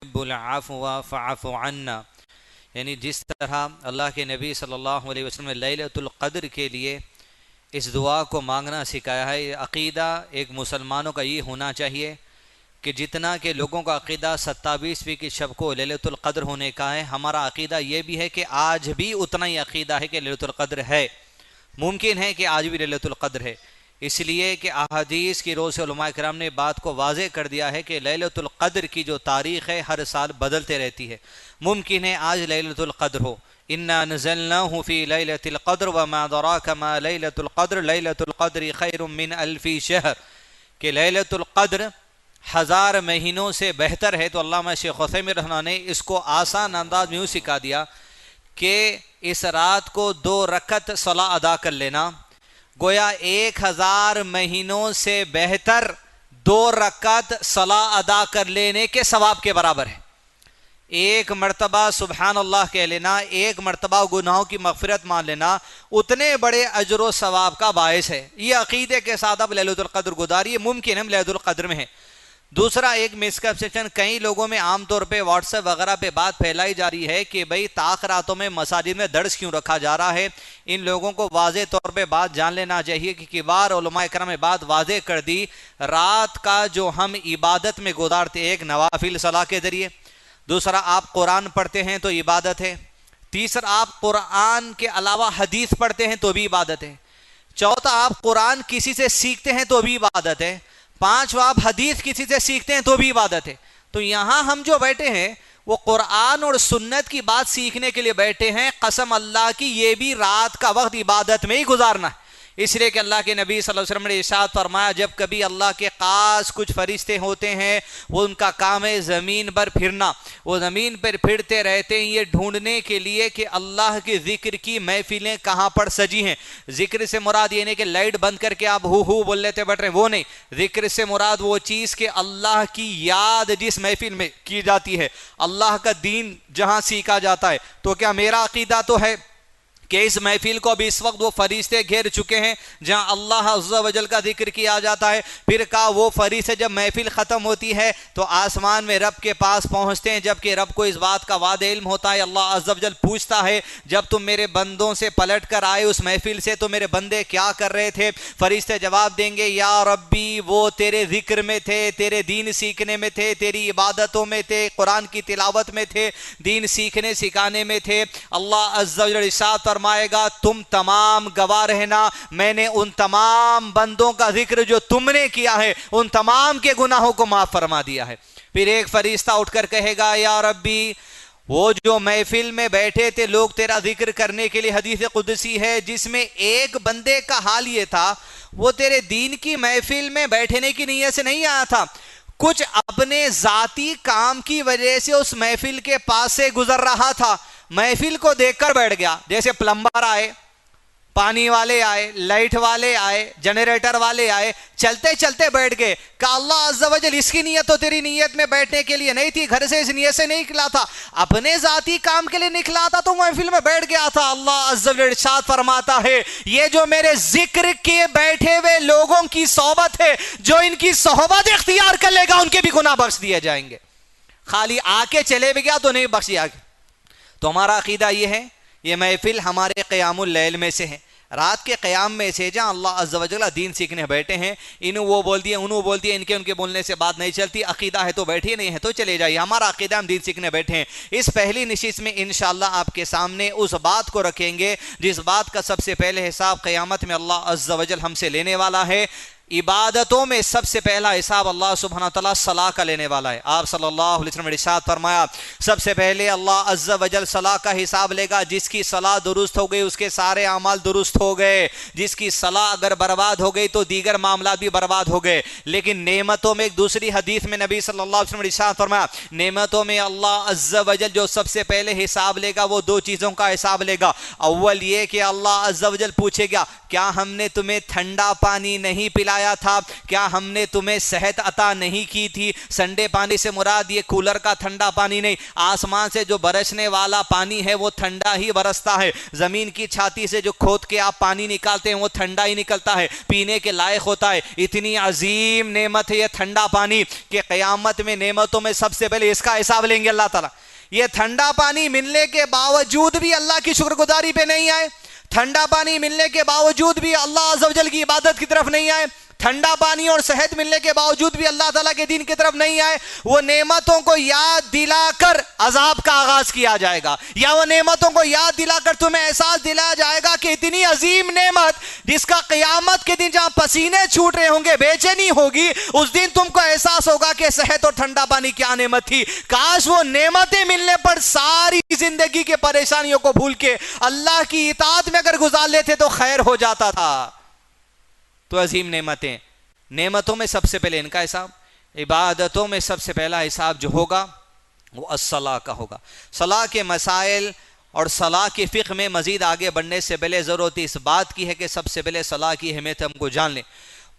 تحب العفو فاعف عنا، یعنی جس طرح اللہ کے نبی صلی اللہ علیہ وسلم نے لیلۃ القدر کے لیے اس دعا کو مانگنا سکھایا ہے، یہ عقیدہ ایک مسلمانوں کا یہ ہونا چاہیے کہ جتنا کہ لوگوں کا عقیدہ 27ویں کی شب کو لیلۃ القدر ہونے کا ہے، ہمارا عقیدہ یہ بھی ہے کہ آج بھی اتنا ہی عقیدہ ہے کہ لیلۃ القدر ہے، ممکن ہے کہ آج بھی لیلۃ القدر ہے، اس لیے کہ احادیث کی روز سے علماء کرام نے بات کو واضح کر دیا ہے کہ لیلۃ القدر کی جو تاریخ ہے ہر سال بدلتے رہتی ہے، ممکن ہے آج لیلۃ القدر ہو، انا نزلناہ فی لیلۃ القدر وما ادراک ما لیلۃ القدر لیلۃ القدر خیر من الف شہر، کہ لیلۃ القدر 1000 مہینوں سے بہتر ہے۔ تو علامہ شیخ عثیمین رحمہ اللہ نے اس کو آسان انداز میں یوں سکھا دیا کہ اس رات کو 2 رکعت صلاۃ ادا کر لینا، گویا 1000 مہینوں سے بہتر 2 رکعت صلاۃ ادا کر لینے کے ثواب کے برابر ہے۔ ایک مرتبہ سبحان اللہ کہہ لینا، ایک مرتبہ گناہوں کی مغفرت مان لینا، اتنے بڑے اجر و ثواب کا باعث ہے۔ یہ عقیدے کے ساتھ اب لیلۃ القدر گزاری، ممکن ہم لیلۃ القدر میں ہیں۔ دوسرا ایک مسکنسپشن کئی لوگوں میں عام طور پہ واٹس ایپ وغیرہ پہ بات پھیلائی جا رہی ہے کہ بھئی تاخراتوں میں مساجد میں درس کیوں رکھا جا رہا ہے۔ ان لوگوں کو واضح طور پہ بات جان لینا چاہیے کہ کبار علماء کرام نے بات واضح کر دی، رات کا جو ہم عبادت میں گزارتے، ایک نوافل صلاح کے ذریعے، دوسرا آپ قرآن پڑھتے ہیں تو عبادت ہے، تیسرا آپ قرآن کے علاوہ حدیث پڑھتے ہیں تو بھی عبادت ہے، چوتھا آپ قرآن کسی سے سیکھتے ہیں تو بھی عبادت ہے، پانچواں آپ حدیث کسی سے سیکھتے ہیں تو بھی عبادت ہے۔ تو یہاں ہم جو بیٹھے ہیں وہ قرآن اور سنت کی بات سیکھنے کے لیے بیٹھے ہیں، قسم اللہ کی یہ بھی رات کا وقت عبادت میں ہی گزارنا ہے، اس لیے کہ اللہ کے نبی صلی اللہ علیہ وسلم نے ارشاد فرمایا جب کبھی اللہ کے خاص کچھ فرشتے ہوتے ہیں، وہ ان کا کام ہے زمین پر پھرنا، وہ زمین پر پھرتے رہتے ہیں یہ ڈھونڈنے کے لیے کہ اللہ کے ذکر کی محفلیں کہاں پر سجی ہیں۔ ذکر سے مراد یہ نہیں کہ لائٹ بند کر کے آپ ہو بول لیتے بیٹھ رہے ہیں، وہ نہیں، ذکر سے مراد وہ چیز کہ اللہ کی یاد جس محفل میں کی جاتی ہے، اللہ کا دین جہاں سیکھا جاتا ہے۔ تو کیا میرا عقیدہ تو ہے کہ اس محفل کو ابھی اس وقت وہ فرشتے گھیر چکے ہیں جہاں اللہ عز و جل کا ذکر کیا جاتا ہے، پھر کہا وہ فرشتے جب محفل ختم ہوتی ہے تو آسمان میں رب کے پاس پہنچتے ہیں، جبکہ رب کو اس بات کا وعدہ علم ہوتا ہے، اللہ عز و جل پوچھتا ہے جب تم میرے بندوں سے پلٹ کر آئے اس محفل سے تو میرے بندے کیا کر رہے تھے؟ فرشتے جواب دیں گے یا ربی وہ تیرے ذکر میں تھے، تیرے دین سیکھنے میں تھے، تیری عبادتوں میں تھے، قرآن کی تلاوت میں تھے، دین سیکھنے سکھانے میں تھے۔ اللہ عز و جل ارشاد فرمائے گا تم تمام گواہ رہنا، میں نے ان تمام بندوں کا ذکر جو تم نے کیا ہے ان تمام کے گناہوں کو معاف فرما دیا ہے۔ پھر ایک فرشتہ اٹھ کر کہے گا یا ربی وہ جو محفل میں بیٹھے تھے لوگ تیرا ذکر کرنے کے لیے، حدیث قدسی ہے جس میں ایک بندے کا حال یہ تھا وہ تیرے دین کی محفل میں بیٹھنے کی نیت سے نہیں آیا تھا، کچھ اپنے ذاتی کام کی وجہ سے اس محفل کے پاس سے گزر رہا تھا، محفل کو دیکھ کر بیٹھ گیا، جیسے پلمبر آئے، پانی والے آئے، لائٹ والے آئے، جنریٹر والے آئے، چلتے چلتے بیٹھ گئے، کہ اللہ عز و جل اس کی نیت تو تیری نیت میں بیٹھنے کے لیے نہیں تھی، گھر سے اس نیت سے نہیں نکلا تھا، اپنے ذاتی کام کے لیے نکلا تھا تو محفل میں بیٹھ گیا تھا۔ اللہ عز و جل ارشاد فرماتا ہے یہ جو میرے ذکر کے بیٹھے ہوئے لوگوں کی صحبت ہے، جو ان کی صحبت اختیار کر لے گا ان کے بھی گناہ بخش دیے جائیں گے، خالی آ کے چلے بھی گیا تو نہیں بخش دیا گیا۔ تو ہمارا عقیدہ یہ ہے یہ محفل ہمارے قیام اللیل میں سے ہے، رات کے قیام میں سے جہاں اللہ عز و جل دین سیکھنے بیٹھے ہیں، انہوں وہ بول دیے انہوں بول دیے، ان کے بولنے سے بات نہیں چلتی، عقیدہ ہے تو بیٹھے، نہیں ہے تو چلے جائیے، ہمارا عقیدہ ہم دین سیکھنے بیٹھے ہیں۔ اس پہلی نشست میں انشاءاللہ آپ کے سامنے اس بات کو رکھیں گے جس بات کا سب سے پہلے حساب قیامت میں اللہ عز و جل ہم سے لینے والا ہے۔ عبادتوں میں سب سے پہلا حساب اللہ سبحانہ وتعالیٰ صلاح کا لینے والا ہے۔ آپ صلی اللہ علیہ وسلم نے ارشاد فرمایا سب سے پہلے اللہ عز و جل صلاح کا حساب لے گا، جس کی صلاح درست ہو گئی اس کے سارے اعمال درست ہو گئے، جس کی صلاح اگر برباد ہو گئی تو دیگر معاملات بھی برباد ہو گئے۔ لیکن نعمتوں میں ایک دوسری حدیث میں نبی صلی اللہ علیہ وسلم نے ارشاد فرمایا نعمتوں میں اللہ عز و جل جو سب سے پہلے حساب لے گا وہ 2 چیزوں کا حساب لے گا۔ اول یہ کہ اللہ عز و جل پوچھے گا کیا ہم نے تمہیں ٹھنڈا پانی نہیں پلایا کھلایا تھا؟ کیا ہم نے تمہیں صحت عطا نہیں کی تھی؟ سنڈے پانی سے مراد یہ کولر کا ٹھنڈا پانی نہیں، آسمان سے جو برسنے والا پانی ہے وہ ٹھنڈا ہی برستا ہے، زمین کی چھاتی سے جو کھود کے آپ پانی نکالتے ہیں وہ ٹھنڈا ہی نکلتا ہے، پینے کے لائق ہوتا ہے۔ اتنی عظیم نعمت ہے یہ ٹھنڈا پانی کہ قیامت میں نعمتوں میں سب سے پہلے اس کا حساب لیں گے اللہ تعالیٰ۔ یہ ٹھنڈا پانی ملنے کے باوجود بھی اللہ کی شکر گزاری پہ نہیں آئے، ٹھنڈا پانی ملنے کے باوجود بھی اللہ عز و جل کی عبادت کی طرف نہیں آئے، ٹھنڈا پانی اور صحت ملنے کے باوجود بھی اللہ تعالیٰ کے دین کی طرف نہیں آئے، وہ نعمتوں کو یاد دلا کر عذاب کا آغاز کیا جائے گا، یا وہ نعمتوں کو یاد دلا کر تمہیں احساس دلایا جائے گا کہ اتنی عظیم نعمت جس کا قیامت کے دن جہاں پسینے چھوٹ رہے ہوں گے، بے چینی ہوگی، اس دن تم کو احساس ہوگا کہ صحت اور ٹھنڈا پانی کیا نعمت تھی۔ کاش وہ نعمتیں ملنے پر ساری زندگی کے پریشانیوں کو بھول کے اللہ کی اطاعت میں اگر گزار لیتے تو خیر ہو جاتا تھا۔ تو عظیم نعمتیں، نعمتوں میں سب سے پہلے ان کا حساب، عبادتوں میں سب سے پہلا حساب جو ہوگا وہ الصلاۃ کا ہوگا۔ صلاۃ کے مسائل اور صلاۃ کے فقہ میں مزید آگے بڑھنے سے پہلے ضرورت اس بات کی ہے کہ سب سے پہلے صلاۃ کی اہمیت ہم کو جان لیں۔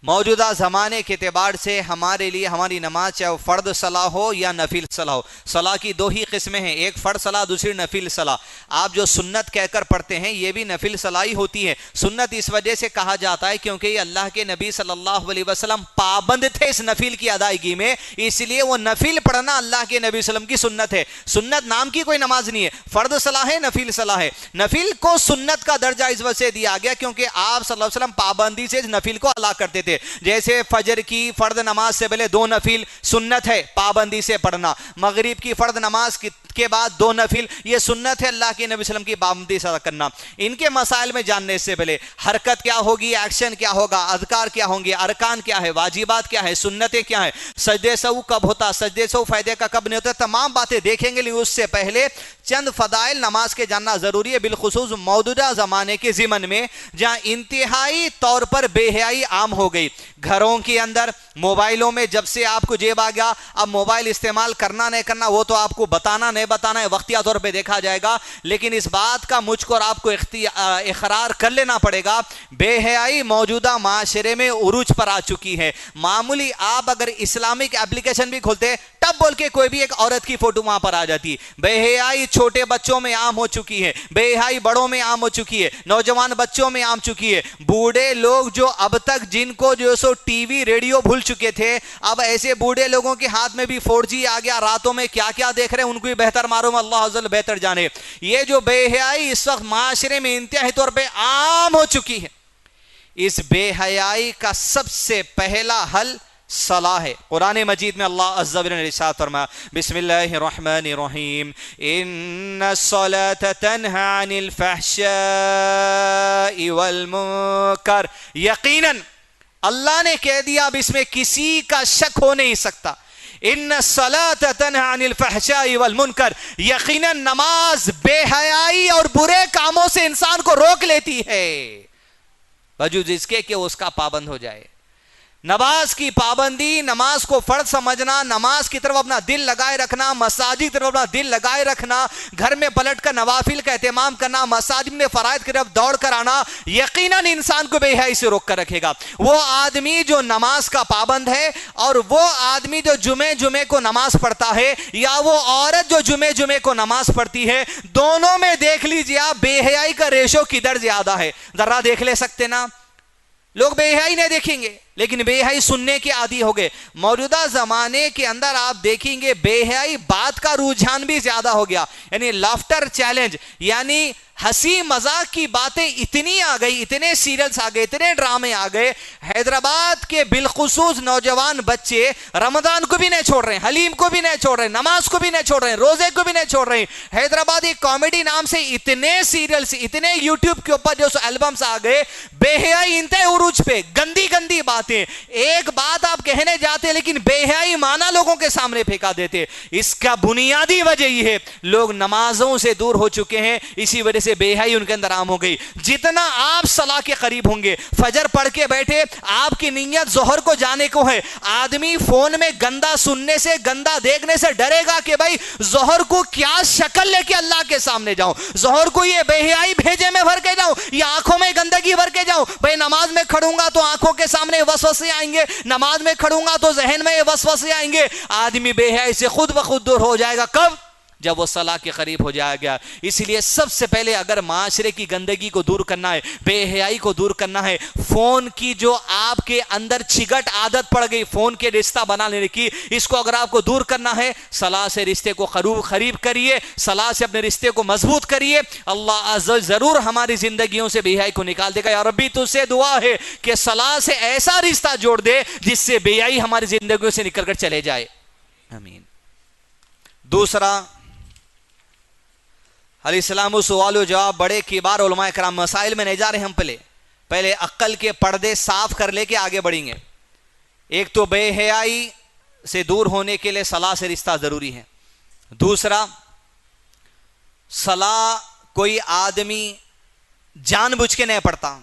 موجودہ زمانے کے اعتبار سے ہمارے لیے ہماری نماز چاہے وہ فرض صلاح ہو یا نفل صلاح ہو، صلاح کی دو ہی قسمیں ہیں، ایک فرض صلاح دوسری نفل صلاح۔ آپ جو سنت کہہ کر پڑھتے ہیں یہ بھی نفل صلاح ہی ہوتی ہے۔ سنت اس وجہ سے کہا جاتا ہے کیونکہ یہ اللہ کے نبی صلی اللہ علیہ وسلم پابند تھے اس نفل کی ادائیگی میں، اس لیے وہ نفل پڑھنا اللہ کے نبی صلی اللہ علیہ وسلم کی سنت ہے۔ سنت نام کی کوئی نماز نہیں ہے، فرض صلاح ہے، نفل صلاح ہے۔ نفل کو سنت کا درجہ اس وجہ سے دیا گیا کیونکہ آپ صلی اللہ علیہ وسلم پابندی سے نفل کو ادا کرتے تھے۔ جیسے فجر کی فرض نماز سے پہلے 2 نفل سنت ہے پابندی سے پڑھنا، مغرب کی فرض نماز کے بعد 2 نفل یہ سنت ہے اللہ کے نبی صلی اللہ علیہ وسلم کی پابندی سے ادا کرنا۔ ان کے مسائل میں جاننے سے پہلے حرکت کیا ہوگی، ایکشن کیا ہوگا، اذکار کیا ہوں گے، ارکان کیا ہے، واجبات کیا ہے، سنتیں کیا ہیں، سجدے سہو کب ہوتا، سجدے سہو فائدے کا کب نہیں ہوتا، تمام باتیں دیکھیں گے، لیکن اس سے پہلے چند فضائل نماز کے جاننا ضروری ہے، بالخصوص موجودہ زمانے کے ضمن میں جہاں انتہائی طور پر بے حیائی عام ہو گئی۔ گھروں کے اندر موبائلوں میں جب سے آپ کو جیب آ گیا، اب موبائل استعمال کرنا نہیں کرنا وہ تو آپ کو بتانا نہیں بتانا ہے، وقتیہ طور پہ دیکھا جائے گا، لیکن اس بات کا مجھ کو اور آپ کو اقرار کر لینا پڑے گا، بے حیائی موجودہ معاشرے میں عروج پر آ چکی ہے۔ معمولی آپ اگر اسلامک اپلیکیشن بھی کھولتے تب بول کے کوئی بھی ایک عورت کی فوٹو وہاں پر آ جاتی۔ بے حیائی چھوٹے بچوں میں عام ہو چکی ہے، بے حیائی بڑوں میں عام ہو چکی ہے، نوجوان بچوں میں عام چکی ہے۔ بوڑھے لوگ جو اب تک جن کو جو سو ٹی وی ریڈیو بھول چکے تھے، اب ایسے بوڑھے لوگوں کے ہاتھ میں بھی 4G آ گیا، راتوں میں کیا کیا دیکھ رہے ہیں ان کو بھی بہتر معلوم، اللہ عز و جل بہتر جانے۔ یہ جو بے حیائی اس وقت معاشرے میں انتہائی طور پہ عام ہو چکی ہے، اس بے حیائی کا سب سے پہلا حل صلاح ہے۔ قرآن مجید میں اللہ عز و جل نے ارشاد فرمایا، بسم اللہ الرحمن الرحیم، ان الصلاۃ تنہی عن الفحشاء والمنکر، یقیناً اللہ نے کہہ دیا، اب اس میں کسی کا شک ہو نہیں سکتا، ان الصلاۃ تنہی عن الفحشاء والمنکر، یقیناً نماز بے حیائی اور برے کاموں سے انسان کو روک لیتی ہے، وجود اس کے کہ اس کا پابند ہو جائے۔ نماز کی پابندی، نماز کو فرض سمجھنا، نماز کی طرف اپنا دل لگائے رکھنا، مساجد کی طرف اپنا دل لگائے رکھنا، گھر میں پلٹ کر نوافل کا اہتمام کرنا، مساجد میں فرائض کی طرف دوڑ کر آنا، یقیناً انسان کو بے حیائی سے روک کر رکھے گا۔ وہ آدمی جو نماز کا پابند ہے اور وہ آدمی جو جمعے کو نماز پڑھتا ہے، یا وہ عورت جو جمعے کو نماز پڑھتی ہے، دونوں میں دیکھ لیجیے آپ بے حیائی کا ریشو کدھر زیادہ ہے، ذرا دیکھ لے سکتے نا؟ لوگ بے حیائی نہیں دیکھیں گے لیکن بے حیائی سننے کے عادی ہو گئے۔ موجودہ زمانے کے اندر آپ دیکھیں گے بے حیائی بات کا رجحان بھی زیادہ ہو گیا، یعنی لافٹر چیلنج، یعنی ہنسی مذاق کی باتیں اتنی آ گئی، اتنے سیریلز آ گئے، اتنے ڈرامے آ گئے۔ حیدرآباد کے بالخصوص نوجوان بچے رمضان کو بھی نہیں چھوڑ رہے ہیں، حلیم کو بھی نہیں چھوڑ رہے ہیں، نماز کو بھی نہیں چھوڑ رہے ہیں، روزے کو بھی نہیں چھوڑ رہے ہیں۔ حیدرآبادی کامیڈی نام سے اتنے سیریلز، اتنے یوٹیوب کے اوپر جو البمز آ گئے، بے حیائی انتہائی عروج پہ، گندی گندی باتیں، ایک بات آپ کہنے جاتے لیکن بے حیائی معنی لوگوں کے سامنے پھینکا دیتے۔ اس کا بنیادی وجہ یہ ہے لوگ نمازوں سے دور ہو چکے ہیں، اسی وجہ سے بے حیائی ان کے اندر عام ہو گئی. جتنا آپ صلاح کے قریب ہوں گے, فجر پڑھ کے بیٹھے, آپ کی نیت ظہر کو جانے کو ہے. آدمی فون میں گندا سننے سے, گندا دیکھنے سے ڈرے گا کہ بھائی ظہر کو کیا شکل لے کے اللہ کے سامنے جاؤں, ظہر کو یہ بے حیائی بھیجے میں بھر کے جاؤں یا آنکھوں میں گندگی بھر کے جاؤں. بھائی نماز میں کھڑوں گا تو آنکھوں کے سامنے وسوسے آئیں گے, نماز میں کھڑوں گا تو ذہن میں وسوسے آئیں گے. آدمی بے حیائی سے خود بخود دور ہو جائے گا. کب؟ جب وہ صلاح کے قریب ہو جائے گا. اس لیے سب سے پہلے اگر معاشرے کی گندگی کو دور کرنا ہے, بے حیائی کو دور کرنا ہے, فون کی جو آپ کے اندر چگٹ عادت پڑ گئی فون کے رشتہ بنا لینے کی, اس کو اگر آپ کو دور کرنا ہے, صلاح سے رشتے کو قریب کریے, صلاح سے اپنے رشتے کو مضبوط کریے. اللہ عز و جل ضرور ہماری زندگیوں سے بے حیائی کو نکال دے گا. یا ربی تجھ سے دعا ہے کہ صلاح سے ایسا رشتہ جوڑ دے جس سے بے حیائی ہماری زندگیوں سے نکل کر چلے جائے. آمین. دوسرا علیہ السلام سوال و جواب, بڑے کبار علماء کرام. مسائل میں نہیں جا رہے ہم, پہلے عقل کے پردے صاف کر لے کے آگے بڑھیں گے. ایک تو بے حیائی سے دور ہونے کے لیے صلاح سے رشتہ ضروری ہے. دوسرا, صلاح کوئی آدمی جان بوجھ کے نہیں پڑھتا,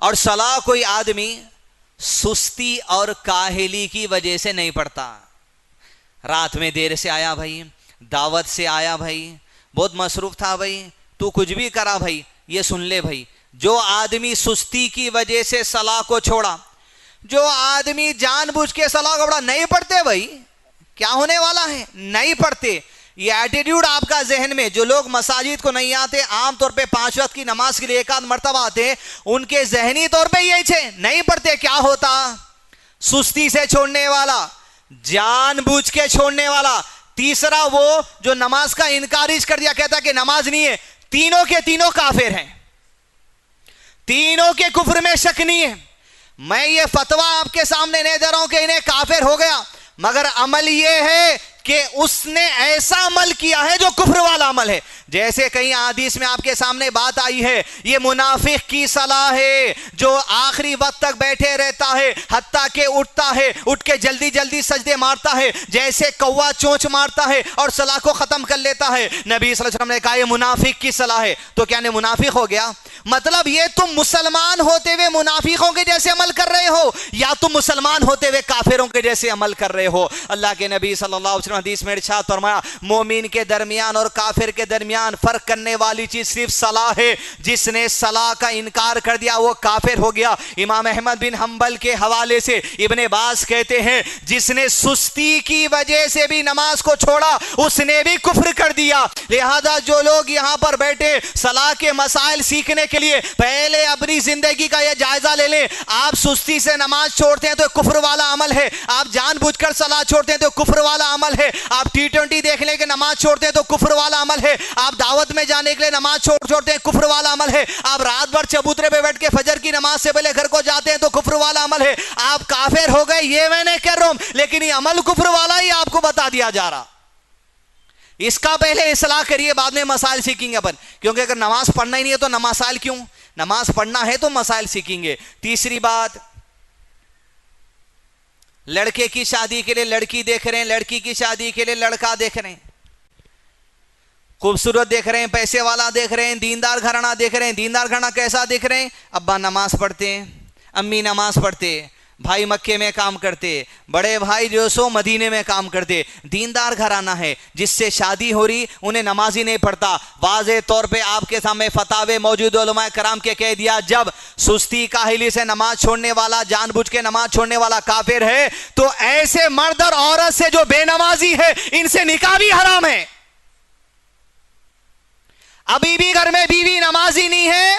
اور صلاح کوئی آدمی سستی اور کاہلی کی وجہ سے نہیں پڑھتا. رات میں دیر سے آیا بھائی, دعوت سے آیا بھائی, بہت مصروف تھا بھائی, تو کچھ بھی کرا بھائی. یہ سن لے بھائی, جو آدمی سستی کی وجہ سے صلاح کو چھوڑا, جو آدمی جان بوجھ کے صلاح کو پڑھا, نہیں پڑھتے بھائی, کیا ہونے والا ہے, نہیں پڑھتے. یہ ایٹیٹیوڈ آپ کا ذہن میں, جو لوگ مساجد کو نہیں آتے, عام طور پہ 5 وقت کی نماز کے لیے ایک آدھ مرتبہ آتے, ان کے ذہنی طور پہ یہی چھے, نہیں پڑھتے. کیا ہوتا؟ سستی سے چھوڑنے والا, جان بوجھ کے چھوڑنے والا. تیسرا وہ جو نماز کا انکارج کر دیا, کہتا کہ نماز نہیں ہے. تینوں کے تینوں کافر ہیں, تینوں کے کفر میں شک نہیں ہے. میں یہ فتویٰ آپ کے سامنے نہیں دے رہا ہوں کہ انہیں کافر ہو گیا, مگر عمل یہ ہے کہ اس نے ایسا عمل کیا ہے جو کفر والا عمل ہے. جیسے کہیں حدیث میں آپ کے سامنے بات آئی ہے, یہ منافق کی صلاح ہے جو آخری وقت تک بیٹھے رہتا ہے, حتیٰ کہ اٹھتا ہے, اٹھ کے جلدی جلدی سجدے مارتا ہے, جیسے کوا چونچ مارتا ہے اور صلاح کو ختم کر لیتا ہے. نبی صلی اللہ علیہ وسلم نے کہا یہ منافق کی صلاح ہے. تو کیا نہیں منافق ہو گیا؟ مطلب یہ تم مسلمان ہوتے ہوئے منافقوں کے جیسے عمل کر رہے ہو, یا تم مسلمان ہوتے ہوئے کافروں کے جیسے عمل کر رہے ہو. اللہ کے نبی صلی اللہ علیہ وسلم حدیث میں ارشاد فرمایا, مومن کے درمیان اور کافر کے درمیان فرق کرنے والی چیز صرف صلاح ہے. جس نے صلاح کا انکار کر دیا وہ کافر ہو گیا. امام احمد بن حنبل کے حوالے سے ابن باز کہتے ہیں, جس نے سستی کی وجہ سے بھی نماز کو چھوڑا اس نے بھی کفر کر دیا. لہذا جو لوگ یہاں پر بیٹھے صلاح کے مسائل سیکھنے کے لیے, پہلے اپنی زندگی کا یہ جائزہ لے لیں. آپ سستی سے نماز چھوڑتے ہیں تو کفر والا عمل ہے, آپ جان بوجھ کر صلاح چھوڑتے ہیں تو کفر والا عمل ہے, آپ T20 دیکھنے کے نماز چھوڑتے ہیں تو کفر والا عمل ہے, آپ دعوت میں جانے کے لیے نماز چھوڑتے ہیں کفر والا عمل ہے, آپ رات بھر چبوترے پہ بیٹھ کے فجر کی نماز سے پہلے گھر کو جاتے ہیں تو کفر والا عمل ہے. آپ کافر ہو گئے یہ میں نہیں کہہ رہا ہوں, لیکن یہ عمل کفر والا ہی آپ کو بتا دیا جا رہا. اس کا پہلے اصلاح کریے, بعد میں مسائل سیکھیں گے اپن, کیونکہ اگر نماز پڑھنا ہی نہیں ہے تو مسائل کیوں؟ نماز پڑھنا ہے تو مسائل سیکھیں گے. تیسری بات, لڑکے کی شادی کے لیے لڑکی دیکھ رہے ہیں, لڑکی کی شادی کے لیے لڑکا دیکھ رہے ہیں, خوبصورت دیکھ رہے ہیں, پیسے والا دیکھ رہے ہیں, دیندار گھرانہ دیکھ رہے ہیں. دیندار گھرانہ کیسا دیکھ رہے ہیں؟ ابا نماز پڑھتے ہیں, امی نماز پڑھتے, بھائی مکے میں کام کرتے, بڑے بھائی جو سو مدینے میں کام کرتے. دیندار گھرانہ ہے. جس سے شادی ہو رہی انہیں نماز ہی نہیں پڑھتا. واضح طور پہ آپ کے سامنے فتاوے موجود علماء کرام کے کہہ دیا, جب سستی کاہلی سے نماز چھوڑنے والا, جان بوجھ کے نماز چھوڑنے والا کافر ہے, تو ایسے مرد اور عورت سے جو بے نمازی ہے ان سے نکاح بھی حرام ہے. ابھی بھی گھر میں بیوی نمازی نہیں ہے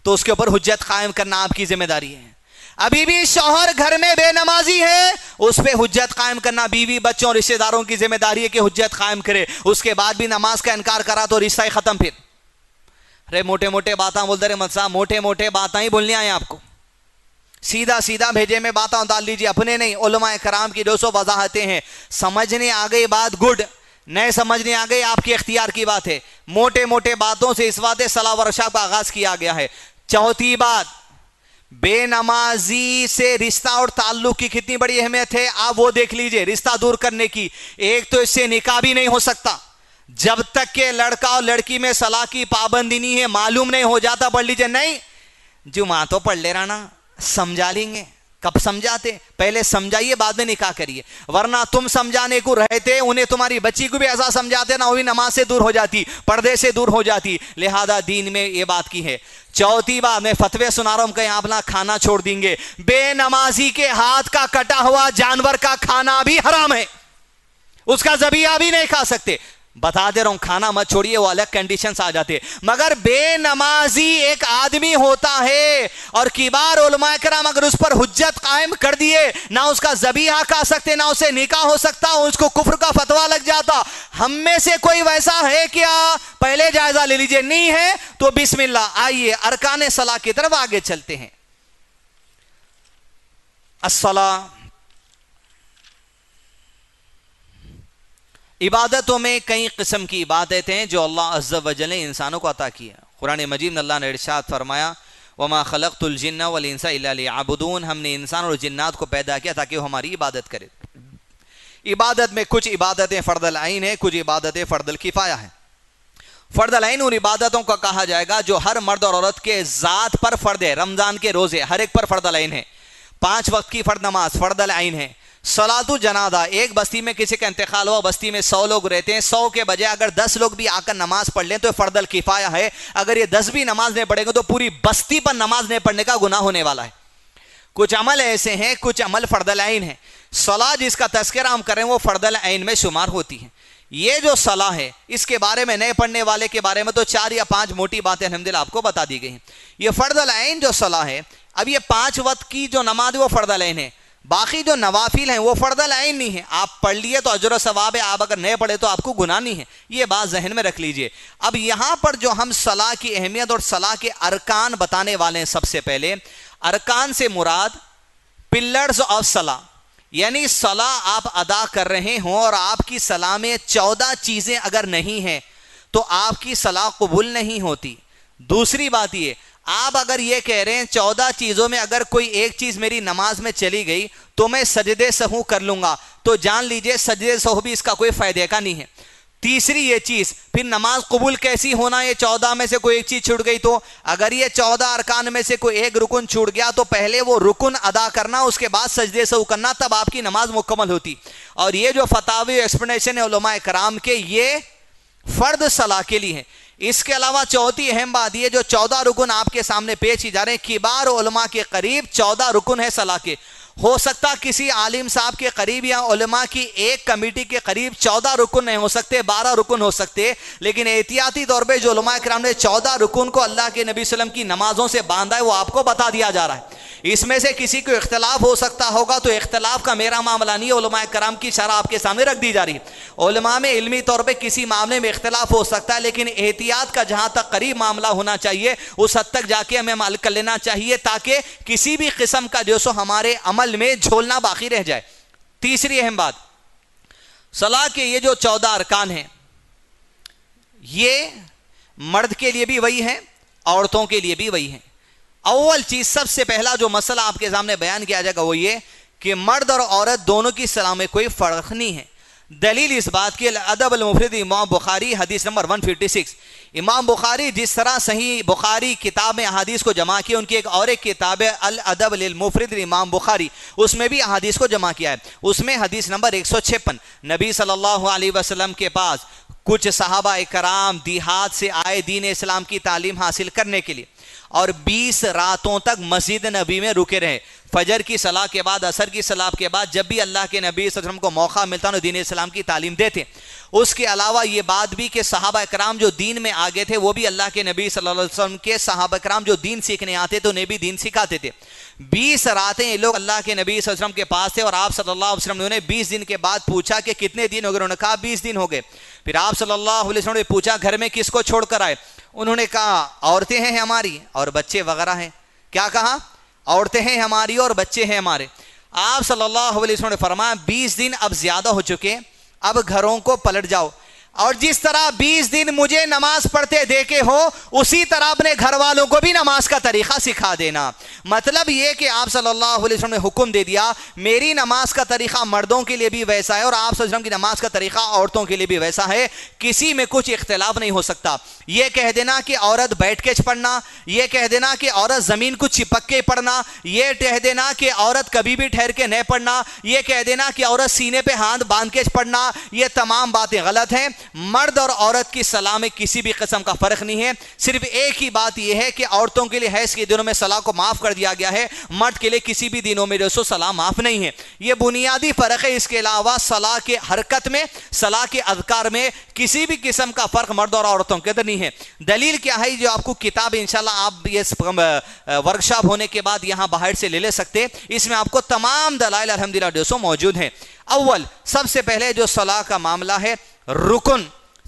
تو اس کے اوپر حجت قائم کرنا آپ کی ذمہ داری ہے. ابھی بھی شوہر گھر میں بے نمازی ہے, اس پہ حجت قائم کرنا بیوی بچوں اور رشتہ داروں کی ذمہ داری ہے کہ حجت قائم کرے. اس کے بعد بھی نماز کا انکار کرا تو رشتہ ہی ختم. پھر ارے موٹے موٹے باتاں بولتے رہے مت صاحب, موٹے موٹے باتیں ہی بولنے آئے آپ کو, سیدھا سیدھا بھیجے میں باتیں ڈال لیجیے, اپنے نہیں علماء کرام کی 200 وضاحتیں ہیں. سمجھنے آ گئی بات گڈ, نئے سمجھنے آ گئی آپ کے اختیار کی بات ہے. موٹے موٹے باتوں سے اس وعدے صلاح و رشا کا آغاز کیا گیا ہے. چوتھی بات, بے نمازی سے رشتہ اور تعلق کی کتنی بڑی اہمیت ہے آپ وہ دیکھ لیجئے. رشتہ دور کرنے کی, ایک تو اس سے نکاح بھی نہیں ہو سکتا, جب تک کہ لڑکا اور لڑکی میں صلاح کی پابندی نہیں ہے، معلوم نہیں ہو جاتا پڑھ لیجئے، نہیں جمعہ تو پڑھ لے رہا نا، سمجھا لیں گے۔ کب سمجھاتے؟ پہلے سمجھائیے بعد میں نکاح کریے، ورنہ تم سمجھانے کو رہتے انہیں تمہاری بچی کو بھی ایسا سمجھاتے نا، وہ بھی نماز سے دور ہو جاتی، پردے سے دور ہو جاتی۔ لہذا دین میں یہ بات کی ہے۔ چوتھی بات میں فتوے سنا رہا ہوں، کہیں آپ اپنا کھانا چھوڑ دیں گے، بے نمازی کے ہاتھ کا کٹا ہوا جانور کا کھانا بھی حرام ہے، اس کا ذبیحہ بھی نہیں کھا سکتے۔ بتا دے رہا ہوں، کھانا مت چھوڑیے، وہ الگ کنڈیشنز آ جاتے، مگر بے نمازی ایک آدمی ہوتا ہے اور کبار علماء کرام اگر اس پر حجت قائم کر دیے، نہ اس کا ذبیحہ کھا سکتے، نہ اسے نکاح ہو سکتا، اس کو کفر کا فتویٰ لگ جاتا۔ ہم میں سے کوئی ویسا ہے کیا؟ پہلے جائزہ لے لیجئے، نہیں ہے تو بسم اللہ۔ آئیے ارکان صلاح کی طرف آگے چلتے ہیں۔ الصلاۃ، عبادتوں میں کئی قسم کی عبادتیں ہیں جو اللہ عز و جل نے انسانوں کو عطا کی ہے۔ قرآن مجید میں اللہ نے ارشاد فرمایا وَمَا خَلَقْتُ الْجِنَّ وَالْإِنسَ إِلَّا لِيَعْبُدُونَ، ہم نے انسان اور جنات کو پیدا کیا تاکہ وہ ہماری عبادت کرے۔ عبادت میں کچھ عبادتیں فرض العین ہیں، کچھ عبادتیں فرض الکفایہ ہیں۔ فرض العین ان عبادتوں کا کہا جائے گا جو ہر مرد اور عورت کے ذات پر فرض ہے۔ رمضان کے روزے ہر ایک پر فرض العین ہے، 5 وقت کی فرض نماز فرض العین ہے۔ صلاۃ الجنازہ، ایک بستی میں کسی کا انتقال ہوا، بستی میں 100 لوگ رہتے ہیں، 100 کے بجائے اگر 10 لوگ بھی آ کر نماز پڑھ لیں تو فرض الکفایہ ہے۔ اگر یہ 10 بھی نماز نہیں پڑھیں گے تو پوری بستی پر نماز نہیں پڑھنے کا گناہ ہونے والا ہے۔ کچھ عمل ایسے ہیں، کچھ عمل فرض العین ہیں۔ صلاح جس کا تذکرہ ہم کریں وہ فرض العین میں شمار ہوتی ہے۔ یہ جو صلاح ہے اس کے بارے میں نئے پڑھنے والے کے بارے میں تو 4 یا 5 موٹی باتیں الحمدللہ آپ کو بتا دی گئی ہیں۔ یہ فرض العین جو صلاح ہے، اب یہ 5 وقت کی جو نماز ہے وہ فرض العین ہے، باقی جو نوافل ہیں وہ فرض العین نہیں ہے۔ آپ پڑھ لیے تو اجر و ثواب ہے، آپ اگر نئے پڑھے تو آپ کو گناہ نہیں ہے، یہ بات ذہن میں رکھ لیجئے۔ اب یہاں پر جو ہم صلاح کی اہمیت اور صلاح کے ارکان بتانے والے ہیں، سب سے پہلے ارکان سے مراد پلرز آف صلاح، یعنی صلاح آپ ادا کر رہے ہوں اور آپ کی صلاح میں 14 چیزیں اگر نہیں ہیں تو آپ کی صلاح قبول نہیں ہوتی۔ دوسری بات یہ، آپ اگر یہ کہہ رہے ہیں 14 چیزوں میں اگر کوئی ایک چیز میری نماز میں چلی گئی تو میں سجدے سہو کر لوں گا، تو جان لیجئے سجدے سہو بھی اس کا کوئی فائدے کا نہیں ہے۔ تیسری یہ چیز، پھر نماز قبول کیسی ہونا؟ یہ 14 میں سے کوئی ایک چیز چھوٹ گئی تو اگر یہ 14 ارکان میں سے کوئی ایک رکن چھوٹ گیا تو پہلے وہ رکن ادا کرنا، اس کے بعد سجدے سہو کرنا، تب آپ کی نماز مکمل ہوتی۔ اور یہ جو فتاوی ایکسپلینیشن ہے علماء کرام کے، یہ فرد صلاح کے لیے ہے۔ اس کے علاوہ چوتھی اہم بات یہ، جو 14 رکن آپ کے سامنے پیش کی جا رہے ہیں، کبار علماء کے قریب 14 رکن ہے صلاح کے۔ ہو سکتا کسی عالم صاحب کے قریب یا علماء کی ایک کمیٹی کے قریب 14 رکن نہیں ہو سکتے، 12 رکن ہو سکتے، لیکن احتیاطی طور پہ جو علماء کرام نے 14 رکن کو اللہ کے نبی صلی اللہ علیہ وسلم کی نمازوں سے باندھا ہے وہ آپ کو بتا دیا جا رہا ہے۔ اس میں سے کسی کو اختلاف ہو سکتا ہوگا تو اختلاف کا میرا معاملہ نہیں ہے، علماء کرام کی شرح آپ کے سامنے رکھ دی جا رہی ہے۔ علماء میں علمی طور پہ کسی معاملے میں اختلاف ہو سکتا ہے، لیکن احتیاط کا جہاں تک قریب معاملہ ہونا چاہیے اس حد تک جا کے ہمیں عمل کر لینا چاہیے تاکہ کسی بھی قسم کا جو سو ہمارے عمل میں جھولنا باقی رہ جائے۔ تیسری اہم بات، صلاح کے یہ جو 14 ارکان ہیں یہ مرد کے لیے بھی وہی ہیں، عورتوں کے لیے بھی وہی ہیں۔ اول چیز، سب سے پہلا جو مسئلہ آپ کے سامنے بیان کیا جائے گا وہ یہ کہ مرد اور عورت دونوں کی صلاح میں کوئی فرق نہیں ہے۔ دلیل اس بات کی الادب المفرد امام بخاری حدیث نمبر 156۔ امام بخاری جس طرح صحیح بخاری کتاب میں احادیث کو جمع کیا، ان کی ایک کتاب ہے الادب للمفرد امام بخاری، اس میں بھی احادیث کو جمع کیا ہے۔ اس میں حدیث نمبر 156، نبی صلی اللہ علیہ وسلم کے پاس کچھ صحابہ کرام دیہات سے آئے دین اسلام کی تعلیم حاصل کرنے کے لیے، اور 20 راتوں تک مسجد نبی میں رکے رہے۔ فجر کی صلاح کے بعد، عصر کی صلاح کے بعد جب بھی اللہ کے نبی صلی اللہ علیہ وسلم کو موقع ملتا انہوں دین اسلام کی تعلیم دیتے۔ اس کے علاوہ یہ بات بھی کہ صحابہ کرام جو دین میں آگے تھے وہ بھی اللہ کے نبی صلی اللہ علیہ وسلم کے صحابہ کرام جو دین سیکھنے آتے تھے انہیں بھی دین سکھاتے تھے۔ 20 راتیں یہ لوگ اللہ کے نبی صلی اللہ علیہ وسلم کے پاس تھے، اور آپ صلی اللہ علیہ وسلم نے انہیں 20 دن کے بعد پوچھا کہ کتنے دن ہو گئے، انہوں نے کہا 20 دن ہو گئے۔ پھر آپ صلی اللہ علیہ وسلم نے پوچھا گھر میں کس کو چھوڑ کر آئے؟ انہوں نے کہا عورتیں ہیں ہماری اور بچے وغیرہ ہیں۔ کیا کہا؟ عورتیں ہیں ہماری اور بچے ہیں ہمارے۔ آپ صلی اللہ علیہ وسلم نے فرمایا 20 دن اب زیادہ ہو چکے، اب گھروں کو پلٹ جاؤ۔ اور جس طرح 20 دن مجھے نماز پڑھتے دیکھے ہو اسی طرح اپنے گھر والوں کو بھی نماز کا طریقہ سکھا دینا۔ مطلب یہ کہ آپ صلی اللہ علیہ وسلم نے حکم دے دیا میری نماز کا طریقہ مردوں کے لیے بھی ویسا ہے اور آپ صلی اللہ علیہ وسلم کی نماز کا طریقہ عورتوں کے لیے بھی ویسا ہے، کسی میں کچھ اختلاف نہیں ہو سکتا۔ یہ کہہ دینا کہ عورت بیٹھ کے پڑھنا، یہ کہہ دینا کہ عورت زمین کو چپک کے پڑھنا، یہ کہہ دینا کہ عورت کبھی بھی ٹھہر کے نہیں پڑھنا، یہ کہہ دینا کہ عورت سینے پہ ہاتھ باندھ کے پڑھنا، یہ تمام باتیں غلط ہیں۔ مرد اور عورت کی صلاح میں کسی بھی قسم کا فرق نہیں ہے، صرف ایک ہی بات یہ ہے کہ عورتوں کے لیے حیض کے دنوں میں صلاح کو معاف کر دیا گیا ہے، مرد کے لیے کسی بھی دنوں میں جو سو صلاح معاف نہیں ہے۔ یہ بنیادی فرق ہے، اس کے علاوہ صلاح کے حرکت میں، صلاح کے اذکار میں کسی بھی قسم کا فرق مرد اور عورتوں کے اندر نہیں ہے۔ دلیل کیا ہے؟ جو آپ کو کتاب انشاءاللہ آپ یہ ورکشاپ ہونے کے بعد یہاں باہر سے لے سکتے، اس میں آپ کو تمام دلائل الحمدللہ جو سو موجود ہیں۔ اول سب سے پہلے جو صلاح کا معاملہ ہے، رکن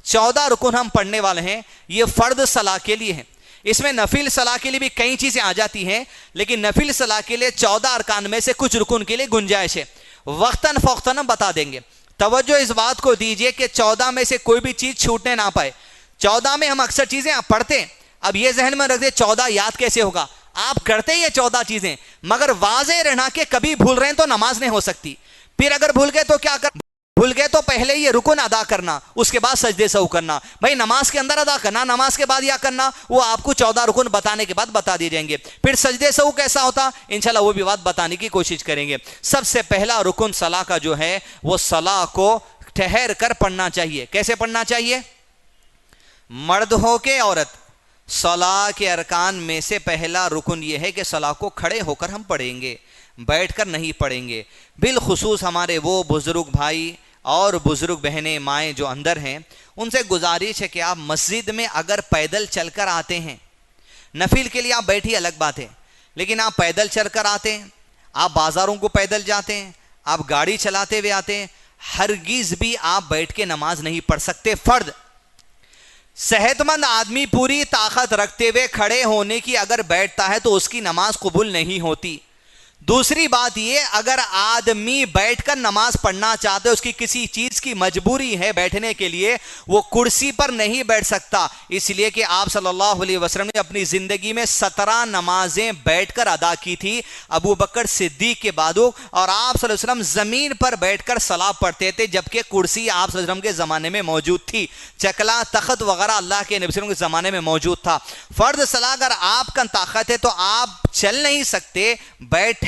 14 رکن ہم پڑھنے والے ہیں، یہ فرض صلاح کے لیے ہیں۔ اس میں نفل صلاح کے لیے بھی کئی چیزیں آ جاتی ہیں، لیکن نفل صلاح کے لیے 14 ارکان میں سے کچھ رکن کے لیے گنجائش ہے، وقتاً فوقتاً ہم بتا دیں گے۔ توجہ اس بات کو دیجئے کہ 14 میں سے کوئی بھی چیز چھوٹنے نہ پائے۔ 14 میں ہم اکثر چیزیں پڑھتے ہیں، اب یہ ذہن میں رکھ دیں 14 یاد کیسے ہوگا؟ آپ کرتے یہ 14 چیزیں، مگر واضح رہنا کہ کبھی بھول رہے ہیں تو نماز نہیں ہو سکتی۔ پھر اگر بھول گئے تو کیا کر؟ بھول گئے تو پہلے یہ رکن ادا کرنا، اس کے بعد سجدے سہو کرنا۔ بھائی نماز کے اندر ادا کرنا، نماز کے بعد یا کرنا، وہ آپ کو 14 رکن بتانے کے بعد بتا دیے جائیں گے۔ پھر سجدے سہو کیسا ہوتا انشاءاللہ وہ بھی بات بتانے کی کوشش کریں گے۔ سب سے پہلا رکن صلاح کا جو ہے وہ صلاح کو ٹھہر کر پڑھنا چاہیے۔ کیسے پڑھنا چاہیے؟ مرد ہو کے عورت، صلاح کے ارکان میں سے پہلا رکن یہ ہے کہ صلاح کو کھڑے ہو کر ہم پڑھیں گے، بیٹھ کر نہیں پڑھیں گے۔ بالخصوص ہمارے وہ بزرگ بھائی اور بزرگ بہنیں مائیں جو اندر ہیں، ان سے گزارش ہے کہ آپ مسجد میں اگر پیدل چل کر آتے ہیں، نفل کے لیے آپ بیٹھی الگ بات ہے، لیکن آپ پیدل چل کر آتے ہیں، آپ بازاروں کو پیدل جاتے ہیں، آپ گاڑی چلاتے ہوئے آتے ہیں، ہرگز بھی آپ بیٹھ کے نماز نہیں پڑھ سکتے۔ فرض صحت مند آدمی پوری طاقت رکھتے ہوئے کھڑے ہونے کی اگر بیٹھتا ہے تو اس کی نماز قبول نہیں ہوتی۔ دوسری بات یہ، اگر آدمی بیٹھ کر نماز پڑھنا چاہتے اس کی کسی چیز کی مجبوری ہے بیٹھنے کے لیے، وہ کرسی پر نہیں بیٹھ سکتا، اس لیے کہ آپ صلی اللہ علیہ وسلم نے اپنی زندگی میں 17 نمازیں بیٹھ کر ادا کی تھی، ابو بکر صدیق کے بعد، اور آپ صلی اللہ علیہ وسلم زمین پر بیٹھ کر صلاح پڑھتے تھے، جبکہ کرسی آپ صلی اللہ علیہ وسلم کے زمانے میں موجود تھی، چکلا تخت وغیرہ اللہ کے نبی صلی اللہ علیہ وسلم کے زمانے میں موجود تھا۔ فرض صلاح اگر آپ کا طاقت ہے تو آپ چل نہیں سکتے،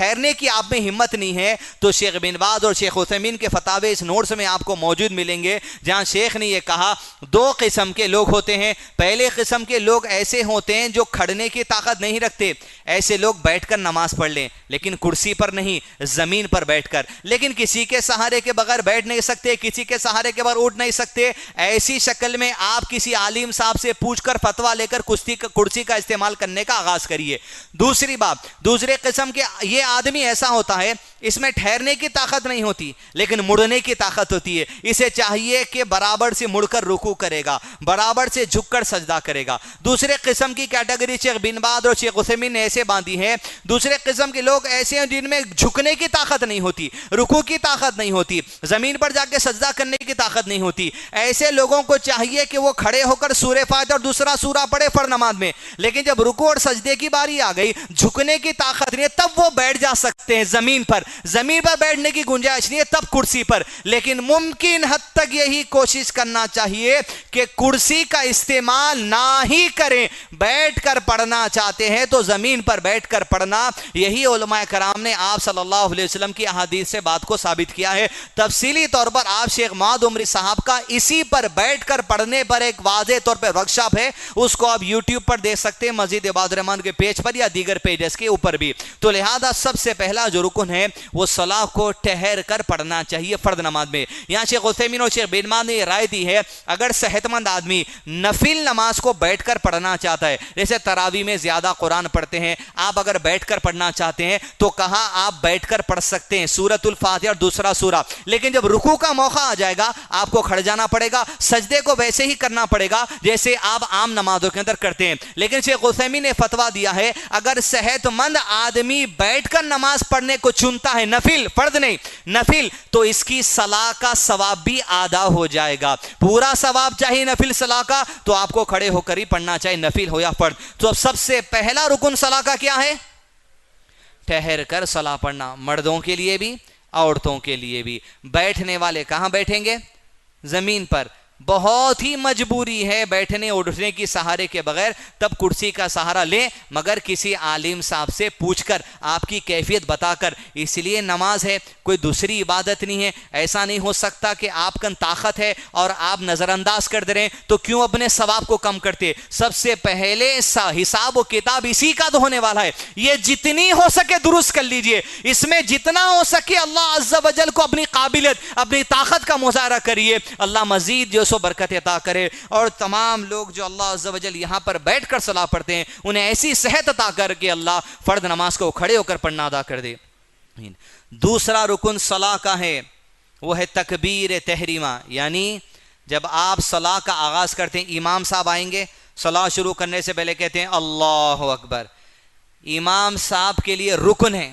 ٹھہرنے کی آپ میں ہمت نہیں ہے، تو شیخ بن باز اور شیخ عثیمین کے فتاوے اس نوٹس میں آپ کو موجود ملیں گے، جہاں شیخ نے یہ کہا 2 قسم کے لوگ ہوتے ہیں۔ پہلے قسم کے لوگ ایسے ہوتے ہیں جو کھڑنے کی طاقت نہیں رکھتے، ایسے لوگ بیٹھ کر نماز پڑھ لیں، لیکن کرسی پر نہیں، زمین پر بیٹھ کر، لیکن کسی کے سہارے کے بغیر بیٹھ نہیں سکتے، کسی کے سہارے کے بغیر اٹھ نہیں سکتے، ایسی شکل میں آپ کسی عالم صاحب سے پوچھ کر فتویٰ لے کر کرسی کا استعمال کرنے کا آغاز کریے۔ دوسری بات، دوسرے قسم کے یہ آدمی ایسا ہوتا ہے، اس میں ٹھہرنے کی طاقت نہیں ہوتی لیکن مڑنے کی طاقت ہوتی ہے، اسے چاہیے کہ برابر سے مڑ کر رکوع کرے گا، برابر سے جھک کر سجدہ کرے گا۔ دوسرے قسم کی کیٹیگری شیخ بن باز اور شیخ عثیمین نے ایسے باندھی ہے، دوسرے قسم کے لوگ ایسے ہیں جن میں جھکنے کی طاقت نہیں ہوتی، رکوع کی طاقت نہیں ہوتی، زمین پر جا کے سجدہ کرنے کی طاقت نہیں ہوتی۔ ایسے لوگوں کو چاہیے کہ وہ کھڑے ہو کر سورہ فاتحہ اور دوسرا سورہ پڑھے فرض نماز میں، لیکن جب رکوع اور سجدے کی باری آ گئی، جھکنے کی طاقت نہیں ہے، تب وہ بیٹھ جا سکتے ہیں زمین پر بیٹھنے کی گنجائش نہیں ہے تب کرسی پر، لیکن ممکن حد تک یہی کوشش کرنا چاہیے کہ کرسی کا استعمال نہ ہی کریں، بیٹھ کر پڑھنا چاہتے ہیں تو زمین پر بیٹھ کر پڑھنا۔ یہی علماء کرام نے آپ صلی اللہ علیہ وسلم کی احادیث سے بات کو ثابت کیا ہے۔ تفصیلی طور پر آپ شیخ معاذ عمری صاحب کا اسی پر بیٹھ کر پڑھنے پر ایک واضح طور پر ورکشاپ ہے، اس کو آپ یوٹیوب پر دیکھ سکتے ہیں، مسجد عباد الرحمن کے پیج پر یا دیگر پیجز کے اوپر بھی۔ تو لہذا سب سے پہلا جو رکن ہے وہ صلاح کو ٹھہر کر پڑھنا چاہیے فرض نماز میں۔ یہاں شیخ عثیمین اور شیخ بن باز نے یہ رائے دی ہے، اگر صحت مند آدمی نفل نماز کو بیٹھ کر پڑھنا چاہتا ہے، جیسے تراویح میں زیادہ قرآن پڑھتے ہیں، آپ اگر بیٹھ کر پڑھنا چاہتے ہیں تو کہا آپ بیٹھ کر پڑھ سکتے ہیں سورۃ الفاتحہ اور دوسرا سورہ، لیکن جب رکوع کا موقع آ جائے گا آپ کو کھڑ جانا پڑے گا، سجدے کو ویسے ہی کرنا پڑے گا جیسے آپ عام نمازوں کے اندر کرتے ہیں۔ لیکن شیخ عثیمین نے فتویٰ دیا ہے اگر صحت مند آدمی بیٹھ کر نماز پڑھنے کو چنتا ہے، نفل، فرض نہیں، نفل، تو اس کی صلاح کا ثواب بھی آدھا ہو جائے گا۔ پورا ثواب چاہیے نفل صلاح کا تو آپ کو کھڑے ہو کر ہی پڑھنا چاہیے، نفل ہو یا فرض۔ تو اب سب سے پہلا رکن صلاح کا کیا ہے؟ ٹھہر کر صلاح پڑھنا، مردوں کے لیے بھی عورتوں کے لیے بھی۔ بیٹھنے والے کہاں بیٹھیں گے؟ زمین پر۔ بہت ہی مجبوری ہے بیٹھنے اٹھنے کی سہارے کے بغیر، تب کرسی کا سہارا لیں، مگر کسی عالم صاحب سے پوچھ کر، آپ کی کیفیت بتا کر۔ اس لیے نماز ہے، کوئی دوسری عبادت نہیں ہے۔ ایسا نہیں ہو سکتا کہ آپ کن طاقت ہے اور آپ نظر انداز کر دے رہے ہیں، تو کیوں اپنے ثواب کو کم کرتے؟ سب سے پہلے حساب و کتاب اسی کا تو ہونے والا ہے، یہ جتنی ہو سکے درست کر لیجئے، اس میں جتنا ہو سکے اللہ عز و جل کو اپنی قابلیت، اپنی طاقت کا مظاہرہ کریے۔ اللہ مزید جو سو برکت عطا کرے، اور تمام لوگ جو اللہ عز و جل یہاں پر بیٹھ کر صلاح پڑھتے ہیں انہیں ایسی صحت عطا کر کے اللہ فرض نماز کو کھڑے ہو کر پڑھنا ادا کر دے۔ دوسرا رکن صلاح کا ہے، وہ ہے تکبیر تحریمہ، یعنی جب آپ صلاح کا آغاز کرتے ہیں، امام صاحب آئیں گے، صلاح شروع کرنے سے پہلے کہتے ہیں اللہ اکبر۔ امام صاحب کے لیے رکن ہے،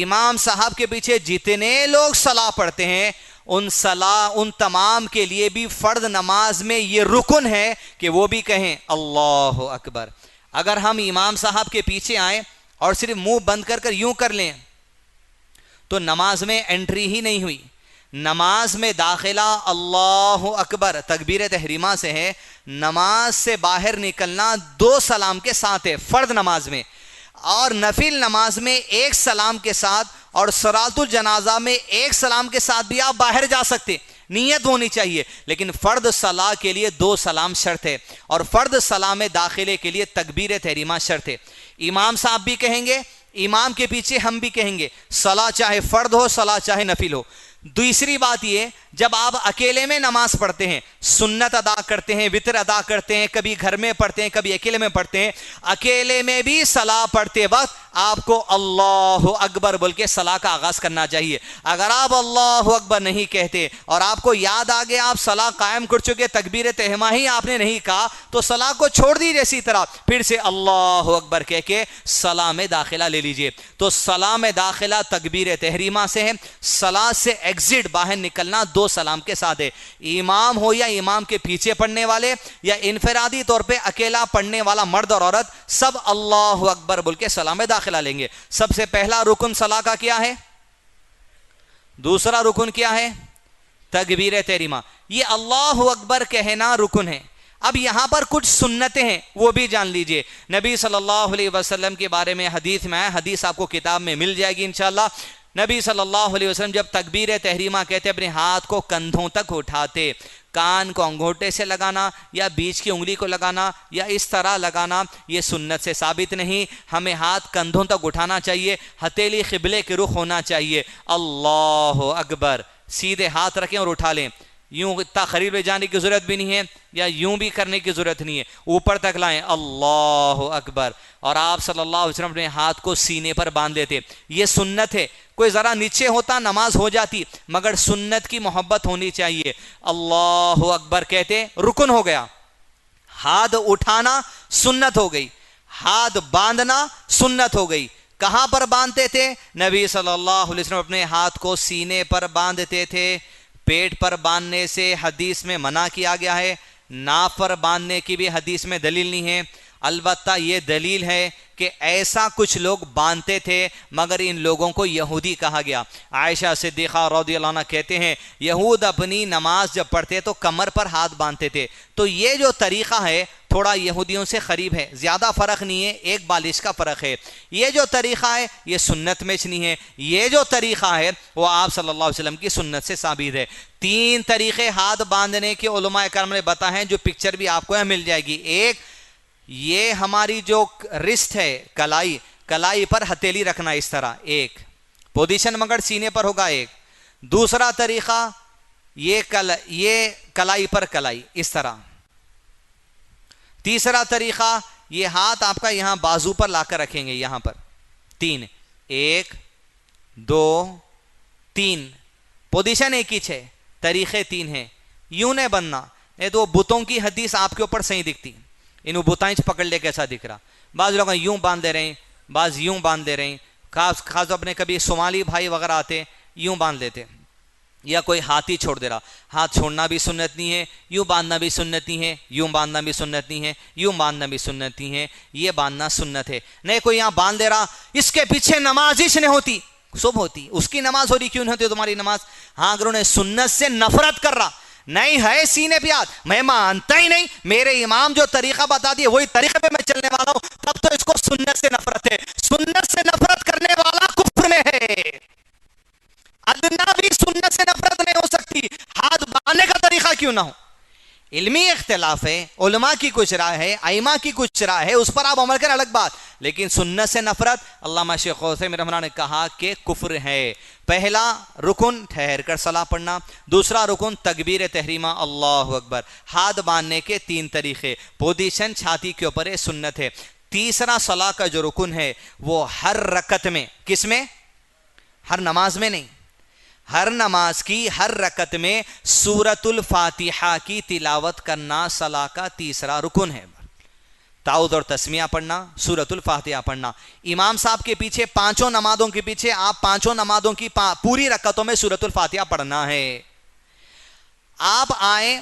امام صاحب کے پیچھے جتنے لوگ صلاح پڑھتے ہیں ان تمام کے لیے بھی فرض نماز میں یہ رکن ہے کہ وہ بھی کہیں اللہ اکبر۔ اگر ہم امام صاحب کے پیچھے آئیں اور صرف منہ بند کر کر یوں کر لیں تو نماز میں انٹری ہی نہیں ہوئی۔ نماز میں داخلہ اللہ اکبر تکبیر تحریمہ سے ہے، نماز سے باہر نکلنا 2 سلام کے ساتھ ہے فرض نماز میں، اور نفل نماز میں 1 سلام کے ساتھ، اور صلاۃ الجنازہ میں 1 سلام کے ساتھ بھی آپ باہر جا سکتے، نیت ہونی چاہیے۔ لیکن فرض صلاح کے لیے 2 سلام شرط ہے، اور فرض سلام داخلے کے لیے تکبیر تحریمہ شرط ہے۔ امام صاحب بھی کہیں گے، امام کے پیچھے ہم بھی کہیں گے، صلاح چاہے فرض ہو، صلاح چاہے نفل ہو۔ دوسری بات یہ، جب آپ اکیلے میں نماز پڑھتے ہیں، سنت ادا کرتے ہیں، وتر ادا کرتے ہیں، کبھی گھر میں پڑھتے ہیں، کبھی اکیلے میں پڑھتے ہیں، اکیلے میں بھی صلاح پڑھتے وقت آپ کو اللہ اکبر بول کے صلاح کا آغاز کرنا چاہیے۔ اگر آپ اللہ اکبر نہیں کہتے اور آپ کو یاد آ گیا آپ صلاح قائم کر چکے، تکبیر تحریمہ ہی آپ نے نہیں کہا، تو صلاح کو چھوڑ دیجیے، اسی طرح پھر سے اللہ اکبر کہہ کے صلاح میں داخلہ لے لیجیے۔ تو صلاح میں داخلہ تکبیر تحریمہ سے ہے، صلاح سے ایگزٹ باہر نکلنا 2 سلام کے ساتھ ہے۔ امام ہو یا امام کے پیچھے پڑھنے والے یا انفرادی طور پہ اکیلا پڑھنے والا مرد اور عورت، سب اللہ اکبر بول کے صلاح میں داخلہ لیں گے۔ سب سے پہلا رکن صلاح کا کیا ہے؟ دوسرا رکن کیا ہے؟ تکبیر تحریمہ۔ یہ اللہ اکبر کہنا رکن ہے۔ اب یہاں پر کچھ سنتیں ہیں، وہ بھی جان لیجئے۔ نبی صلی اللہ علیہ وسلم کے بارے میں حدیث میں ہے، حدیث آپ کو کتاب میں مل جائے گی انشاءاللہ۔ نبی صلی اللہ علیہ وسلم جب تکبیر تحریمہ کہتے اپنے ہاتھ کو کندھوں تک اٹھاتے، کان کو انگوٹھے سے لگانا یا بیچ کی انگلی کو لگانا یا اس طرح لگانا یہ سنت سے ثابت نہیں۔ ہمیں ہاتھ کندھوں تک اٹھانا چاہیے، ہتھیلی قبلے کے رخ ہونا چاہیے۔ اللہ اکبر، سیدھے ہاتھ رکھیں اور اٹھا لیں، یوں اتنا قریب لے جانے کی ضرورت بھی نہیں ہے یا یوں بھی کرنے کی ضرورت نہیں ہے، اوپر تک لائیں اللہ اکبر۔ اور آپ صلی اللہ علیہ وسلم اپنے ہاتھ کو سینے پر باندھ لیتے، یہ سنت ہے۔ کوئی ذرا نیچے ہوتا نماز ہو جاتی، مگر سنت کی محبت ہونی چاہیے۔ اللہ اکبر کہتے رکن ہو گیا، ہاتھ اٹھانا سنت ہو گئی، ہاتھ باندھنا سنت ہو گئی۔ کہاں پر باندھتے تھے؟ نبی صلی اللہ علیہ وسلم اپنے ہاتھ کو سینے پر باندھتے تھے۔ پیٹ پر باندھنے سے حدیث میں منع کیا گیا ہے، ناف پر باندھنے کی بھی حدیث میں دلیل نہیں ہے۔ البتہ یہ دلیل ہے کہ ایسا کچھ لوگ باندھتے تھے، مگر ان لوگوں کو یہودی کہا گیا۔ عائشہ صدیقہ رضی اللہ عنہ کہتے ہیں یہود اپنی نماز جب پڑھتے تو کمر پر ہاتھ باندھتے تھے۔ تو یہ جو طریقہ ہے تھوڑا یہودیوں سے قریب ہے، زیادہ فرق نہیں ہے، 1 بالش کا فرق ہے۔ یہ جو طریقہ ہے یہ سنت میں نہیں ہے، یہ جو طریقہ ہے وہ آپ صلی اللہ علیہ وسلم کی سنت سے ثابت ہے۔ 3 طریقے ہاتھ باندھنے کے علماء کرام نے بتائے ہیں، جو پکچر بھی آپ کو یہاں مل جائے گی۔ ایک، یہ ہماری جو رسٹ ہے، کلائی پر ہتھیلی رکھنا اس طرح، ایک پوزیشن مگر سینے پر ہوگا ایک۔ دوسرا طریقہ یہ کلائی پر کلائی اس طرح۔ تیسرا طریقہ یہ ہاتھ آپ کا یہاں بازو پر لا کر رکھیں گے یہاں پر۔ 3، 1 2 3، پوزیشن ایک ہی ہے، طریقے 3 ہیں۔ یوں نہیں بننا، یہ تو بتوں کی حدیث آپ کے اوپر صحیح دکھتی، انہوں بتائیں پکڑ لے کیسا دکھ رہا۔ بعض لوگ یوں باندھ دے رہے ہیں، بعض یوں باندھ دے رہے ہیں، خاص اپنے کبھی صومالی بھائی وغیرہ آتے یوں باندھ لیتے, یا کوئی ہاتھ ہی چھوڑ دے رہا, ہاتھ چھوڑنا بھی سنت نہیں ہے, یوں باندھنا بھی سنت نہیں ہے, یوں باندھنا بھی سنت نہیں ہے, یوں باندھنا بھی سنت نہیں ہے, یہ باندھنا سنت ہے. نہیں کوئی یہاں باندھ دے رہا, اس کے پیچھے نماز ہی نہیں ہوتی, صبح ہوتی, اس کی نماز ہو رہی, کیوں نہیں ہوتی تمہاری نماز؟ ہاں اگر انہیں سنت سے نفرت کر رہا, نہیں ہے سینے پہ ہاتھ, میں مانتا ہی نہیں, میرے امام جو طریقہ بتا دیے وہی طریقے پہ میں چلنے والا ہوں, تب تو اس کو سنت سے نفرت ہے. سنت سے نفرت کرنے والا کفر میں ہے. ادنا بھی سنت سے نفرت نہیں ہو سکتی, ہاتھ باندھنے کا طریقہ کیوں نہ ہو. علمی اختلاف ہے, علماء کی کچھ رائے ہے, ائمہ کی کچھ رائے ہے, اس پر آپ عمل کریں الگ بات, لیکن سنت سے نفرت علامہ شیخ عثیمین رحمہ اللہ نے کہا کہ کفر ہے. پہلا رکن ٹھہر کر صلاح پڑھنا, دوسرا رکن تکبیر تحریمہ اللہ اکبر, ہاتھ باندھنے کے 3 طریقے, پوزیشن چھاتی کے اوپر سنت ہے. تیسرا صلاح کا جو رکن ہے وہ ہر رکعت میں, کس میں؟ ہر نماز میں نہیں, ہر نماز کی ہر رکعت میں سورۃ الفاتحہ کی تلاوت کرنا صلاح کا تیسرا رکن ہے. تعوذ اور تسمیہ پڑھنا, سورۃ الفاتحہ پڑھنا. امام صاحب کے پیچھے 5 نمازوں کے پیچھے آپ 5 نمازوں کی پوری رکعتوں میں سورۃ الفاتحہ پڑھنا ہے. آپ آئے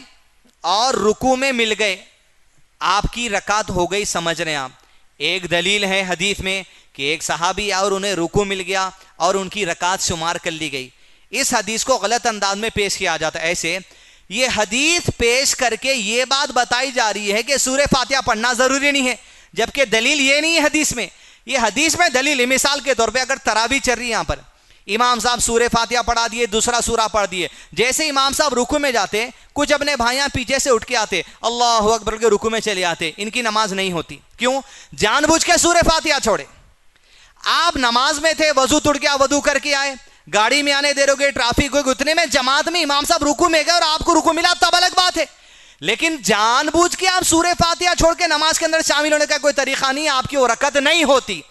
اور رکوع میں مل گئے, آپ کی رکعت ہو گئی, سمجھ رہے ہیں آپ. ایک دلیل ہے حدیث میں کہ ایک صحابی اور انہیں رکوع مل گیا اور ان کی رکعت شمار کر لی گئی. اس حدیث کو غلط انداز میں پیش کیا جاتا ہے ایسے, یہ حدیث پیش کر کے یہ بات بتائی جا رہی ہے کہ سورہ فاتحہ پڑھنا ضروری نہیں ہے, جبکہ دلیل یہ نہیں ہے حدیث میں. یہ حدیث میں دلیل ہے, مثال کے طور پہ اگر تراویح چل رہی ہے, یہاں پر امام صاحب سورہ فاتحہ پڑھا دیے, دوسرا سورہ پڑھ دیے, جیسے امام صاحب رکوع میں جاتے, کچھ اپنے بھائیاں پیچھے سے اٹھ کے آتے, اللہ اکبر کے رکوع میں چلے آتے, ان کی نماز نہیں ہوتی. کیوں؟ جان بوجھ کے سورہ فاتحہ چھوڑے. آپ نماز میں تھے, وضو ٹوٹ گیا, وضو کر کے آئے, گاڑی میں آنے دے رہو گے, ٹرافک ہوگی, اتنے میں جماعت میں امام صاحب رکوع میں گئے اور آپ کو رکوع ملا, تب الگ بات ہے. لیکن جان بوجھ کے آپ سورہ فاتحہ چھوڑ کے نماز کے اندر شامل ہونے کا کوئی طریقہ نہیں ہے, آپ کی وہ رکعت نہیں ہوتی.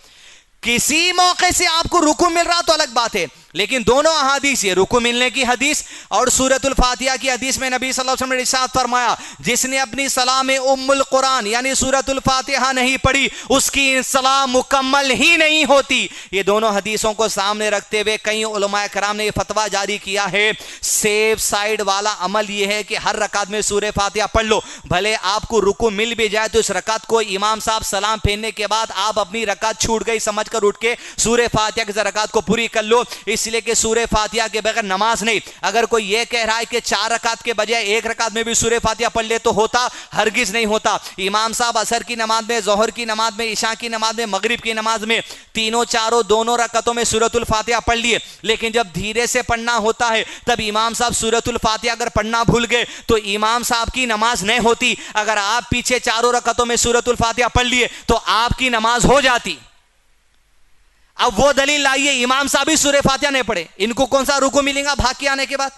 کسی موقع سے آپ کو رکوع مل رہا تو الگ بات ہے, لیکن دونوں احادیث, یہ رکوع ملنے کی حدیث اور سورۃ الفاتحہ کی حدیث میں نبی صلی اللہ علیہ وسلم نے ارشاد فرمایا, جس نے اپنی صلاح میں ام القرآن یعنی سورۃ الفاتحہ نہیں پڑھی اس کی صلاح مکمل ہی نہیں ہوتی. یہ دونوں حدیثوں کو سامنے رکھتے ہوئے کئی علماء کرام نے یہ فتویٰ جاری کیا ہے, سیف سائیڈ والا عمل یہ ہے کہ ہر رکعت میں سورہ فاتحہ پڑھ لو, بھلے آپ کو رکوع مل بھی جائے تو اس رکعت کو امام صاحب سلام پھیرنے کے بعد آپ اپنی رکعت چھوٹ گئی سمجھ کر اٹھ کے سورہ فاتحہ کی رکعت کو پوری کر لو, اس لیے کہ سورہ فاتحہ کے بغیر نماز نہیں. اگر کوئی یہ کہہ رہا ہے کہ 4 رکعت کے بجائے 1 رکعت میں بھی سورہ فاتحہ پڑھ لے تو ہوتا, ہرگز نہیں ہوتا. امام صاحب عصر کی نماز میں, ظہر کی نماز میں, عشاء کی نماز میں, مغرب کی نماز میں تینوں چاروں دونوں رکعتوں میں سورۃ الفاتحہ پڑھ لیے, لیکن جب دھیرے سے پڑھنا ہوتا ہے تب امام صاحب سورۃ الفاتحہ اگر پڑھنا بھول گئے تو امام صاحب کی نماز نہیں ہوتی. اگر آپ پیچھے چاروں رکعتوں میں سورۃ الفاتحہ پڑھ لیے تو آپ کی نماز ہو جاتی. اب وہ دلیل لائیے, امام صاحب ہی سورہ فاتحہ نہیں پڑھے, ان کو کون سا رکوع ملے گا بھاگ کے آنے کے بعد؟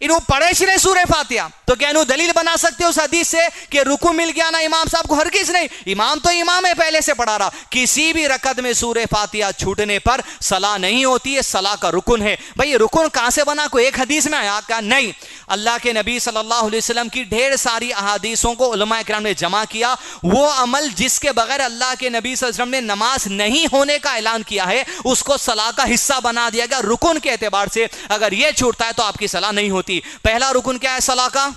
انہوں پڑھے شرے سورہ فاتحہ, تو کیا انہوں دلیل بنا سکتے ہو اس حدیث سے کہ رکوع مل گیا نا امام صاحب کو؟ ہرگز نہیں. امام تو امام ہے, پہلے سے پڑھا رہا. کسی بھی رکعت میں سورہ فاتحہ چھوٹنے پر صلاح نہیں ہوتی ہے, صلاح کا رکن ہے. بھئی یہ رکن کہاں سے بنا؟ کوئی ایک حدیث میں آیا کیا؟ نہیں, اللہ کے نبی صلی اللہ علیہ وسلم کی ڈھیر ساری احادیثوں کو علماء کرام نے جمع کیا. وہ عمل جس کے بغیر اللہ کے نبی صلی اللہ علیہ وسلم نے نماز نہیں ہونے کا اعلان کیا ہے, اس کو صلاح کا حصہ بنا دیا گیا رکن کے اعتبار سے. اگر یہ چھوٹتا ہے تو آپ کی صلاح نہیں ہوتی. پہلا رکن کیا ہے صلاح کا؟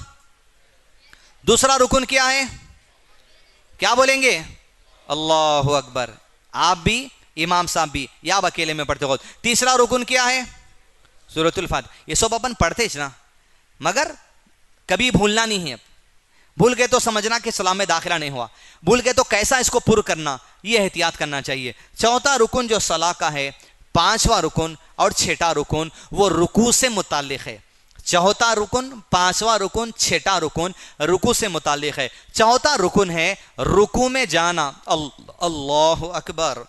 دوسرا رکن کیا ہے؟ کیا بولیں گے؟ اللہ اکبر. آپ بھی, امام صاحب بھی, یا آپ اکیلے میں پڑھتے ہو. تیسرا رکن کیا ہے؟ سورۃ الفاتحہ. یہ سب اپن پڑھتے نا, مگر کبھی بھولنا نہیں ہے. بھول گئے تو سمجھنا کہ صلاح میں داخلہ نہیں ہوا, بھول گئے تو کیسا اس کو پر کرنا, یہ احتیاط کرنا چاہیے. چوتھا رکن جو صلاح کا ہے, 5واں رکن اور 6واں رکن, وہ رکوع سے متعلق ہے. چوتھا رکن, 5واں رکن, 6واں رکن رکوع سے متعلق ہے. چوتھا رکن ہے رکوع میں جانا, اللہ اکبر.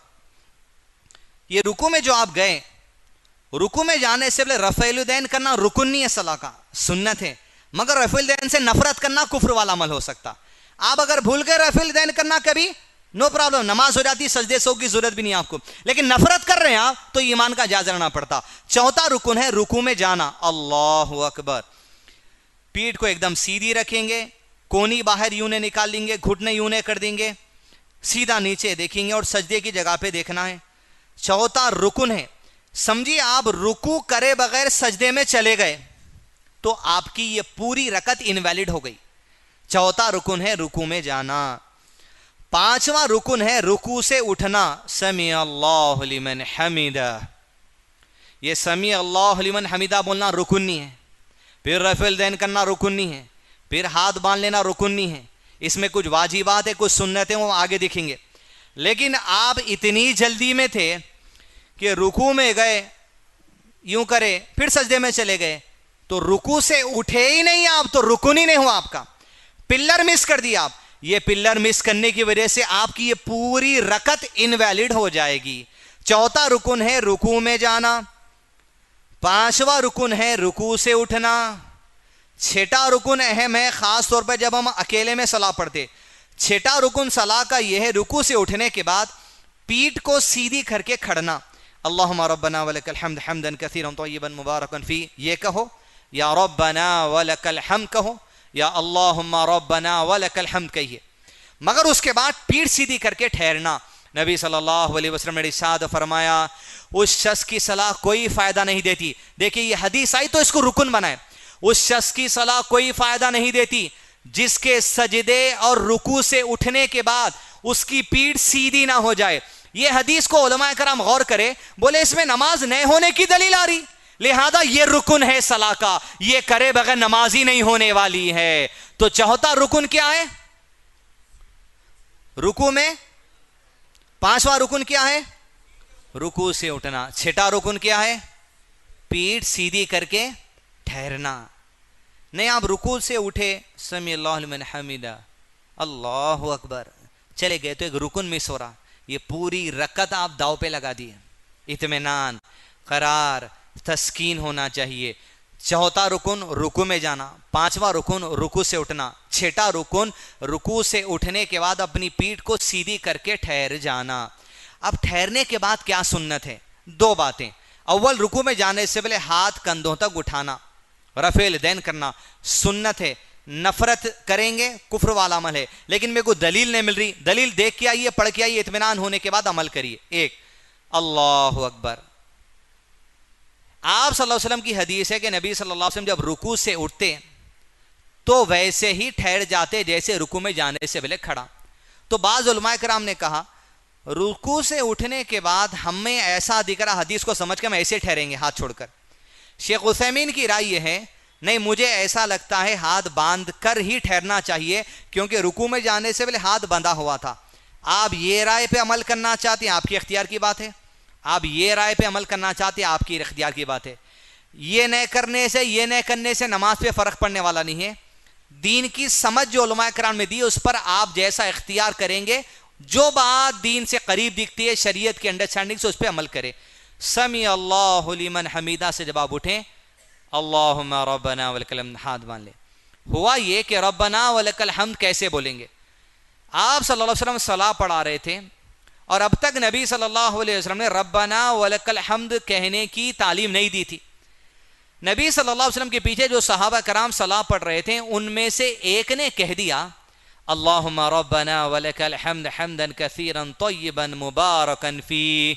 یہ رکوع میں جو آپ گئے, رکوع میں جانے سے پہلے رفع الیدین کرنا رکن نہیں ہے صلاح کا, سنت ہے. مگر رفع الیدین سے نفرت کرنا کفر والا عمل ہو سکتا. آپ اگر بھول گئے رفع الیدین کرنا کبھی, نو پرابلم, نماز ہو جاتی, سجدے سو کی ضرورت بھی نہیں آپ کو. لیکن نفرت کر رہے ہیں آپ تو ایمان کا جائزہ لینا پڑتا. چوتھا رکن ہے رکوع میں جانا, اللہ اکبر. پیٹھ کو ایک دم سیدھی رکھیں گے, کونی باہر یوں نے نکال لیں گے, گھٹنے یوں نے کر دیں گے, سیدھا نیچے دیکھیں گے اور سجدے کی جگہ پہ دیکھنا ہے. چوتھا رکن ہے. سمجھیے آپ رکوع کرے بغیر سجدے میں چلے گئے تو آپ کی یہ پوری رکعت انویلڈ ہو گئی. چوتھا رکن ہے رکوع میں جانا. پانچواں رکن ہے رکوع سے اٹھنا. سمیع اللہ لمن حمیدہ. یہ سمیع اللہ لمن حمیدہ بولنا رکن نہیں ہے. پھر رفع الدین کرنا رکن نہیں ہے. پھر ہاتھ باندھ لینا رکن نہیں ہے. اس میں کچھ واجبات ہے, کچھ سنتیں, وہ آگے دکھیں گے. لیکن آپ اتنی جلدی میں تھے کہ رکوع میں گئے, یوں کرے, پھر سجدے میں چلے گئے, تو رکوع سے اٹھے ہی نہیں آپ, تو رکن ہی نہیں ہوا آپ کا. پلر مس کر دیا آپ. یہ پلر مس کرنے کی وجہ سے آپ کی یہ پوری رکعت انویلڈ ہو جائے گی. چوتھا رکن ہے رکوع میں جانا. پانچواں رکن ہے رکوع سے اٹھنا. چھٹا رکن اہم ہے, خاص طور پر جب ہم اکیلے میں صلاح پڑھتے. چھٹا رکن صلاح کا یہ ہے رکوع سے اٹھنے کے بعد پیٹھ کو سیدھی کر کے کھڑنا. اللہم ربنا ولک الحمد حمدا کثیرا طیبا مبارکا فی, یہ کہو, یا ربنا ولک الحمد کہو, یا اللہم ربنا ولک الحمد کہیے. مگر اس کے بعد پیٹھ سیدھی کر کے ٹھہرنا. نبی صلی اللہ علیہ وسلم نے ارشاد فرمایا اس شخص کی صلاح کوئی فائدہ نہیں دیتی. دیکھیں یہ حدیث آئی تو اس کو رکن بنائے. اس شخص کی صلاح کوئی فائدہ نہیں دیتی جس کے سجدے اور رکوع سے اٹھنے کے بعد اس کی پیٹھ سیدھی نہ ہو جائے. یہ حدیث کو علماء کرام غور کرے, بولے اس میں نماز نہ ہونے کی دلیل آ رہی, لہذا یہ رکن ہے صلاح کا, یہ کرے بغیر نماز ہی نہیں ہونے والی ہے. تو چوتھا رکن کیا ہے رکوع میں؟ پانچواں رکن کیا ہے رکوع سے اٹھنا. چھٹا رکن کیا ہے پیٹھ سیدھی کر کے ٹھہرنا. نہیں آپ رکوع سے اٹھے سمیع اللہ لمن حمیدہ اللہ اکبر چلے گئے تو ایک رکن مس ہو رہا. یہ پوری رکعت آپ داؤ پہ لگا دیے. اطمینان, قرار, تسکین ہونا چاہیے. چوتھا رکن رکوع میں جانا. پانچواں رکن رکوع سے اٹھنا. چھٹا رکن رکوع سے اٹھنے کے بعد اپنی پیٹھ کو سیدھی کر کے ٹھہر جانا. اب ٹھہرنے کے بعد کیا سنت ہے؟ دو باتیں. اول رکوع میں جانے سے پہلے ہاتھ کندھوں تک اٹھانا, رفع الیدین کرنا سنت ہے. نفرت کریں گے کفر والا عمل ہے, لیکن میرے کو دلیل نہیں مل رہی. دلیل دیکھ کے آئیے, پڑھ کے آئیے, اطمینان ہونے کے بعد عمل کریے. ایک اللہ اکبر. آپ صلی اللہ علیہ وسلم کی حدیث ہے کہ نبی صلی اللہ علیہ وسلم جب رکوع سے اٹھتے تو ویسے ہی ٹھہر جاتے جیسے رکوع میں جانے سے پہلے کھڑا. تو بعض علماء کرام نے کہا رکوع سے اٹھنے کے بعد ہمیں ایسا دکھ رہا, حدیث کو سمجھ کے ہم ایسے ٹھہریں گے ہاتھ چھوڑ کر. شیخ عثیمین کی رائے یہ ہے نہیں, مجھے ایسا لگتا ہے ہاتھ باندھ کر ہی ٹھہرنا چاہیے, کیونکہ رکوع میں جانے سے پہلے ہاتھ بندھا ہوا تھا. آپ یہ رائے پہ عمل کرنا چاہتے ہیں آپ کی اختیار کی بات ہے. آپ یہ رائے پہ عمل کرنا چاہتے ہیں آپ کی اختیار کی بات ہے. یہ نہ کرنے سے یہ نہ کرنے سے نماز پہ فرق پڑنے والا نہیں ہے. دین کی سمجھ جو علماء کرام نے دی اس پر آپ جیسا اختیار کریں گے, جو بات دین سے قریب دکھتی ہے شریعت کی انڈرسٹینڈنگ سے اس پہ عمل کرے. سمیع اللہ لمن حمیدہ سے جب آپ اٹھیں اللہم ربنا ولک الحمد ہاتھ باندھ لے. ہوا یہ کہ ربنا ولک الحمد کیسے بولیں گے؟ آپ صلی اللہ علیہ وسلم صلاح پڑھا رہے تھے اور اب تک نبی صلی اللہ علیہ وسلم نے ربنا ولک الحمد کہنے کی تعلیم نہیں دی تھی. نبی صلی اللہ علیہ وسلم کے پیچھے جو صحابہ کرام صلاح پڑھ رہے تھے ان میں سے ایک نے کہہ دیا اللہم ربنا ولک الحمد حمدا کثیرا طیبا مبارکا فی.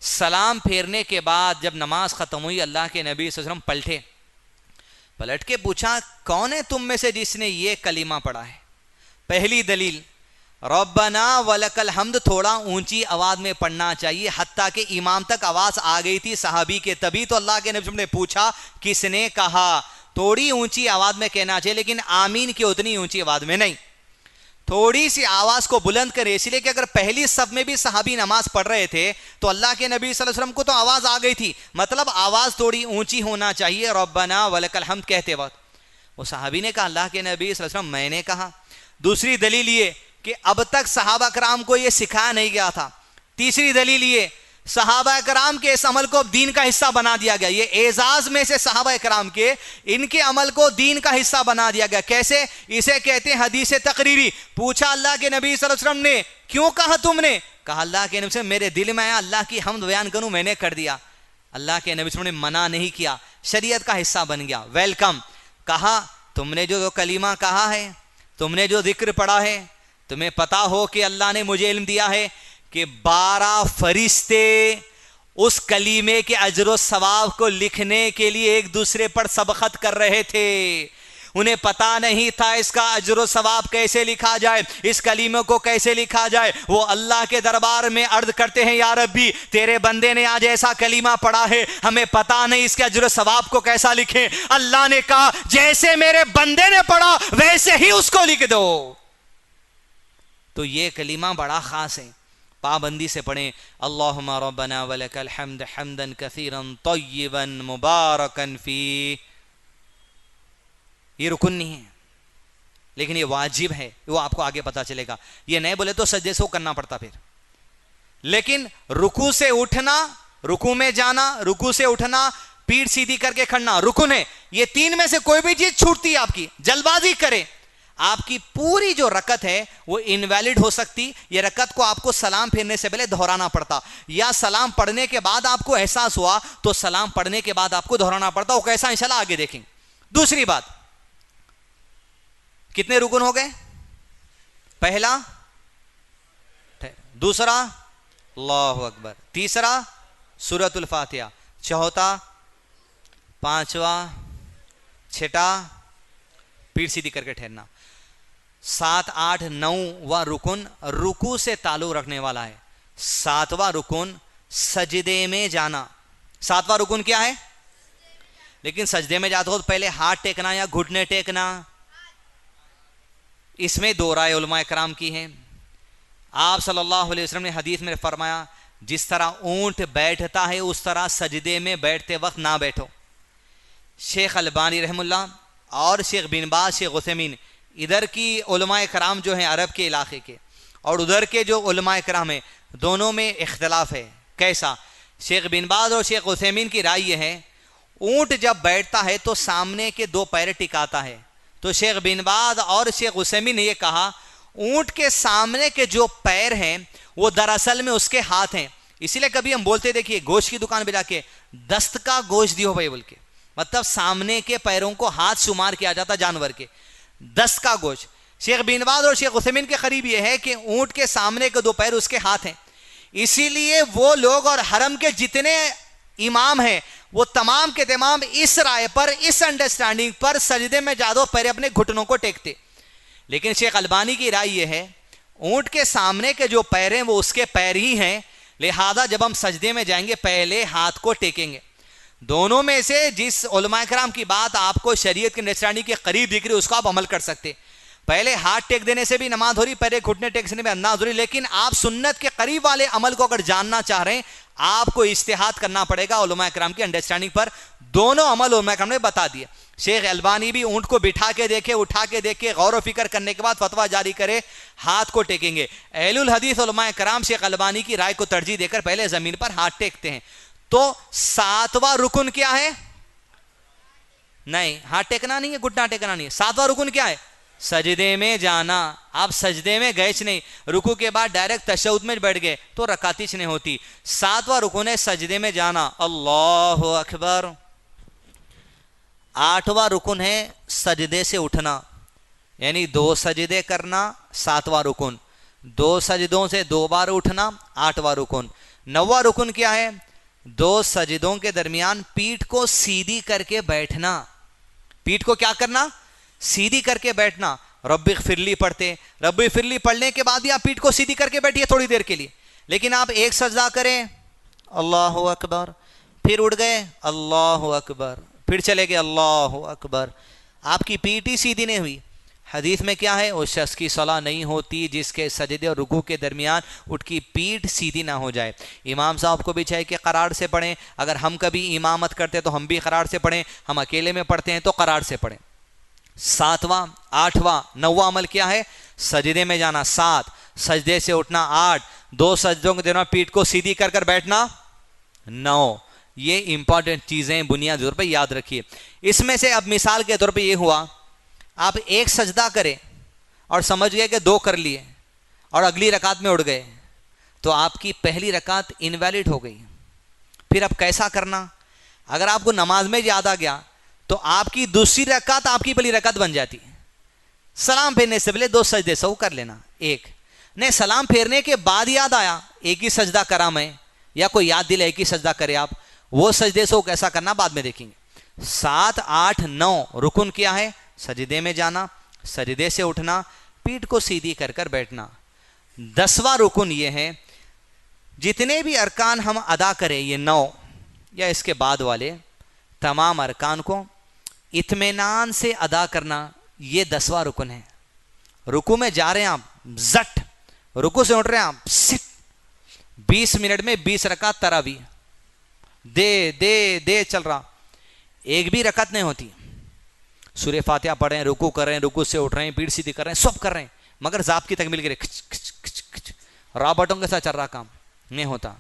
سلام پھیرنے کے بعد جب نماز ختم ہوئی اللہ کے نبی صلی اللہ علیہ وسلم پلٹے, پلٹ کے پوچھا کون ہے تم میں سے جس نے یہ کلمہ پڑھا ہے؟ پہلی دلیل ربنا ولک الحمد تھوڑا اونچی آواز میں پڑھنا چاہیے, حتیٰ کہ امام تک آواز آ گئی تھی صحابی کے, تبھی تو اللہ کے نبی صلی اللہ علیہ وسلم نے پوچھا کس نے کہا. تھوڑی اونچی آواز میں کہنا چاہیے لیکن آمین کی اتنی اونچی آواز میں نہیں. تھوڑی سی آواز کو بلند کرے, اس لیے کہ اگر پہلی صف میں بھی صحابی نماز پڑھ رہے تھے تو اللہ کے نبی صلی اللہ علیہ وسلم کو تو آواز آ گئی تھی, مطلب آواز تھوڑی اونچی ہونا چاہیے ربنا ولک الحمد کہتے وقت. وہ صحابی نے کہا اللہ کے نبی صلی اللہ علیہ وسلم میں نے کہا. دوسری دلیل یہ کہ اب تک صحابہ کرام کو یہ سکھایا نہیں گیا تھا. تیسری دلیل یہ صحابہ کرام کے اس عمل کو دین کا حصہ بنا دیا گیا. یہ اعزاز میں سے صحابہ کرام کے ان کے عمل کو دین کا حصہ بنا دیا گیا. کیسے؟ اسے کہتے ہیں حدیث تقریری. پوچھا اللہ کے نبی صلی اللہ علیہ وسلم نے کیوں کہا تم نے؟ کہا اللہ کے نبی سے میرے دل میں آیا اللہ کی حمد بیان کروں, میں نے کر دیا. اللہ کے نبی صلی اللہ علیہ وسلم نے منع نہیں کیا, شریعت کا حصہ بن گیا. ویلکم. کہا تم نے جو کلمہ کہا ہے, تم نے جو ذکر پڑھا ہے, تمہیں پتا ہو کہ اللہ نے مجھے علم دیا ہے کہ 12 فرشتے اس کلیمے کے اجر و ثواب کو لکھنے کے لیے ایک دوسرے پر سبقت کر رہے تھے. انہیں پتا نہیں تھا اس کا اجر و ثواب کیسے لکھا جائے, اس کلیمے کو کیسے لکھا جائے. وہ اللہ کے دربار میں عرض کرتے ہیں, یا ربی تیرے بندے نے آج ایسا کلیمہ پڑھا ہے, ہمیں پتا نہیں اس کے اجر و ثواب کو کیسا لکھیں. اللہ نے کہا جیسے میرے بندے نے پڑھا ویسے ہی اس کو لکھ دو. تو یہ کلمہ بڑا خاص ہے, پابندی سے پڑھیں. اللہم ربنا ولک الحمد حمدا کثیرا طیبا مبارکا فی. یہ رکن نہیں ہے لیکن یہ واجب ہے, وہ آپ کو آگے پتا چلے گا. یہ نہیں بولے تو سجدے سے کرنا پڑتا پھر. لیکن رکوع سے اٹھنا, رکوع میں جانا, رکوع سے اٹھنا, پیٹھ سیدھی کر کے کھڑنا رکن ہے. یہ تین میں سے کوئی بھی چیز چھوٹتی ہے آپ کی, جلد بازی کرے, آپ کی پوری جو رکعت ہے وہ انویلڈ ہو سکتی. یہ رکعت کو آپ کو سلام پھیرنے سے پہلے دہرانا پڑتا, یا سلام پڑھنے کے بعد آپ کو احساس ہوا تو سلام پڑھنے کے بعد آپ کو دہرانا پڑتا. وہ کیسا انشاءاللہ آگے دیکھیں. دوسری بات, کتنے رکن ہو گئے؟ پہلا, دوسرا اللہ اکبر, تیسرا سورۃ الفاتحہ, چوتھا, پانچواں, چھٹا پیٹھ سیدھی کر کے ٹھہرنا. 7, 8, 9واں رکن رکوع سے تعلق رکھنے والا ہے. 7واں رکن سجدے میں جانا. 7واں رکن کیا ہے؟ لیکن سجدے میں جاتے ہو تو پہلے ہاتھ ٹیکنا یا گھٹنے ٹیکنا, اس میں دو رائے علماء کرام کی ہیں. آپ صلی اللہ علیہ وسلم نے حدیث میں فرمایا جس طرح اونٹ بیٹھتا ہے اس طرح سجدے میں بیٹھتے وقت نہ بیٹھو. شیخ البانی رحم اللہ اور شیخ بن باز, شیخ عثیمین, ادھر کی علماء کرام جو ہیں عرب کے علاقے کے, اور ادھر کے جو علماء کرام ہیں, دونوں میں اختلاف ہے. کیسا؟ شیخ بن باز اور شیخ عثیمین کی رائے یہ ہے اونٹ جب بیٹھتا ہے تو سامنے کے 2 پیر ٹکاتا ہے. تو شیخ بن باز اور شیخ عثیمین نے یہ کہا اونٹ کے سامنے کے جو پیر ہیں وہ دراصل میں اس کے ہاتھ ہیں. اسی لیے کبھی ہم بولتے دیکھیے گوشت کی دکان پہ جا کے دست کا گوشت دیو بھائی بول کے, مطلب سامنے کے پیروں کو ہاتھ شمار کیا جاتا جانور کے, دست کا گوشت. شیخ بن باز اور شیخ عثیمین کے قریب یہ ہے کہ اونٹ کے سامنے کے 2 پیر اس کے ہاتھ ہیں. اسی لیے وہ لوگ اور حرم کے جتنے امام ہیں وہ تمام کے تمام اس رائے پر, اس انڈرسٹینڈنگ پر سجدے میں جادو پیر اپنے گھٹنوں کو ٹیکتے. لیکن شیخ البانی کی رائے یہ ہے اونٹ کے سامنے کے جو پیر ہیں وہ اس کے پیر ہی ہیں, لہذا جب ہم سجدے میں جائیں گے پہلے ہاتھ کو ٹیکیں گے. دونوں میں سے جس علماء کرام کی بات آپ کو شریعت کے انڈرسٹینڈنگ کے قریب دکھ رہی ہے اس کو آپ عمل کر سکتے. پہلے ہاتھ ٹیک دینے سے بھی نماز ہو رہی, پہلے گھٹنے ٹیک سے بھی نماز ہو رہی. لیکن آپ سنت کے قریب والے عمل کو اگر جاننا چاہ رہے ہیں آپ کو اجتہاد کرنا پڑے گا علماء کرام کی انڈرسٹینڈنگ پر. دونوں عمل علماء کرام نے بتا دیے. شیخ البانی بھی اونٹ کو بٹھا کے دیکھے, اٹھا کے دیکھے, غور و فکر کرنے کے بعد فتویٰ جاری کرے ہاتھ کو ٹیکیں گے. اہل الحدیث علماء کرام شیخ البانی کی رائے کو ترجیح دے کر پہلے زمین پر ہاتھ ٹیکتے ہیں. تو 7واں رکن کیا ہے؟ نہیں, ہاتھ ٹیکنا نہیں ہے, گھٹنا ٹیکنا نہیں ہے. 7واں رکن کیا ہے؟ سجدے میں جانا. آپ سجدے میں گئے نہیں, رکوع کے بعد ڈائریکٹ تشہد میں بیٹھ گئے تو رکعتش نہیں ہوتی. 7واں رکن ہے سجدے میں جانا, اللہ اکبر. 8واں رکن ہے سجدے سے اٹھنا, یعنی 2 سجدے کرنا. 7واں رکن 2 سجدوں سے 2 بار اٹھنا. 8واں رکن. 9واں رکن کیا ہے؟ 2 سجدوں کے درمیان پیٹھ کو سیدھی کر کے بیٹھنا. پیٹھ کو کیا کرنا؟ سیدھی کر کے بیٹھنا. رب اغفر لی پڑھتے, رب اغفر لی پڑھنے کے بعد آپ پیٹھ کو سیدھی کر کے بیٹھیے تھوڑی دیر کے لیے. لیکن آپ ایک سجدہ کریں اللہ اکبر, پھر اٹھ گئے اللہ اکبر, پھر چلے گئے اللہ اکبر, آپ کی پیٹھ ہی سیدھی نہیں ہوئی. حدیث میں کیا ہے؟ اس شخص کی صلاح نہیں ہوتی جس کے سجدے اور رکوع کے درمیان اٹھ کی پیٹھ سیدھی نہ ہو جائے. امام صاحب کو بھی چاہیے کہ قرار سے پڑھیں. اگر ہم کبھی امامت کرتے تو ہم بھی قرار سے پڑھیں, ہم اکیلے میں پڑھتے ہیں تو قرار سے پڑھیں. 7واں, 8واں, 9واں عمل کیا ہے؟ سجدے میں جانا 7, سجدے سے اٹھنا 8, 2 سجدوں کے درمیان پیٹھ کو سیدھی کر کر بیٹھنا 9. یہ امپورٹنٹ چیزیں بنیادی طور پہ یاد رکھیے. اس میں سے اب مثال کے طور پہ یہ ہوا آپ ایک سجدہ کریں اور سمجھ گئے کہ 2 کر لیے اور اگلی رکعت میں اڑ گئے تو آپ کی پہلی رکعت انویلڈ ہو گئی. پھر اب کیسا کرنا؟ اگر آپ کو نماز میں یاد آ گیا تو آپ کی دوسری رکعت آپ کی پہلی رکعت بن جاتی. سلام پھیرنے سے پہلے 2 سجدے سو کر لینا. ایک نہیں سلام پھیرنے کے بعد یاد آیا ایک ہی سجدہ کرا میں، یا کوئی یاد دل ایک ہی سجدہ کرے آپ، وہ سجدے سے وہ کیسا کرنا بعد میں دیکھیں گے۔ 7 8 9 رکن کیا ہے؟ سجدے میں جانا، سجدے سے اٹھنا، پیٹھ کو سیدھی کر کر بیٹھنا۔ 10واں رکن یہ ہے جتنے بھی ارکان ہم ادا کریں، یہ 9 یا اس کے بعد والے تمام ارکان کو اطمینان سے ادا کرنا، یہ 10واں رکن ہے۔ رکو میں جا رہے ہیں آپ زٹ، رکو سے اٹھ رہے ہیں آپ سٹ، 20 منٹ میں 20 رکعت تراویح دے دے دے چل رہا، ایک بھی رکعت نہیں ہوتی۔ سورہ فاتحہ پڑھ رہے ہیں، رکو کر رہے ہیں، رکو سے اٹھ رہے ہیں، پیٹھ سیدھی کر رہے ہیں، سب کر رہے ہیں، مگر ذات کی تکمیل کے لیے رابطوں کے ساتھ چل رہا کام نہیں ہوتا۔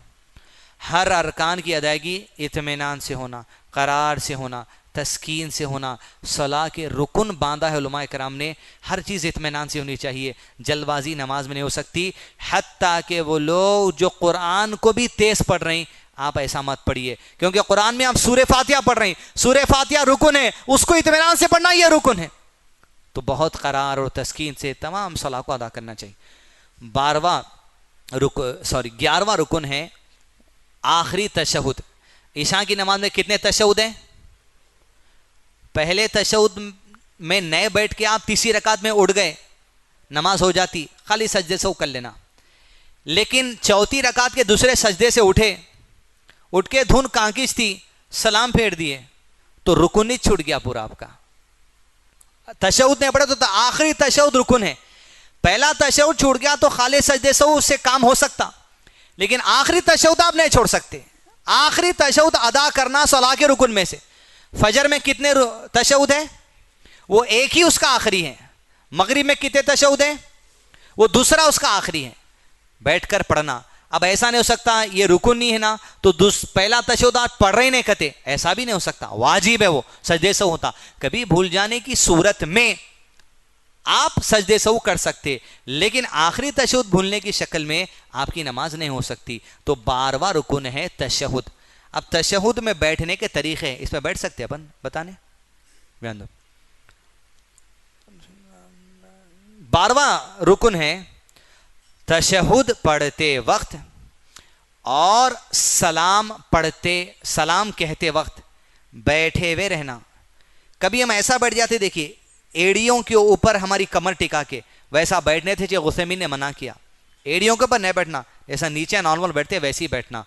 ہر ارکان کی ادائیگی اطمینان سے ہونا، قرار سے ہونا، تسکین سے ہونا۔ صلاح کے رکن باندھا ہے علماء کرام نے، ہر چیز اطمینان سے ہونی چاہیے، جلد بازی نماز میں نہیں ہو سکتی۔ حتیٰ کہ وہ لوگ جو قرآن کو بھی تیز پڑھ رہے ہیں، آپ ایسا مت پڑھیے، کیونکہ قرآن میں آپ سورہ فاتحہ پڑھ رہے ہیں، سورہ فاتحہ رکن ہے، اس کو اطمینان سے پڑھنا یہ رکن ہے، تو بہت قرار اور تسکین سے تمام صلاح کو ادا کرنا چاہیے۔ 11واں رکن ہے آخری تشہد۔ عشاء کی نماز میں کتنے تشہد ہیں؟ پہلے تشہد میں نئے بیٹھ کے آپ تیسری رکعت میں اٹھ گئے، نماز ہو جاتی، خالی سجدے سے وہ کر لینا۔ لیکن چوتھی رکعت کے دوسرے سجدے سے اٹھے، اٹھ کے دھن کانکیچ تھی، سلام پھیر دیے، تو رکن ہی چھوٹ گیا پورا آپ کا۔ تشہد نہیں پڑھا تو آخری تشہد رکن ہے۔ پہلا تشہد چھوٹ گیا تو خالی سجدے سے اس سے کام ہو سکتا، لیکن آخری تشہد آپ نہیں چھوڑ سکتے۔ آخری تشہد ادا کرنا صلاح کے رکن میں سے۔ فجر میں کتنے تشہد ہیں؟ وہ ایک ہی اس کا آخری ہے۔ مغرب میں کتنے تشہد ہیں؟ وہ دوسرا اس کا آخری ہے۔ بیٹھ کر پڑھنا، اب ایسا نہیں ہو سکتا یہ رکن نہیں ہے نا تو پہلا تشہد آپ پڑھ رہے ہی نہیں کہتے، ایسا بھی نہیں ہو سکتا، واجب ہے، وہ سجدے سے ہوتا۔ کبھی بھول جانے کی صورت میں آپ سجدے سہو کر سکتے، لیکن آخری تشہد بھولنے کی شکل میں آپ کی نماز نہیں ہو سکتی۔ تو 12واں رکن ہے تشہد۔ اب تشہد میں بیٹھنے کے طریقے، اس پہ بیٹھ سکتے اپن بتانے؟ 12واں رکن ہے تشہد پڑھتے وقت اور سلام کہتے وقت بیٹھے ہوئے رہنا۔ کبھی ہم ایسا بیٹھ جاتے، دیکھیے ایڑیوں کے اوپر ہماری کمر ٹکا کے، ویسا بیٹھنے تھے جو غثیمین نے منع کیا، ایڑیوں کے اوپر نہیں بیٹھنا، ایسا نیچے نارمل بیٹھتے ویسے ہی بیٹھنا۔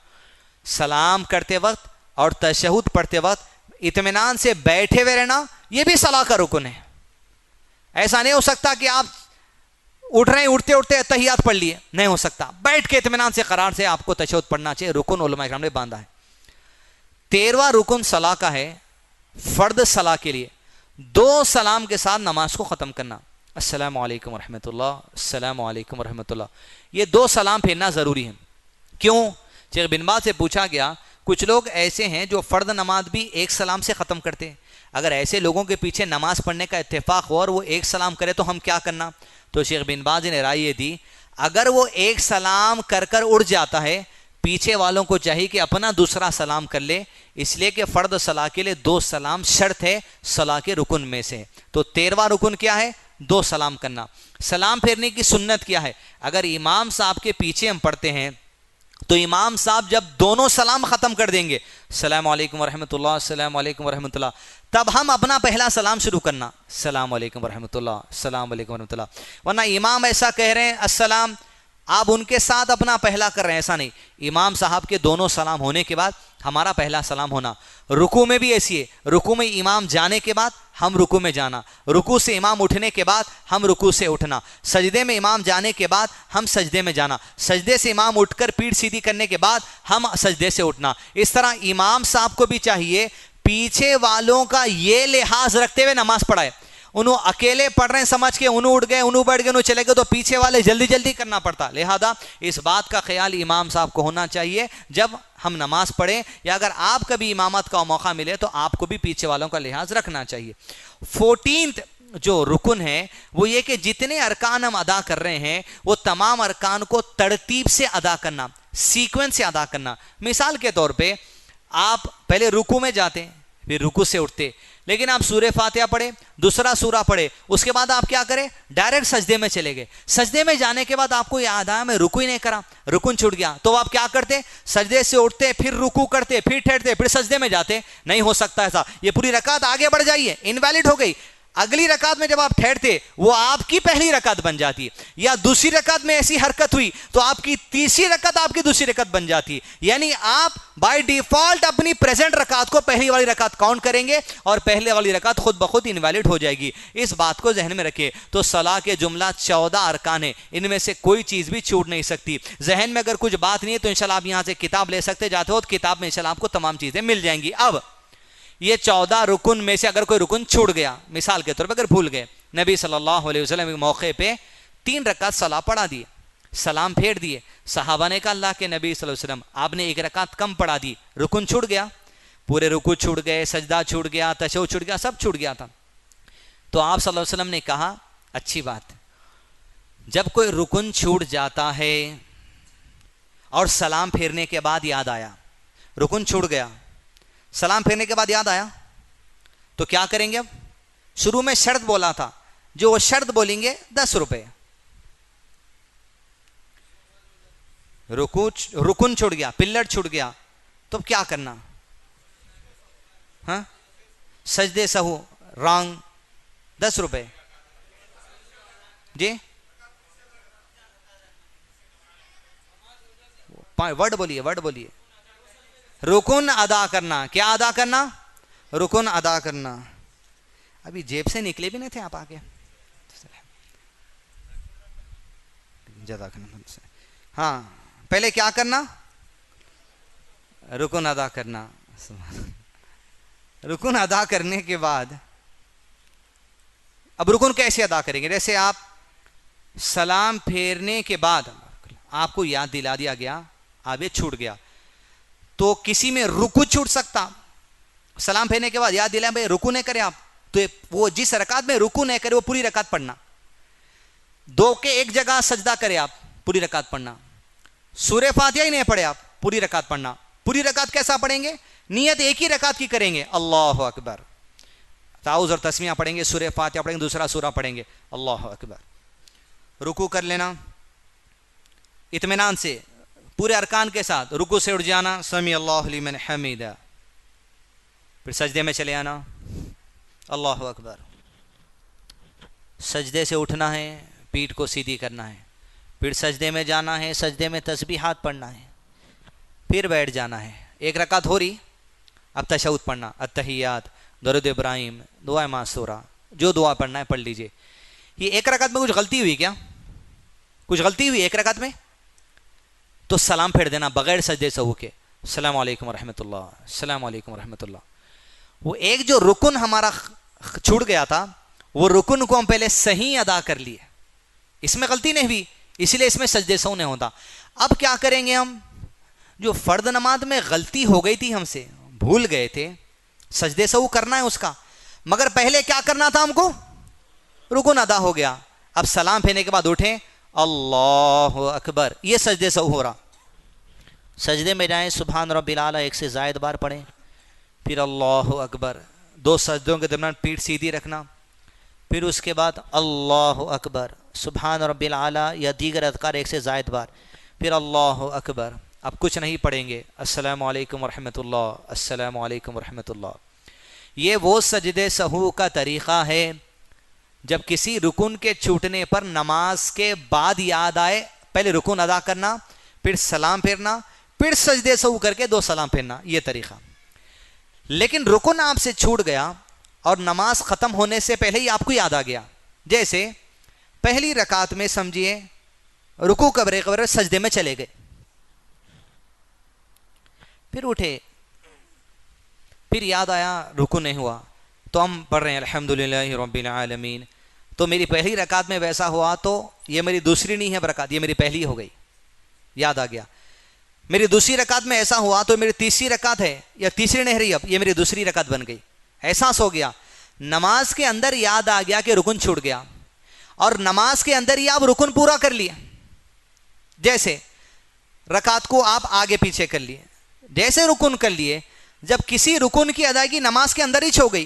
سلام کرتے وقت اور تشہد پڑھتے وقت اطمینان سے بیٹھے ہوئے رہنا، یہ بھی صلاح کا رکن ہے۔ ایسا نہیں ہو سکتا کہ آپ اٹھ رہے ہیں، اٹھتے اٹھتے تحیات پڑھ لیے، نہیں ہو سکتا، بیٹھ کے اطمینان سے قرار سے آپ کو تشہد پڑھنا چاہیے، رکن علماء کرام نے باندھا ہے۔ 13واں رکن صلاح کا ہے فرد صلاح کے لیے 2 سلام کے ساتھ نماز کو ختم کرنا۔ السلام علیکم ورحمۃ اللہ، السلام علیکم ورحمۃ اللہ، یہ 2 سلام پھیرنا ضروری ہے۔ کیوں؟ شیخ بن باز سے پوچھا گیا، کچھ لوگ ایسے ہیں جو فرد نماز بھی 1 سلام سے ختم کرتے ہیں، اگر ایسے لوگوں کے پیچھے نماز پڑھنے کا اتفاق ہو اور وہ 1 سلام کرے تو ہم کیا کرنا؟ تو شیخ بن باز نے رائے یہ دی، اگر وہ 1 سلام کر کر اڑ جاتا ہے، پیچھے والوں کو چاہیے کہ اپنا دوسرا سلام کر لے، اس لیے کہ فرد صلاح کے لیے 2 سلام شرط ہے صلاح کے رکن میں سے۔ تو 13واں رکن کیا ہے؟ 2 سلام کرنا۔ سلام پھیرنے کی سنت کیا ہے؟ اگر امام صاحب کے پیچھے ہم پڑھتے ہیں تو امام صاحب جب دونوں سلام ختم کر دیں گے، السلام علیکم ورحمۃ اللہ، السلام علیکم ورحمۃ اللہ، تب ہم اپنا پہلا سلام شروع کرنا، السلام علیکم ورحمۃ اللہ، السلام علیکم ورحمۃ اللہ۔ ورنہ امام ایسا کہہ رہے ہیں السلام، آپ ان کے ساتھ اپنا پہلا کر رہے ہیں، ایسا نہیں۔ امام صاحب کے دونوں سلام ہونے کے بعد ہمارا پہلا سلام ہونا۔ رکوع میں بھی ایسی ہے، رکوع میں امام جانے کے بعد ہم رکوع میں جانا، رکوع سے امام اٹھنے کے بعد ہم رکوع سے اٹھنا، سجدے میں امام جانے کے بعد ہم سجدے میں جانا، سجدے سے امام اٹھ کر پیٹھ سیدھی کرنے کے بعد ہم سجدے سے اٹھنا۔ اس طرح امام صاحب کو بھی چاہیے پیچھے والوں کا یہ لحاظ رکھتے ہوئے نماز پڑھائے۔ انہوں اکیلے پڑھ رہے ہیں سمجھ کے انہوں اٹھ گئے، انہوں بیٹھ گئے، انہوں چلے گئے تو پیچھے والے جلدی جلدی کرنا پڑتا، لہذا اس بات کا خیال امام صاحب کو ہونا چاہیے جب ہم نماز پڑھیں، یا اگر آپ کبھی امامت کا موقع ملے تو آپ کو بھی پیچھے والوں کا لحاظ رکھنا چاہیے۔ 14 جو رکن ہے وہ یہ کہ جتنے ارکان ہم ادا کر رہے ہیں وہ تمام ارکان کو ترتیب سے ادا کرنا، سیکوینس سے ادا کرنا۔ مثال کے طور پہ آپ پہلے رکوع میں جاتے ہیں، پھر رکوع سے اٹھتے، لیکن آپ سورہ فاتحہ پڑھے, دوسرا سورہ پڑھے, اس کے بعد آپ کیا کریں, ڈائریکٹ سجدے میں چلے گئے. سجدے میں جانے کے بعد آپ کو یاد آیا میں رکوع ہی نہیں کرا, رکن چھوٹ گیا, تو آپ کیا کرتے, سجدے سے اٹھتے, پھر رکوع کرتے, پھر ٹھہرتے, پھر سجدے میں جاتے. نہیں ہو سکتا ایسا, یہ پوری رکعت آگے بڑھ جائیے, انویلڈ ہو گئی. اگلی رکعت میں جب آپ ٹھہرتے وہ آپ کی پہلی رکعت بن جاتی ہے, یا دوسری رکعت میں ایسی حرکت ہوئی تو آپ کی تیسری رکعت آپ کی دوسری رکعت بن جاتی ہے. یعنی آپ بائی ڈیفالٹ اپنی پریزنٹ رکعت کو پہلی والی رکعت کاؤنٹ کریں گے اور پہلے والی رکعت خود بخود انویلڈ ہو جائے گی. اس بات کو ذہن میں رکھیں. تو صلاح کے جملہ 14 ارکان ہیں, ان میں سے کوئی چیز بھی چھوٹ نہیں سکتی. ذہن میں اگر کچھ بات نہیں ہے تو انشاءاللہ آپ یہاں سے کتاب لے سکتے, جاتے ہو تو کتاب میں انشاءاللہ آپ کو تمام چیزیں مل جائیں گی. اب یہ 14 رکن میں سے اگر کوئی رکن چھوٹ گیا, مثال کے طور پر اگر بھول گئے, نبی صلی اللہ علیہ وسلم کے موقع پہ 3 رکعت صلاح پڑھا دیے, سلام پھیر دیے. صحابہ نے کہا اللہ کے نبی صلی اللہ علیہ وسلم آپ نے 1 رکعت کم پڑھا دی, رکن چھوٹ گیا, پورے رکوع چھوٹ گئے, سجدہ چھوٹ گیا, تشہد چھوٹ گیا, سب چھوٹ گیا تھا. تو آپ صلی اللہ علیہ وسلم نے کہا اچھی بات, جب کوئی رکن چھوٹ جاتا ہے اور سلام پھیرنے کے بعد یاد آیا, رکن چھوٹ گیا, سلام پھیرنے کے بعد یاد آیا, تو کیا کریں گے؟ اب شروع میں شرط بولا تھا, جو وہ شرط بولیں گے 10 روپے. رکن چھوٹ گیا, پلر چھوٹ گیا, تو اب کیا کرنا؟ ہاں, سجدے سہو رانگ 10 روپے. جی ورڈ بولیے, ورڈ بولیے. رکن ادا کرنا. کیا ادا کرنا؟ رکن ادا کرنا. ابھی جیب سے نکلے بھی نہیں تھے آپ آگے. ہاں, پہلے کیا کرنا؟ رکن ادا کرنا. رکن ادا کرنے کے بعد اب رکن کیسے ادا کریں گے؟ جیسے آپ سلام پھیرنے کے بعد آپ کو یاد دلا دیا گیا, اب یہ چھوٹ گیا, تو کسی میں رکوع چھوٹ سکتا. سلام پھیرنے کے بعد یاد دلائیں بھائی رکوع نہیں کرے آپ, تو وہ جس رکعت میں رکوع نہیں کرے وہ پوری رکعت پڑھنا. 2 کے ایک جگہ سجدہ کرے آپ, پوری رکعت پڑھنا. سورہ فاتحہ ہی نہیں پڑھے آپ, پوری رکعت پڑھنا. پوری رکعت کیسا پڑھیں گے؟ نیت ایک ہی رکعت کی کریں گے, اللہ اکبر, تعوذ اور تسمیہ پڑھیں گے, سورہ فاتحہ پڑھیں گے, دوسرا سورہ پڑھیں گے, اللہ اکبر. رکوع کر لینا اطمینان سے, پورے ارکان کے ساتھ. رکوع سے اٹھ جانا, سمیع اللہ لمن حمیدہ, پھر سجدے میں چلے آنا, اللہ اکبر. سجدے سے اٹھنا ہے, پیٹھ کو سیدھی کرنا ہے, پھر سجدے میں جانا ہے, سجدے میں تسبیحات پڑھنا ہے, پھر بیٹھ جانا ہے. 1 رکعت ہو رہی, اب تشہد پڑھنا, التحیات, درود ابراہیم, دعا معصورہ, جو دعا پڑھنا ہے پڑھ لیجئے. یہ 1 رکعت میں کچھ غلطی ہوئی کیا؟ کچھ غلطی ہوئی 1 رکعت میں؟ تو سلام پھیر دینا بغیر سجدے سہو کے, السلام علیکم ورحمۃ اللہ, السلام علیکم ورحمۃ اللہ. وہ ایک جو رکن ہمارا چھوٹ گیا تھا, وہ رکن کو ہم پہلے صحیح ادا کر لیے, اس میں غلطی نہیں ہوئی, اس لیے اس میں سجدے سہو نہیں ہوتا. اب کیا کریں گے ہم؟ جو فرض نماز میں غلطی ہو گئی تھی, ہم سے بھول گئے تھے, سجدے سہو کرنا ہے اس کا, مگر پہلے کیا کرنا تھا ہم کو؟ رکن ادا ہو گیا. اب سلام پھیرنے کے بعد اٹھیں, اللہ اکبر, یہ سجدے سہو ہو رہا. سجدے میں جائیں, سبحان رب الاعلیٰ 1 سے زائد بار پڑھیں, پھر اللہ اکبر. 2 سجدوں کے درمیان پیٹھ سیدھی رکھنا, پھر اس کے بعد اللہ اکبر, سبحان رب الاعلیٰ یا دیگر اذکار 1 سے زائد بار, پھر اللہ اکبر. اب کچھ نہیں پڑھیں گے, السلام علیکم ورحمۃ اللہ, السلام علیکم ورحمۃ اللہ. یہ وہ سجدے سہو کا طریقہ ہے جب کسی رکن کے چھوٹنے پر نماز کے بعد یاد آئے, پہلے رکن ادا کرنا, پھر سلام پھیرنا, پھر سجدے سہو کر کے 2 سلام پھیرنا, یہ طریقہ. لیکن رکن آپ سے چھوٹ گیا اور نماز ختم ہونے سے پہلے ہی آپ کو یاد آ گیا. جیسے پہلی رکعت میں سمجھیے رکوع قبر قبر سجدے میں چلے گئے, پھر اٹھے, پھر یاد آیا رکوع نہیں ہوا, تو ہم پڑھ رہے ہیں الحمدللہ رب العالمین, تو میری پہلی رکعت میں ویسا ہوا تو یہ میری دوسری نہیں ہے رکعت, یہ میری پہلی ہو گئی, یاد آ گیا. میری دوسری رکعت میں ایسا ہوا تو میری تیسری رکعت ہے, یا تیسری نہیں رہی, اب یہ میری دوسری رکعت بن گئی. احساس ہو گیا, نماز کے اندر یاد آ گیا کہ رکن چھوٹ گیا, اور نماز کے اندر ہی آپ رکن پورا کر لیے. جیسے رکعت کو آپ آگے پیچھے کر لیے, جیسے رکن کر لیے, جب کسی رکن کی ادائیگی نماز کے اندر ہی چھو گئی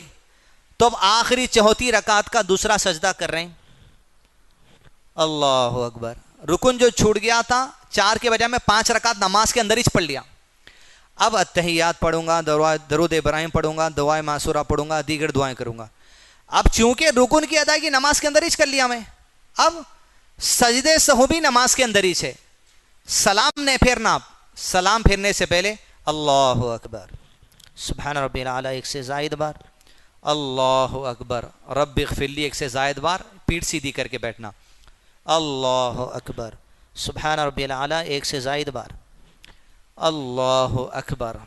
تو اب آخری چوتھی رکعت کا دوسرا سجدہ کر رہے ہیں. اللہ اکبر. رکن جو چھوٹ گیا تھا 4 کے بجائے میں 5 رکعت نماز کے اندر ہی پڑھ لیا. اب اتحیات پڑھوں گا, درود ابراہیم پڑھوں گا, دعائے معصورہ پڑھوں گا, دیگر دعائیں کروں گا. اب چونکہ رکن کی ادائیگی نماز کے اندر ہی کر لیا میں, اب سجدے سہو بھی نماز کے اندر ہی ہے. سلام نہیں پھیرنا, سلام پھیرنے سے پہلے اللہ اکبر سبحان ربی الاعلیٰ 1 سے زائد بار, اللہ اکبر رب اغفر لی 1 سے زائد بار, پیٹھ سیدھی کر کے بیٹھنا, اللہ اکبر سبحان ربی الاعلیٰ 1 سے زائد بار, اللہ اکبر.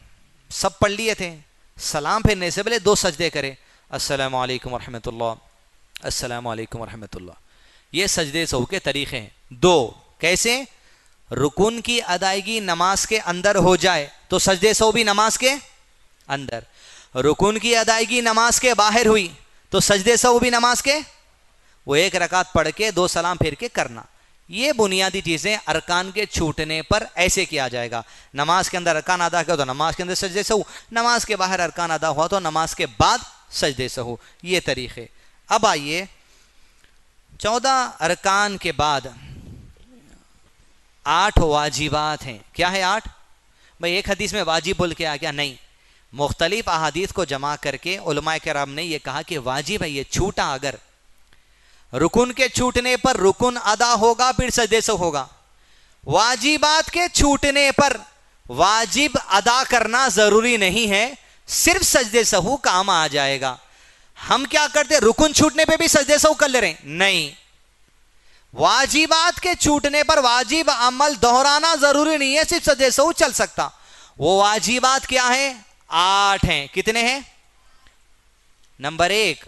سب پڑھ لیے تھے. سلام پھیرنے سے پہلے 2 سجدے کرے, السلام علیکم ورحمۃ اللہ, السلام علیکم ورحمۃ اللہ. یہ سجدے سہو کے طریقے ہیں 2. کیسے؟ رکن کی ادائیگی نماز کے اندر ہو جائے تو سجدے سہو بھی نماز کے اندر, رکن کی ادائیگی نماز کے باہر ہوئی تو سجدے سہو بھی نماز کے, وہ 1 رکعت پڑھ کے 2 سلام پھیر کے کرنا. یہ بنیادی چیزیں ارکان کے چھوٹنے پر ایسے کیا جائے گا. نماز کے اندر ارکان ادا کیا تو نماز کے اندر سجدے سہو, نماز کے باہر ارکان ادا ہوا تو نماز کے بعد سجدے سہو. یہ طریقے. اب آئیے 14 ارکان کے بعد 8 واجبات ہیں. کیا ہے 8؟ بھئی ایک حدیث میں واجب بول کے آ گیا, نہیں, مختلف احادیث کو جمع کر کے علماء کرام نے یہ کہا کہ واجب ہے, یہ چھوٹا اگر رکن کے چھوٹنے پر رکن ادا ہوگا پھر سجدے سے ہوگا. واجبات کے چھوٹنے پر واجب ادا کرنا ضروری نہیں ہے, صرف سجدے سہو کام آ جائے گا. ہم کیا کرتے, رکن چھوٹنے پہ بھی سجدے سہو کر لے رہے ہیں, نہیں, واجبات کے چھوٹنے پر واجب عمل دہرانا ضروری نہیں ہے, صرف سجدے سہو چل سکتا. وہ واجبات کیا ہیں؟ 8 ہیں. کتنے ہیں؟ نمبر 1,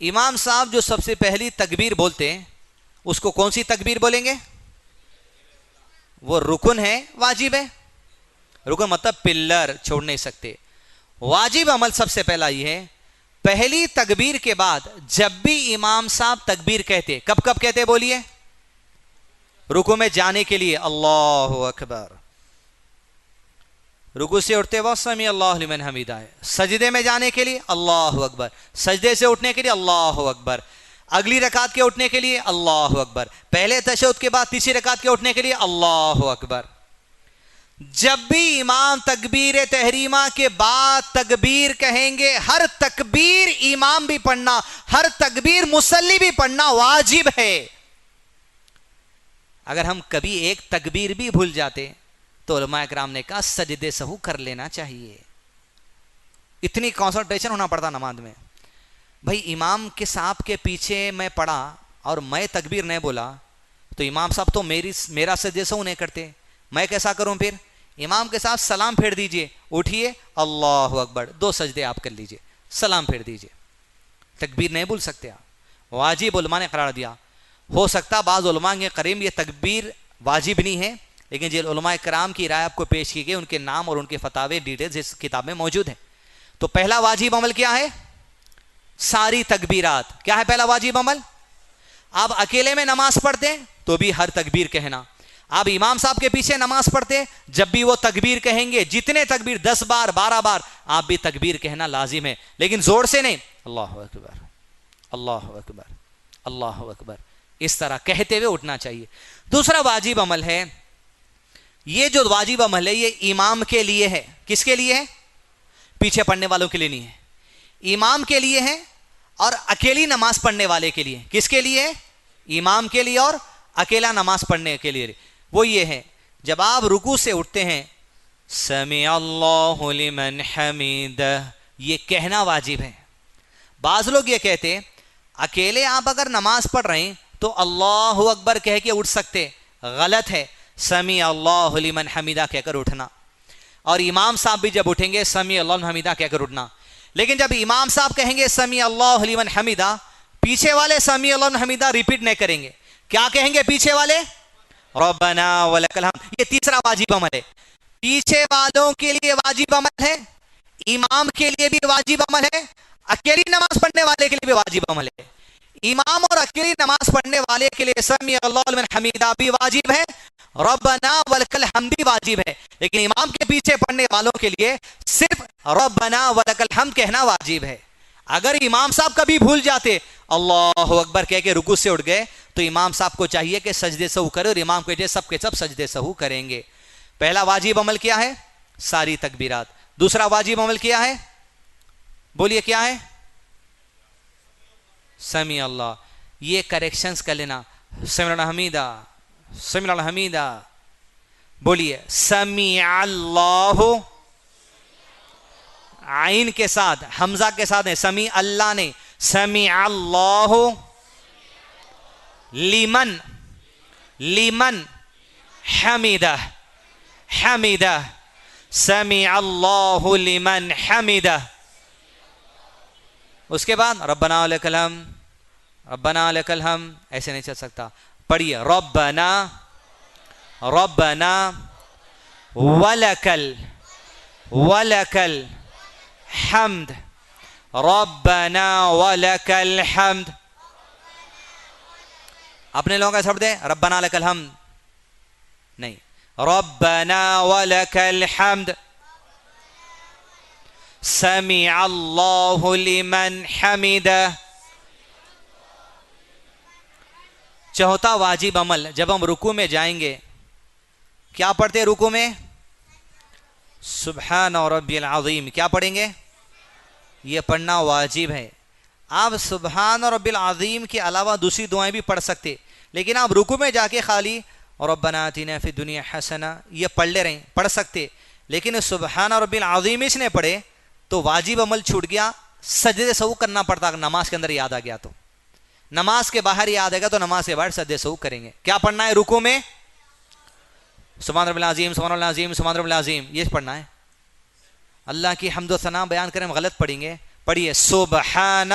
امام صاحب جو سب سے پہلی تکبیر بولتے ہیں اس کو کون سی تکبیر بولیں گے؟ وہ رکن ہے, واجب ہے. رکن مطلب پلر, چھوڑ نہیں سکتے. واجب عمل سب سے پہلا یہ ہے, پہلی تکبیر کے بعد جب بھی امام صاحب تکبیر کہتے, کب کب کہتے بولیے؟ رکوع میں جانے کے لیے اللہ اکبر, رکوع سے اٹھتے وقت سمیع اللہ لمن حمیدہ ہے, سجدے میں جانے کے لیے اللہ اکبر, سجدے سے اٹھنے کے لیے اللہ اکبر, اگلی رکعت کے اٹھنے کے لیے اللہ اکبر, پہلے تشہد کے بعد تیسری رکعت کے اٹھنے کے لیے اللہ اکبر. جب بھی امام تکبیر تحریمہ کے بعد تکبیر کہیں گے, ہر تکبیر امام بھی پڑھنا, ہر تکبیر مصلی بھی پڑھنا واجب ہے. اگر ہم کبھی ایک تکبیر بھی بھول جاتے تو علماء کرام نے کہا سجدے سہو کر لینا چاہیے. اتنی کنسنٹریشن ہونا پڑتا نماز میں. بھائی امام کے صاحب کے پیچھے میں پڑھا اور میں تکبیر نہیں بولا تو امام صاحب تو میرا سجدے سہو نہیں کرتے, میں کیسا کروں پھر؟ امام کے ساتھ سلام پھیر دیجئے, اٹھیے اللہ اکبر, 2 سجدے آپ کر لیجئے, سلام پھیر دیجئے. تکبیر نہیں بھول سکتے آپ, واجب علماء نے قرار دیا. ہو سکتا بعض علماء کے قریب یہ تکبیر واجب نہیں ہے, لیکن جو علماء کرام کی رائے آپ کو پیش کی گئی ان کے نام اور ان کے فتاوے ڈیٹیلز اس کتاب میں موجود ہیں. تو پہلا واجب عمل کیا ہے؟ ساری تکبیرات. کیا ہے پہلا واجب عمل؟ آپ اکیلے میں نماز پڑھتے تو بھی ہر تکبیر کہنا, آپ امام صاحب کے پیچھے نماز پڑھتے جب بھی وہ تکبیر کہیں گے, جتنے تکبیر 10 بار 12 بار آپ بھی تکبیر کہنا لازم ہے, لیکن زور سے نہیں, اللہ اکبر اللہ اکبر اللہ اکبر, اس طرح کہتے ہوئے اٹھنا چاہیے. دوسرا واجب عمل ہے, یہ جو واجب عمل ہے یہ امام کے لیے ہے. کس کے لیے ہے؟ پیچھے پڑھنے والوں کے لیے نہیں ہے, امام کے لیے ہے اور اکیلی نماز پڑھنے والے کے لیے. کس کے لیے ہے؟ امام کے لیے اور اکیلا نماز پڑھنے کے لیے. وہ یہ ہے, جب آپ رکوع سے اٹھتے ہیں سمیع اللہ لمن حمیدہ, یہ کہنا واجب ہے. بعض لوگ یہ کہتے اکیلے آپ اگر نماز پڑھ رہے ہیں تو اللہ اکبر کہہ کے اٹھ سکتے, غلط ہے. سمیع اللہ لمن حمیدہ کہہ کر اٹھنا, اور امام صاحب بھی جب اٹھیں گے سمیع اللہ لمن حمیدہ کہہ کر اٹھنا. لیکن جب امام صاحب کہیں گے سمیع اللہ لمن حمیدہ, پیچھے والے سمیع اللہ لمن حمیدہ ریپیٹ نہیں کریں گے. کیا کہیں گے پیچھے والے؟ ربنا ولک الحمد. یہ تیسرا واجب عمل ہے. پیچھے والوں کے لیے واجب عمل ہے, امام کے لیے بھی واجب عمل ہے, اکیلی نماز پڑھنے والے کے لیے بھی واجب عمل ہے. امام اور اکیلی نماز پڑھنے والے کے لیے سمیع اللہ لمن حمیدہ بھی واجب ہے, ربنا ولک الحمد بھی واجب ہے. لیکن امام کے پیچھے پڑھنے والوں کے لیے صرف ربنا ولک الحمد کہنا واجب ہے. اگر امام صاحب کبھی بھول جاتے اللہ اکبر کہہ کے رکوع سے اٹھ گئے تو امام صاحب کو چاہیے کہ سجدے سہو کرے اور امام کے سب سجدے سہو کریں گے. پہلا واجب عمل کیا ہے؟ ساری تکبیرات. دوسرا واجب عمل کیا ہے؟ بولیے کیا ہے؟ سمیع اللہ. یہ کریکشنز کر لینا. سمیع الحمیدہ، سمیع الحمیدہ. بولیے سمیع اللہ، عین کے ساتھ، حمزہ کے ساتھ ہے، سمیع اللہ نے. سمیع اللہ لمن، لمن حمیدہ، حمیدہ. سمیع اللہ لمن حمیدہ. اس کے بعد ربنا لک الحمد، ربنا لک الحمد. ایسے نہیں چل سکتا. پڑھیے ربنا، ربنا ولکل، ولکل حمد، ربنا ولک الحمد. اپنے لوگوں کا سب دے ربنا لک الحمد نہیں، ربنا ولک الحمد. سمیع اللہ لمن حمدہ. چوتھا واجب عمل، جب ہم رکوع میں جائیں گے کیا پڑھتے ہیں رکوع میں؟ سبحان ربی العظیم. کیا پڑھیں گے؟ یہ پڑھنا واجب ہے. آپ سبحان ربی العظیم کے علاوہ دوسری دعائیں بھی پڑھ سکتے، لیکن آپ رکوع میں جا کے خالی ربنا آتنا فی الدنیا حسنہ یہ پڑھ لے رہے ہیں، پڑھ سکتے، لیکن سبحان ربی العظیم اس نے پڑھے تو واجب عمل چھوٹ گیا. سجدے سہو کرنا پڑتا اگر نماز کے اندر یاد آ گیا تو. نماز کے باہر یاد آئے گا تو نماز کے باہر سجدے سہو کریں گے. کیا پڑھنا ہے رکوع میں؟ سبحان ربی العظیم، سبحان ربی العظیم، سبحان ربی العظیم یہ پڑھنا ہے. اللہ کی حمد و ثنا بیان کریں ہم غلط پڑھیں گے. پڑھیے سبحان،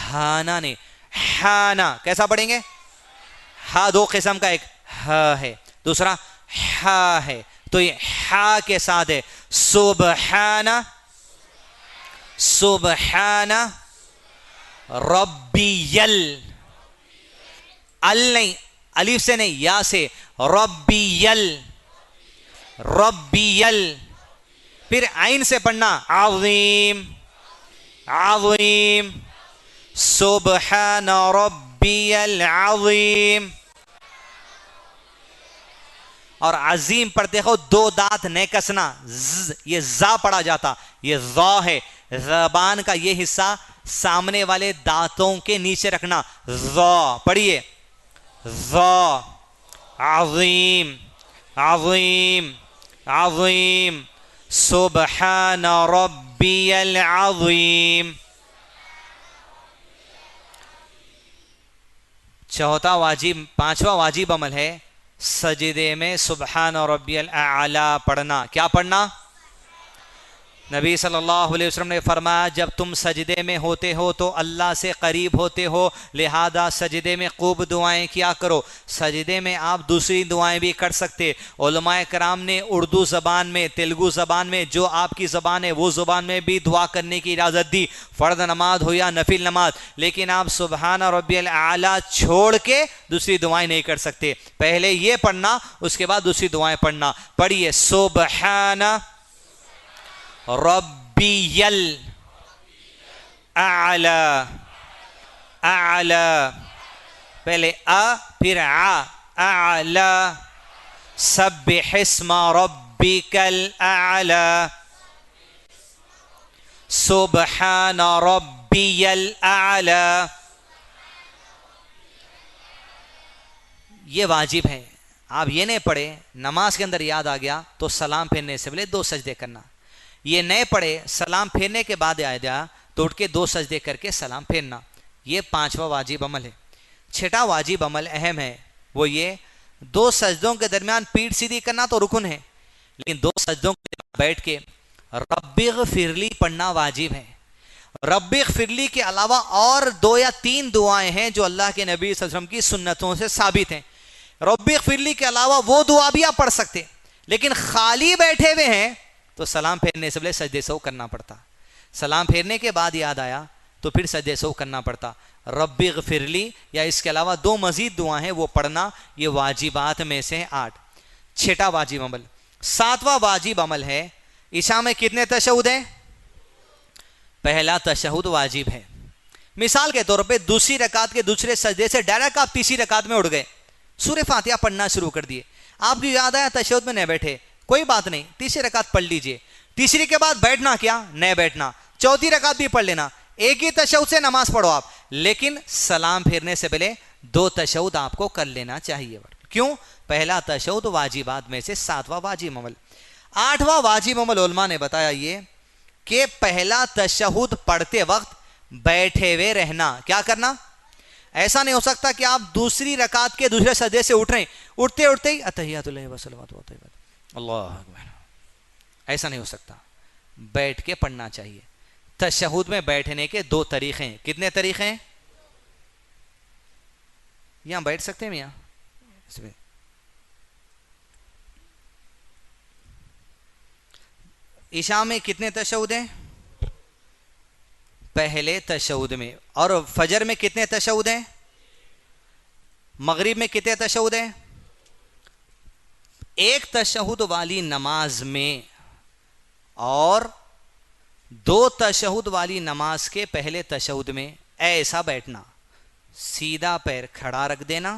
ہانا نے ہانا. کیسا پڑھیں گے؟ ہا دو قسم کا، ایک ہا ہے، دوسرا ہا ہے. تو یہ ہا کے ساتھ ہے سبحان، سبحان ربیل، ال نہیں، الف سے نہیں، یا سے، ربیل، ربیل. پھر عین سے پڑھنا عظیم، عظیم. سبحان ربی العظیم. اور عظیم پڑھتے ہو دو دانت نہیں کسنا، یہ زا پڑھا جاتا، یہ ذا ہے. زبان کا یہ حصہ سامنے والے دانتوں کے نیچے رکھنا. ذا پڑھیے ذا. عظیم، عظیم، عظیم. سبحان ربی العظیم. چوتھا واجب، پانچواں واجب عمل ہے سجدے میں سبحان ربی الاعلی پڑھنا. کیا پڑھنا؟ نبی صلی اللہ علیہ وسلم نے فرمایا جب تم سجدے میں ہوتے ہو تو اللہ سے قریب ہوتے ہو، لہذا سجدے میں خوب دعائیں کیا کرو. سجدے میں آپ دوسری دعائیں بھی کر سکتے. علماء کرام نے اردو زبان میں، تیلگو زبان میں، جو آپ کی زبان ہے وہ زبان میں بھی دعا کرنے کی اجازت دی، فرض نماز ہو یا نفل نماز. لیکن آپ سبحان ربی الاعلی چھوڑ کے دوسری دعائیں نہیں کر سکتے. پہلے یہ پڑھنا، اس کے بعد دوسری دعائیں پڑھنا. پڑھیے سبحان ربی الاعلی، اعلی پہلے ا پھر ع، اعلی. سبح اسم ربک الاعلی، سبحان ربی الاعلی. یہ واجب ہے. آپ یہ نہیں پڑھے نماز کے اندر یاد آ گیا تو سلام پھیرنے سے پہلے 2 سجدے کرنا. یہ نئے پڑھے سلام پھیرنے کے بعد آئے جا تو اٹھ کے 2 سجدے کر کے سلام پھیرنا. یہ 5واں واجب عمل ہے. 6واں واجب عمل اہم ہے، وہ یہ 2 سجدوں کے درمیان پیٹھ سیدھی کرنا تو رکن ہے، لیکن 2 سجدوں کے بیٹھ کے رب اغفر لی پڑھنا واجب ہے. رب اغفر لی کے علاوہ اور 2 یا 3 دعائیں ہیں جو اللہ کے نبی صلی اللہ علیہ وسلم کی سنتوں سے ثابت ہیں. رب اغفر لی کے علاوہ وہ دعا بھی آپ پڑھ سکتے، لیکن خالی بیٹھے ہوئے ہیں تو سلام پھیرنے سے پہلے سجدے سہو کرنا پڑتا. سلام پھیرنے کے بعد یاد آیا تو پھر سجدے سہو کرنا پڑتا. رب اغفر لی یا اس کے علاوہ 2 مزید دعائیں ہیں وہ پڑھنا. یہ واجبات میں سے 8. 6واں واجب عمل. 7واں واجب عمل ہے عشاء میں کتنے تشہد ہیں؟ پہلا تشہد واجب ہے. مثال کے طور پہ دوسری رکعت کے دوسرے سجدے سے ڈائریکٹ آپ تیسری رکعت میں اٹھ گئے, سورہ فاتحہ پڑھنا شروع کر دیے, آپ کو یاد آیا تشہد میں نہیں بیٹھے, کوئی بات نہیں, تیسری رکعت پڑھ لیجئے. تیسری کے بعد بیٹھنا کیا, نہیں بیٹھنا, چوتھی رکعت بھی پڑھ لینا, ایک ہی تشہد سے نماز پڑھو آپ, لیکن سلام پھیرنے سے پہلے 2 تشہد آپ کو کر لینا چاہیے. کیوں؟ پہلا تشہد واجبات میں سے 7واں واجب عمل. 8واں واجب عمل علماء نے بتایا یہ کہ پہلا تشہد پڑھتے وقت بیٹھے ہوئے رہنا. کیا کرنا؟ ایسا نہیں ہو سکتا کہ آپ دوسری رکعت کے دوسرے سجدے سے اٹھ رہے ہیں, اٹھتے اٹھتے ہی اتحیات اللہ وصلوات اللہ اکبر, ایسا نہیں ہو سکتا, بیٹھ کے پڑھنا چاہیے. تشہد میں بیٹھنے کے 2 طریقے ہیں. کتنے طریقے ہیں؟ یہاں بیٹھ سکتے ہیں, یہاں اس میں عشاء میں کتنے تشہد ہیں؟ پہلے تشہد میں. اور فجر میں کتنے تشہد ہیں؟ مغرب میں کتنے تشہد ہیں؟ ایک تشہد والی نماز میں اور 2 تشہد والی نماز کے پہلے تشہد میں ایسا بیٹھنا, سیدھا پیر کھڑا رکھ دینا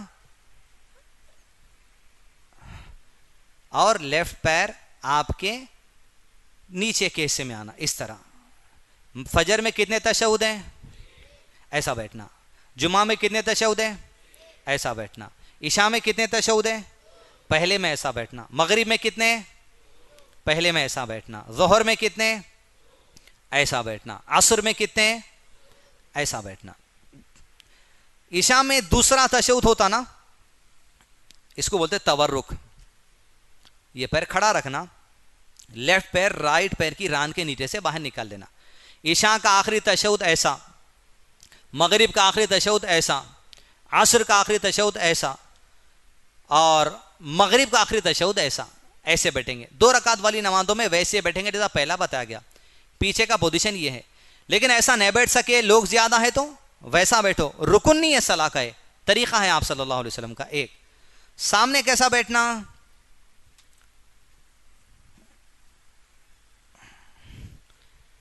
اور لیفٹ پیر آپ کے نیچے کے حصے میں آنا, اس طرح. فجر میں کتنے تشہد ہیں؟ ایسا بیٹھنا. جمعہ میں کتنے تشہد ہیں؟ ایسا بیٹھنا. عشاء میں کتنے تشہد ہیں؟ پہلے میں ایسا بیٹھنا. مغرب میں کتنے؟ پہلے میں ایسا بیٹھنا. ظہر میں کتنے؟ ایسا بیٹھنا. عصر میں کتنے؟ ایسا بیٹھنا. عشاء میں دوسرا تشہد ہوتا نا, اس کو بولتے تورک. یہ پیر کھڑا رکھنا, لیفٹ پیر رائٹ پیر کی ران کے نیچے سے باہر نکال دینا. عشاء کا آخری تشہد ایسا, مغرب کا آخری تشہد ایسا, عصر کا آخری تشہد ایسا, اور مغرب کا آخری تشہد ایسا. ایسے بیٹھیں گے. 2 رکعت والی نمازوں میں ویسے بیٹھیں گے جیسا پہلا بتایا گیا. پیچھے کا پوزیشن یہ ہے, لیکن ایسا نہیں بیٹھ سکے, لوگ زیادہ ہے تو ویسا بیٹھو. رکن نہیں ہے صلاح کا, ہے طریقہ ہے آپ صلی اللہ علیہ وسلم کا. ایک سامنے کیسا بیٹھنا,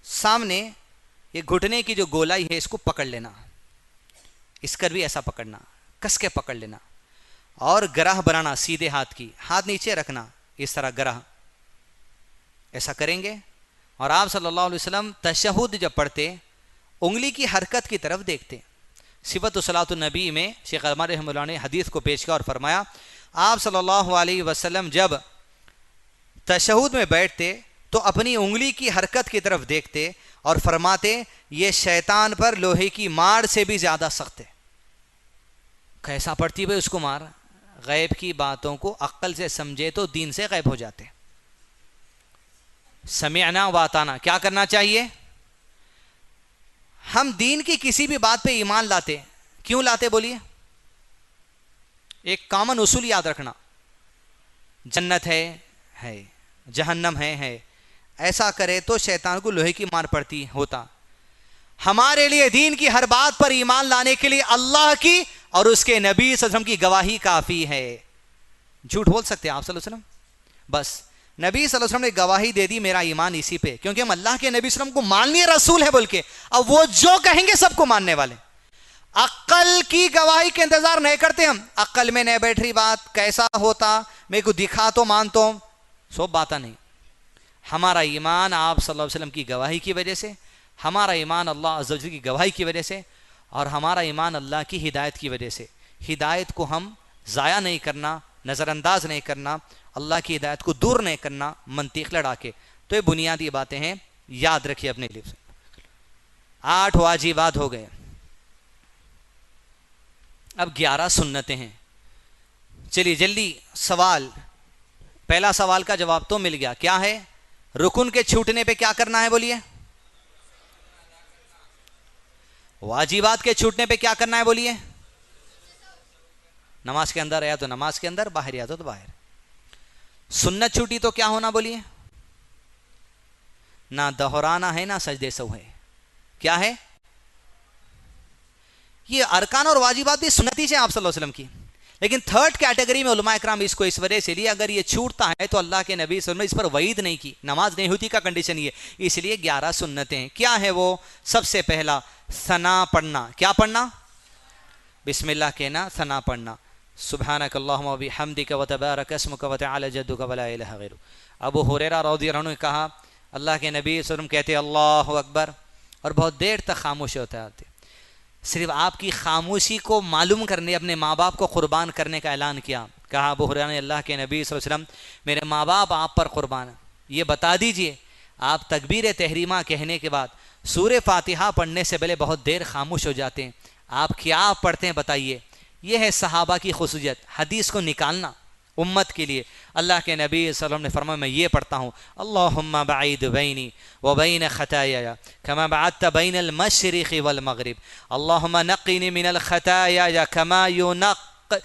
سامنے یہ گھٹنے کی جو گولائی ہے اس کو پکڑ لینا, اس کر بھی ایسا پکڑنا, کس کے پکڑ لینا, اور گرہ بنانا سیدھے ہاتھ کی, ہاتھ نیچے رکھنا اس طرح گرہ, ایسا کریں گے. اور آپ صلی اللہ علیہ وسلم تشہد جب پڑھتے انگلی کی حرکت کی طرف دیکھتے. صفت صلاۃ النبی میں شیخ البانی رحمہ اللہ نے حدیث کو پیش کیا اور فرمایا آپ صلی اللہ علیہ وسلم جب تشہد میں بیٹھتے تو اپنی انگلی کی حرکت کی طرف دیکھتے اور فرماتے یہ شیطان پر لوہے کی مار سے بھی زیادہ سخت ہے. کیسا پڑتی بھائی اس کو مار؟ غیب کی باتوں کو عقل سے سمجھے تو دین سے غائب ہو جاتے. سمعنا واتانا. کیا کرنا چاہیے؟ ہم دین کی کسی بھی بات پہ ایمان لاتے, کیوں لاتے بولیے؟ ایک کامن اصول یاد رکھنا, جنت ہے, جہنم ہے, ایسا کرے تو شیطان کو لوہے کی مار پڑتی ہوتا. ہمارے لیے دین کی ہر بات پر ایمان لانے کے لیے اللہ کی اور اس کے نبی صلی اللہ علیہ وسلم کی گواہی کافی ہے. جھوٹ بول سکتے ہیں آپ صلی اللہ علیہ وسلم؟ بس نبی صلی اللہ علیہ وسلم نے گواہی دے دی میرا ایمان اسی پہ, کیونکہ ہم اللہ کے نبی صلی اللہ علیہ وسلم کو ماننی رسول ہے بول کے, اب وہ جو کہیں گے سب کو ماننے والے. عقل کی گواہی کے انتظار نہیں کرتے ہم, عقل میں نہیں بیٹھ رہی بات, کیسا ہوتا میرے کو دکھا تو مانتا ہوں, سب باتیں نہیں. ہمارا ایمان آپ صلی اللہ علیہ وسلم کی گواہی کی وجہ سے, ہمارا ایمان اللہ عز و جل کی گواہی کی وجہ سے, اور ہمارا ایمان اللہ کی ہدایت کی وجہ سے. ہدایت کو ہم ضائع نہیں کرنا, نظر انداز نہیں کرنا, اللہ کی ہدایت کو دور نہیں کرنا منطق لڑا کے. تو یہ بنیادی باتیں ہیں, یاد رکھیے اپنے لیے. 8 واجبات ہو گئے, اب 11 سنتیں ہیں. چلیے جلدی سوال, پہلا سوال کا جواب تو مل گیا. کیا ہے؟ رکن کے چھوٹنے پہ کیا کرنا ہے بولیے؟ واجبات کے چھوٹنے پہ کیا کرنا ہے بولیے؟ نماز کے اندر آیا تو نماز کے اندر, باہر آیا تو باہر. سنت چھوٹی تو کیا ہونا بولیے؟ نہ دہرانا ہے نہ سجدے سہو ہے. کیا ہے یہ؟ ارکان اور واجبات بھی سنتی سے آپ صلی اللہ علیہ وسلم کی, لیکن تھرڈ کیٹیگری میں علماء اکرام اس کو اس وجہ سے لیے اگر یہ چھوٹتا ہے تو اللہ کے نبی صلی اللہ علیہ وسلم نے اس پر وعید نہیں کی، نماز نہیں ہوتی کا کنڈیشن یہ، اس لیے 11 سنتیں ہیں۔ کیا ہے وہ؟ سب سے پہلا ثنا پڑھنا۔ کیا پڑھنا؟ بسم اللہ کہنا، ثنا پڑھنا، سبحانک اللہم و بحمدک و تبارک اسمک و تعالی جدک و لا الہ غیرک۔ ابو ہریرہ رضی اللہ عنہ نے کہا اللہ کے نبی صلی اللہ علیہ وسلم کہتے اللہ اکبر اور بہت دیر تک خاموش ہوتے آتے، صرف آپ کی خاموشی کو معلوم کرنے، اپنے ماں باپ کو قربان کرنے کا اعلان کیا۔ کہا ابو ہریرہ نے اللہ کے نبی صلی اللہ علیہ وسلم میرے ماں باپ آپ پر قربان ہیں، یہ بتا دیجئے آپ تکبیر تحریمہ کہنے کے بعد سورہ فاتحہ پڑھنے سے پہلے بہت دیر خاموش ہو جاتے ہیں، آپ کیا پڑھتے ہیں بتائیے؟ یہ ہے صحابہ کی خصوصیت، حدیث کو نکالنا امت کے لیے۔ اللہ کے نبی صلی اللہ علیہ وسلم نے فرمایا میں یہ پڑھتا ہوں اللہم بعید بینی و بین خطایای کما بعدت بین المشرق والمغرب اللہم نقنی من الخطایا کما ينقي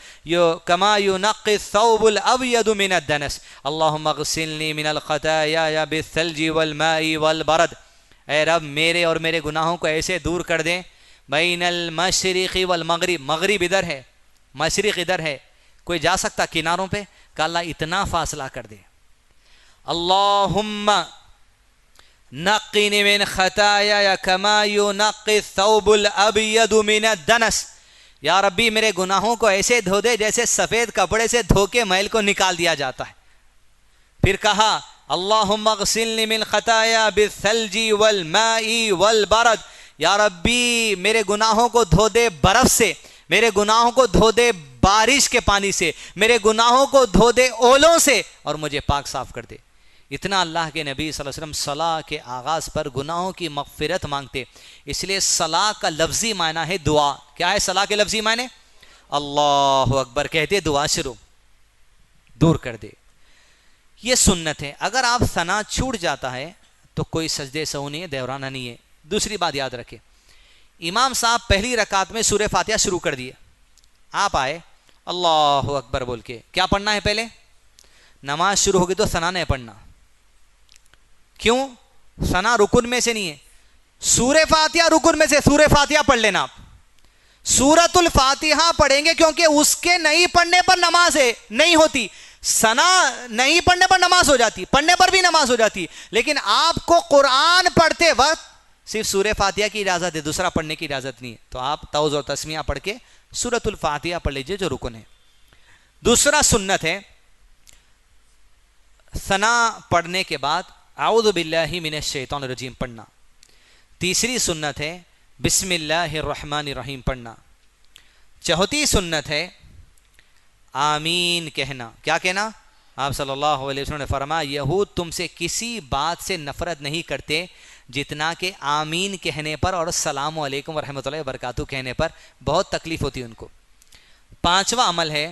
الثوب الابيض من الدنس اللهم اغسلني من الخطايا بالثلج والماء والبرد۔ اے رب میرے اور میرے گناہوں کو ایسے دور کر دیں، بین المشرق والمغرب، مغرب ادھر ہے مشرق ادھر ہے، کوئی جا سکتا کناروں پہ؟ کہ اللہ اتنا فاصلہ کر دے۔ اللہم نقنی من خطایا کما ينقي الثوب الابيض من الدنس، یا ربی میرے گناہوں کو ایسے دھو دے جیسے سفید کپڑے سے دھو کے میل کو نکال دیا جاتا ہے۔ پھر کہا اللہم اغسلنی من خطایا بالثلج والماء والبرد، یا ربی میرے گناہوں کو دھو دے برف سے، میرے گناہوں کو دھو دے بارش کے پانی سے، میرے گناہوں کو دھو دے اولوں سے، اور مجھے پاک صاف کر دے۔ اتنا اللہ کے نبی صلی اللہ علیہ وسلم صلاح کے آغاز پر گناہوں کی مغفرت مانگتے، اس لیے صلاح کا لفظی معنی ہے دعا۔ کیا ہے صلاح کے لفظی معنی؟ اللہ اکبر کہتے دعا شروع، دور کر دے۔ یہ سنت ہے۔ اگر آپ ثنا چھوٹ جاتا ہے تو کوئی سجدے سہو نہیں ہے، دورانہ نہیں ہے۔ دوسری بات یاد رکھیں، امام صاحب پہلی رکعت میں سورہ فاتحہ شروع کر دیے، آپ آئے اللہ اکبر بول کے، کیا پڑھنا ہے پہلے؟ نماز شروع ہوگی تو ثنا نہیں پڑھنا۔ کیوں؟ ثنا رکن میں سے نہیں ہے، سورہ فاتحہ رکن میں سے، سورہ فاتحہ پڑھ لینا آپ۔ سورۃ الفاتحہ پڑھیں گے کیونکہ اس کے نہیں پڑھنے پر نماز ہے نہیں ہوتی، ثنا نہیں پڑھنے پر نماز ہو جاتی، پڑھنے پر بھی نماز ہو جاتی، لیکن آپ کو قرآن پڑھتے وقت صرف سورہ فاتحہ کی اجازت ہے، دوسرا پڑھنے کی اجازت نہیں ہے، تو آپ تعوذ اور تسمیہ پڑھ کے سورۃ الفاتحہ پڑھ لیجئے جو رکن ہے۔ دوسرا سنت ہے ثنا پڑھنے کے بعد اعوذ باللہ من الشیطان الرجیم پڑھنا۔ تیسری سنت ہے بسم اللہ الرحمن الرحیم پڑھنا۔ چوتھی سنت ہے آمین کہنا۔ کیا کہنا؟ آپ صلی اللہ علیہ وسلم نے فرمایا یہود تم سے کسی بات سے نفرت نہیں کرتے جتنا کہ آمین کہنے پر اور السلام علیکم ورحمۃ اللہ وبرکاتہ کہنے پر بہت تکلیف ہوتی ہے ان کو۔ پانچواں عمل ہے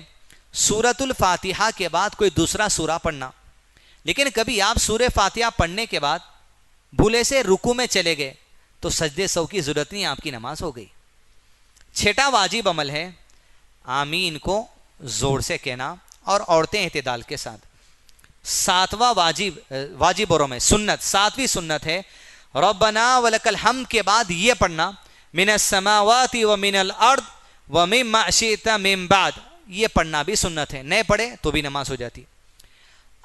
سورۃ الفاتحہ کے بعد کوئی دوسرا سورہ پڑھنا، لیکن کبھی آپ سورہ فاتحہ پڑھنے کے بعد بھولے سے رکوع میں چلے گئے تو سجدے سہو کی ضرورت نہیں، آپ کی نماز ہو گئی۔ چھٹا واجب عمل ہے آمین کو زور سے کہنا اور عورتیں اعتدال کے ساتھ۔ ساتواں واجب اور میں سنت، ساتویں سنت ہے ربنا ولک الحمد کے بعد یہ پڑھنا من السماوات ومن الارض ومما شئت من بعد، یہ پڑھنا بھی سنت ہے، نہیں پڑھے تو بھی نماز ہو جاتی۔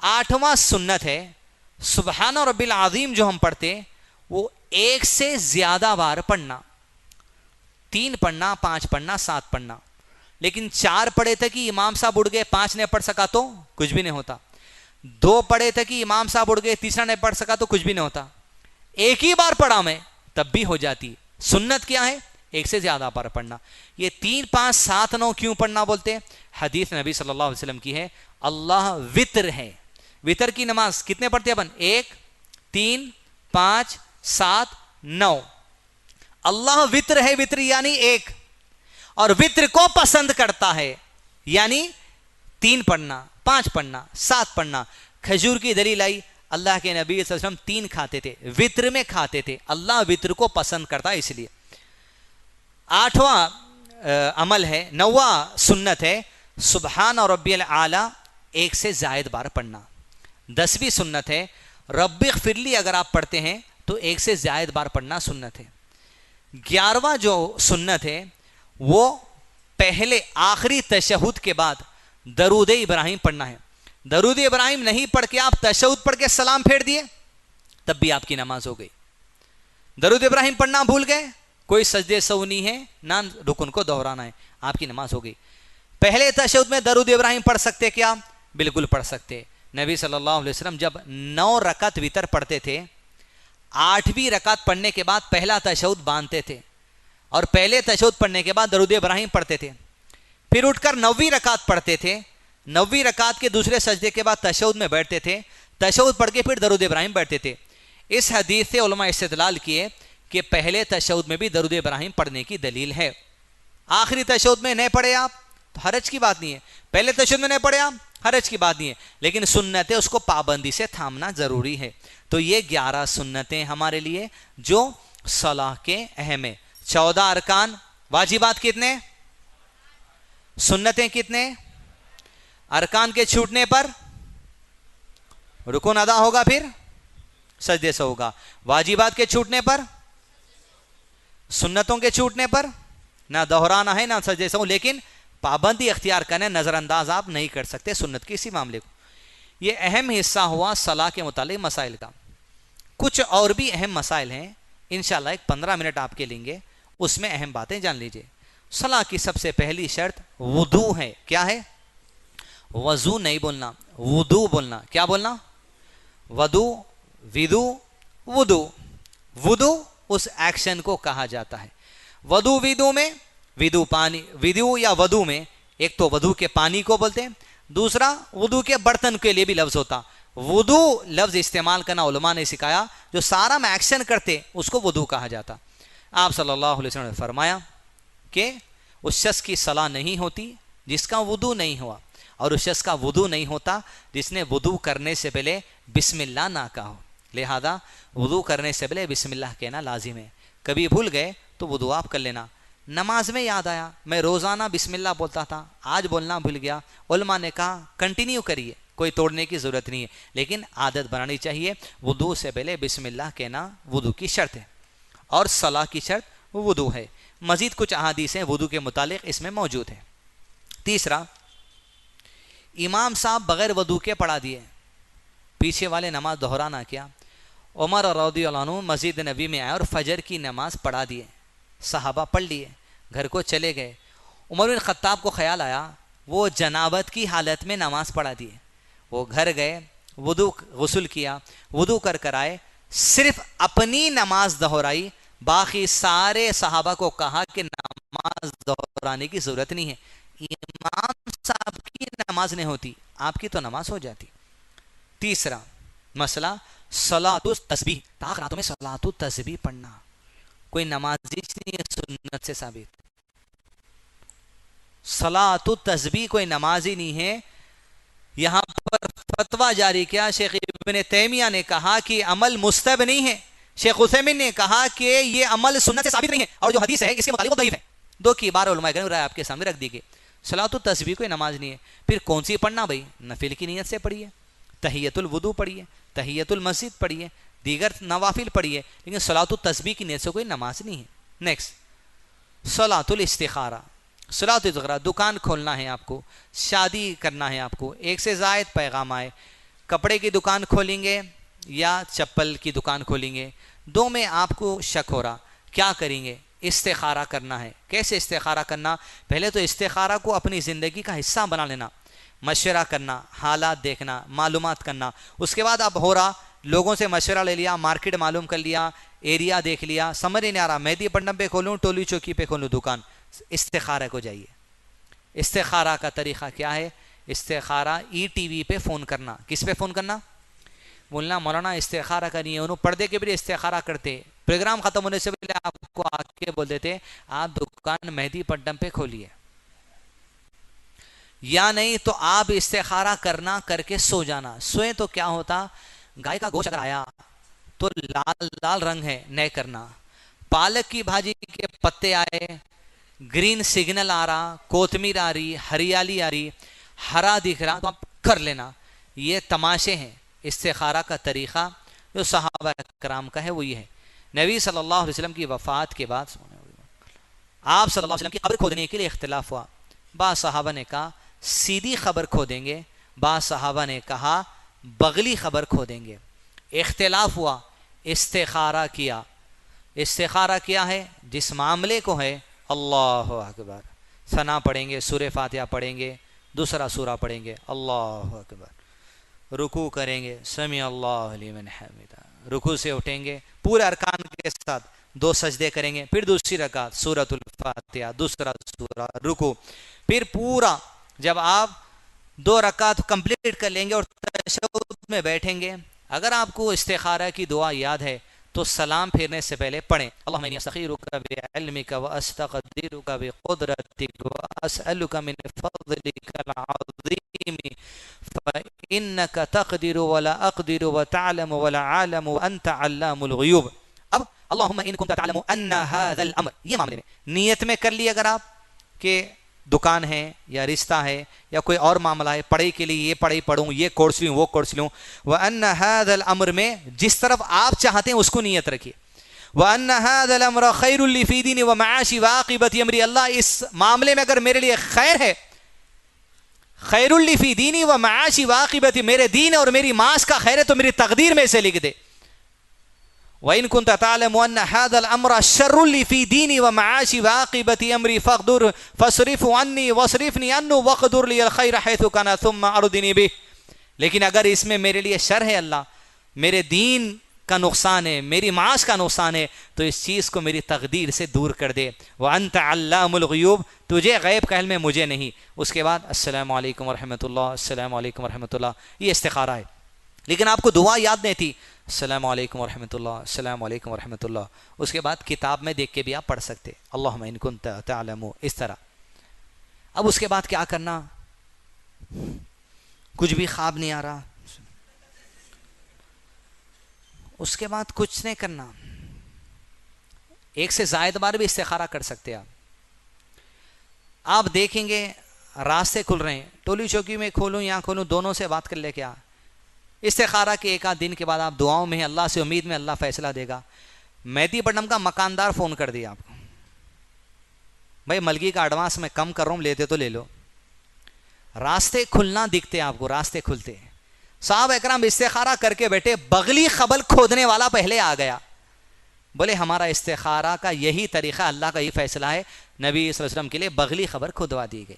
آٹھواں سنت ہے سبحان رب العظیم جو ہم پڑھتے وہ ایک سے زیادہ بار پڑھنا، 3 پڑھنا، 5 پڑھنا، 7 پڑھنا، لیکن 4 پڑھے تھے کہ امام صاحب اڑ گئے 5 نہیں پڑھ سکا تو کچھ بھی نہیں ہوتا، 2 پڑھے تھے کہ امام صاحب اڑ گئے تیسرا نہیں پڑھ سکا تو کچھ بھی نہیں ہوتا، ایک ہی بار پڑھا میں تب بھی ہو جاتی۔ سنت کیا ہے؟ ایک سے زیادہ بار پڑھنا۔ یہ 3 5 7 9 کیوں پڑھنا بولتے ہیں؟ حدیث نبی صلی اللہ علیہ وسلم کی ہے اللہ وتر ہے۔ وتر کی نماز کتنے پڑھتے ہیں اپن؟ 1 3 5 7 9۔ اللہ وتر ہے، وتر یعنی 1، اور وتر کو پسند کرتا ہے، یعنی 3 پڑھنا، 5 پڑھنا، 7 پڑھنا۔ کھجور کی دلیل آئی، اللہ کے نبی صلی اللہ علیہ وسلم 3 کھاتے تھے، وتر میں کھاتے تھے، اللہ وتر کو پسند کرتا ہے اس لیے۔ 8واں عمل ہے، 9واں سنت ہے سبحان ربی الاعلی 1 سے زائد بار پڑھنا۔ 10ویں سنت ہے رب اغفر لی اگر آپ پڑھتے ہیں تو 1 سے زائد بار پڑھنا سنت ہے۔ 11واں جو سنت ہے وہ پہلے آخری تشہد کے بعد درود ابراہیم پڑھنا ہے. درود ابراہیم نہیں پڑھ کے آپ تشہد پڑھ کے سلام پھیر دیے تب بھی آپ کی نماز ہو گئی. درود ابراہیم پڑھنا بھول گئے, کوئی سجدے سہو نہیں ہے, نہ رکن کو دہرانا ہے, آپ کی نماز ہو گئی. پہلے تشہد میں درود ابراہیم پڑھ سکتے کیا؟ بالکل پڑھ سکتے. نبی صلی اللہ علیہ وسلم جب 9 رکعت وتر پڑھتے تھے, 8ویں رکعت پڑھنے کے بعد پہلا تشہد باندھتے تھے اور پہلے تشہد پڑھنے کے بعد درود ابراہیم پڑھتے تھے. پھر اٹھ کر 9ویں رکعت پڑھتے تھے, 9ویں رکعت کے دوسرے سجدے کے بعد تشہد میں بیٹھتے تھے, تشہد پڑھ کے پھر درود ابراہیم بیٹھتے تھے. اس حدیث سے علماء استدلال کیے کہ پہلے تشہد میں بھی درود ابراہیم پڑھنے کی دلیل ہے. آخری تشہد میں نہیں پڑھے آپ تو حرج کی بات نہیں ہے, پہلے تشہد میں نہیں پڑھے آپ حرج کی بات نہیں ہے, لیکن سنتیں اس کو پابندی سے تھامنا ضروری ہے. تو یہ 11 سنتیں ہمارے لیے جو صلاح کے اہم ہیں. 14 ارکان, واجبات کتنے, سنتیں کتنے, ارکان کے چھوٹنے پر رکن ادا ہوگا, پھر سجدے سے ہوگا. واجبات کے چھوٹنے پر, سنتوں کے چھوٹنے پر نہ دہرانا ہے نہ سجدے سے ہو, لیکن پابندی اختیار کرنے, نظر انداز آپ نہیں کر سکتے سنت کے اسی معاملے کو. یہ اہم حصہ ہوا صلاح کے متعلق مسائل کا. کچھ اور بھی اہم مسائل ہیں, انشاءاللہ ایک 15 منٹ آپ کے لیں گے, اس میں اہم باتیں جان لیجئے. صلاح کی سب سے پہلی شرط وضو ہے. کیا ہے؟ وضو نہیں بولنا, وضو بولنا. کیا بولنا؟ وضو, وضو, وضو. وضو اس ایکشن کو کہا جاتا ہے. وضو وضو میں, وضو پانی, وضو یا وضو میں ایک تو وضو کے پانی کو بولتے ہیں, دوسرا وضو کے برتن کے لیے بھی لفظ ہوتا. وضو لفظ استعمال کرنا علماء نے سکھایا, جو سارا میں ایکشن کرتے اس کو وضو کہا جاتا. آپ صلی اللہ علیہ وسلم نے فرمایا کہ اس شخص کی صلاح نہیں ہوتی جس کا وضو نہیں ہوا, اور اس شخص کا وضو نہیں ہوتا جس نے وضو کرنے سے پہلے بسم اللہ نہ کہا ہو. لہذا وضو کرنے سے پہلے بسم اللہ کہنا لازم ہے. کبھی بھول گئے تو وضو آپ کر لینا. نماز میں یاد آیا, میں روزانہ بسم اللہ بولتا تھا, آج بولنا بھول گیا, علماء نے کہا کنٹینیو کریے, کوئی توڑنے کی ضرورت نہیں ہے, لیکن عادت بنانی چاہیے. وضو سے پہلے بسم اللہ کہنا وضو کی شرط ہے, اور صلاح کی شرط وضو ہے. مزید کچھ احادیث ہیں وضو کے متعلق اس میں موجود ہیں. تیسرا, امام صاحب بغیر وضو کے پڑھا دیے, پیچھے والے نماز دہرانا کیا. عمر رضی اللہ عنہ مسجد نبی میں آئے اور فجر کی نماز پڑھا دیے, صحابہ پڑھ لیے, گھر کو چلے گئے. عمر بن خطاب کو خیال آیا وہ جنابت کی حالت میں نماز پڑھا دیے. وہ گھر گئے, غسل کیا, وضو کر کر آئے, صرف اپنی نماز دہرائی, باقی سارے صحابہ کو کہا کہ نماز دہرانے کی ضرورت نہیں ہے. امام صاحب کی نماز نہیں ہوتی, آپ کی تو نماز ہو جاتی. تیسرا مسئلہ صلاۃ التسبیح, راتوں میں صلاۃ التسبیح پڑھنا کوئی نمازی نہیں ہے سنت سے ثابت. صلاۃ التسبیح کوئی نمازی نہیں ہے. یہاں پر فتویٰ جاری کیا, شیخ ابن تیمیہ نے کہا کہ عمل مستحب نہیں ہے, شیخ عثیمین نے کہا کہ یہ عمل سنت سے ثابت نہیں ہے, اور جو حدیث ہے اس کے متعلق ضعیف ہے. دو کی بار علماء کرام رائے آپ کے سامنے رکھ دی گئی. صلاۃ التسبیح کوئی نماز نہیں ہے. پھر کون سی پڑھنا بھائی؟ نفل کی نیت سے پڑھیے, تحیۃ الوضو پڑھیے, تحیۃ المسجد پڑھیے, دیگر نوافل پڑھیے, لیکن صلاۃ التسبیح کی نیت سے کوئی نماز نہیں ہے. نیکسٹ, صلاۃ الاستخارہ. صلاۃ الاستخارہ, دکان کھولنا ہے آپ کو, شادی کرنا ہے آپ کو, ایک سے زائد پیغام آئے, کپڑے کی دکان کھولیں گے یا چپل کی دکان کھولیں گے, دو میں آپ کو شک ہو رہا, کیا کریں گے؟ استخارہ کرنا ہے. کیسے استخارہ کرنا؟ پہلے تو استخارہ کو اپنی زندگی کا حصہ بنا لینا, مشورہ کرنا, حالات دیکھنا, معلومات کرنا. اس کے بعد اب ہو رہا, لوگوں سے مشورہ لے لیا, مارکیٹ معلوم کر لیا, ایریا دیکھ لیا, سمجھ نہیں آ رہا مہدی پٹنم پہ کھولوں, ٹولی چوکی پہ کھولوں دکان. استخارہ کو جائیے. استخارہ کا طریقہ کیا ہے؟ استخارہ ای ٹی وی پہ فون کرنا. کس پہ فون کرنا؟ بولنا مولانا استخارہ کرنی ہے, انہوں پردے کے بھی استخارہ کرتے, پروگرام ختم ہونے سے پہلے آپ کو آ کے بول دیتے آپ دکان مہدی پٹنم پہ کھولیے, یا نہیں تو آپ استخارہ کرنا کر کے سو جانا. سوئے تو کیا ہوتا, گائے کا گوشت اگر آیا تو لال لال رنگ ہے, نہیں کرنا. پالک کی بھاجی کے پتے آئے, گرین سگنل آ رہا, کوتمیر آ رہی, ہریالی آ رہی, ہرا دکھ رہا, تو آپ کر لینا. یہ تماشے ہیں. استخارہ کا طریقہ جو صحابہ کرام کا ہے وہ یہ ہے. نبی صلی اللہ علیہ وسلم کی وفات کے بعد آپ صلی اللہ علیہ وسلم کی قبر کھودنے کے لیے اختلاف ہوا. بعض صحابہ نے کہا سیدھی قبر کھودیں گے، بعض صحابہ نے کہا بغلی قبر کھودیں گے. اختلاف ہوا، استخارہ کیا. استخارہ کیا ہے؟ جس معاملے کو ہے اللہ اکبر ثنا پڑھیں گے، سورہ فاتحہ پڑھیں گے، دوسرا سورہ پڑھیں گے، اللہ اکبر، رکوع کریں گے، سمیع اللہ لمن حمدہ، رکوع سے اٹھیں گے پورے ارکان کے ساتھ، 2 سجدے کریں گے، پھر دوسری رکعت سورۃ الفاتحہ، دوسرا سورہ، رکوع، پھر پورا جب آپ 2 رکعت کمپلیٹ کر لیں گے اور تشہد میں بیٹھیں گے، اگر آپ کو استخارہ کی دعا یاد ہے تو سلام پھیرنے سے پہلے پڑھیں اللہم انی استخیرک بعلمک واستقدرک بقدرتک واسألک من فضلک العظیم فإنک تقدر ولا اقدر وتعلم ولا اعلم وانت علام الغیوب. اب اللہم ان کنت تعلم ان هذا الامر، یہ معاملے میں نیت میں کر لی اگر آپ کہ دکان ہے یا رشتہ ہے یا کوئی اور معاملہ ہے، پڑھائی کے لیے یہ پڑھائی پڑھوں، یہ کورس لوں، وہ کورس لوں، وَأَنَّ هَذَا الْأَمْرِ میں جس طرف آپ چاہتے ہیں اس کو نیت رکھیے. وَأَنَّ هَذَا الْأَمْرَ خَيْرٌ لِّي فِي دِينِي وَمَعَاشِي وَعَاقِبَةِ أَمْرِي، اللہ اس معاملے میں اگر میرے لیے خیر ہے، خَيْرٌ لِّي فِي دِينِي وَمَعَاشِي وَعَاقِبَةِ، میرے دین اور میری معاش کا خیر ہے تو میری تقدیر میں سے لکھ دے. وَإِن كُنْتَ تَعْلَمُ أَنَّ هَذَا الْأَمْرَ شَرٌّ لِّي فِي دِينِي وَمَعَاشِي وَعَاقِبَةِ أَمْرِي فَاصْرِفْ عَنِّي وَاصْرِفْنِي عَنْهُ وَاقْدُرْ لِي الْخَيْرَ حَيْثُ كَانَ ثُمَّ أَرْضِنِي بِهِ. لیکن اگر اس میں میرے لیے شر ہے اللہ، میرے دین کا نقصان ہے، میری معاش کا نقصان ہے، تو اس چیز کو میری تقدیر سے دور کر دے. وَأَنْتَ عَلَّامُ الْغُیُوب، تجھے غیب کا علم ہے، مجھے نہیں. اس کے بعد السلام علیکم ورحمۃ اللہ، السلام علیکم ورحمۃ اللہ، یہ استخارہ ہے. لیکن آپ کو دعا یاد نہیں تھی، السلام علیکم ورحمۃ اللہ، السلام علیکم ورحمۃ اللہ. اس کے بعد کتاب میں دیکھ کے بھی آپ پڑھ سکتے اللہم ان کنت تعلم، اس طرح. اب اس کے بعد کیا کرنا؟ کچھ بھی خواب نہیں آ رہا، اس کے بعد کچھ نہیں کرنا. 1 سے زائد بار بھی استخارہ کر سکتے آپ دیکھیں گے راستے کھل رہے ہیں، ٹولی چوکی میں کھولوں یا کھولوں، دونوں سے بات کر لے. کیا استخارہ کے 1 آدھ دن کے بعد آپ دعاؤں میں ہیں، اللہ سے امید میں اللہ فیصلہ دے گا. مہدی پٹنم کا مکاندار فون کر دیا آپ کو، بھائی ملگی کا ایڈوانس میں کم کر رہا ہوں، لیتے تو لے لو. راستے کھلنا دکھتے آپ کو، راستے کھلتے. صحابہ اکرام استخارہ کر کے بیٹھے، بغلی قبر کھودنے والا پہلے آ گیا. بولے ہمارا استخارہ کا یہی طریقہ، اللہ کا یہ فیصلہ ہے. نبی صلی اللہ علیہ وسلم کے لیے بغلی قبر کھدوا دی گئی.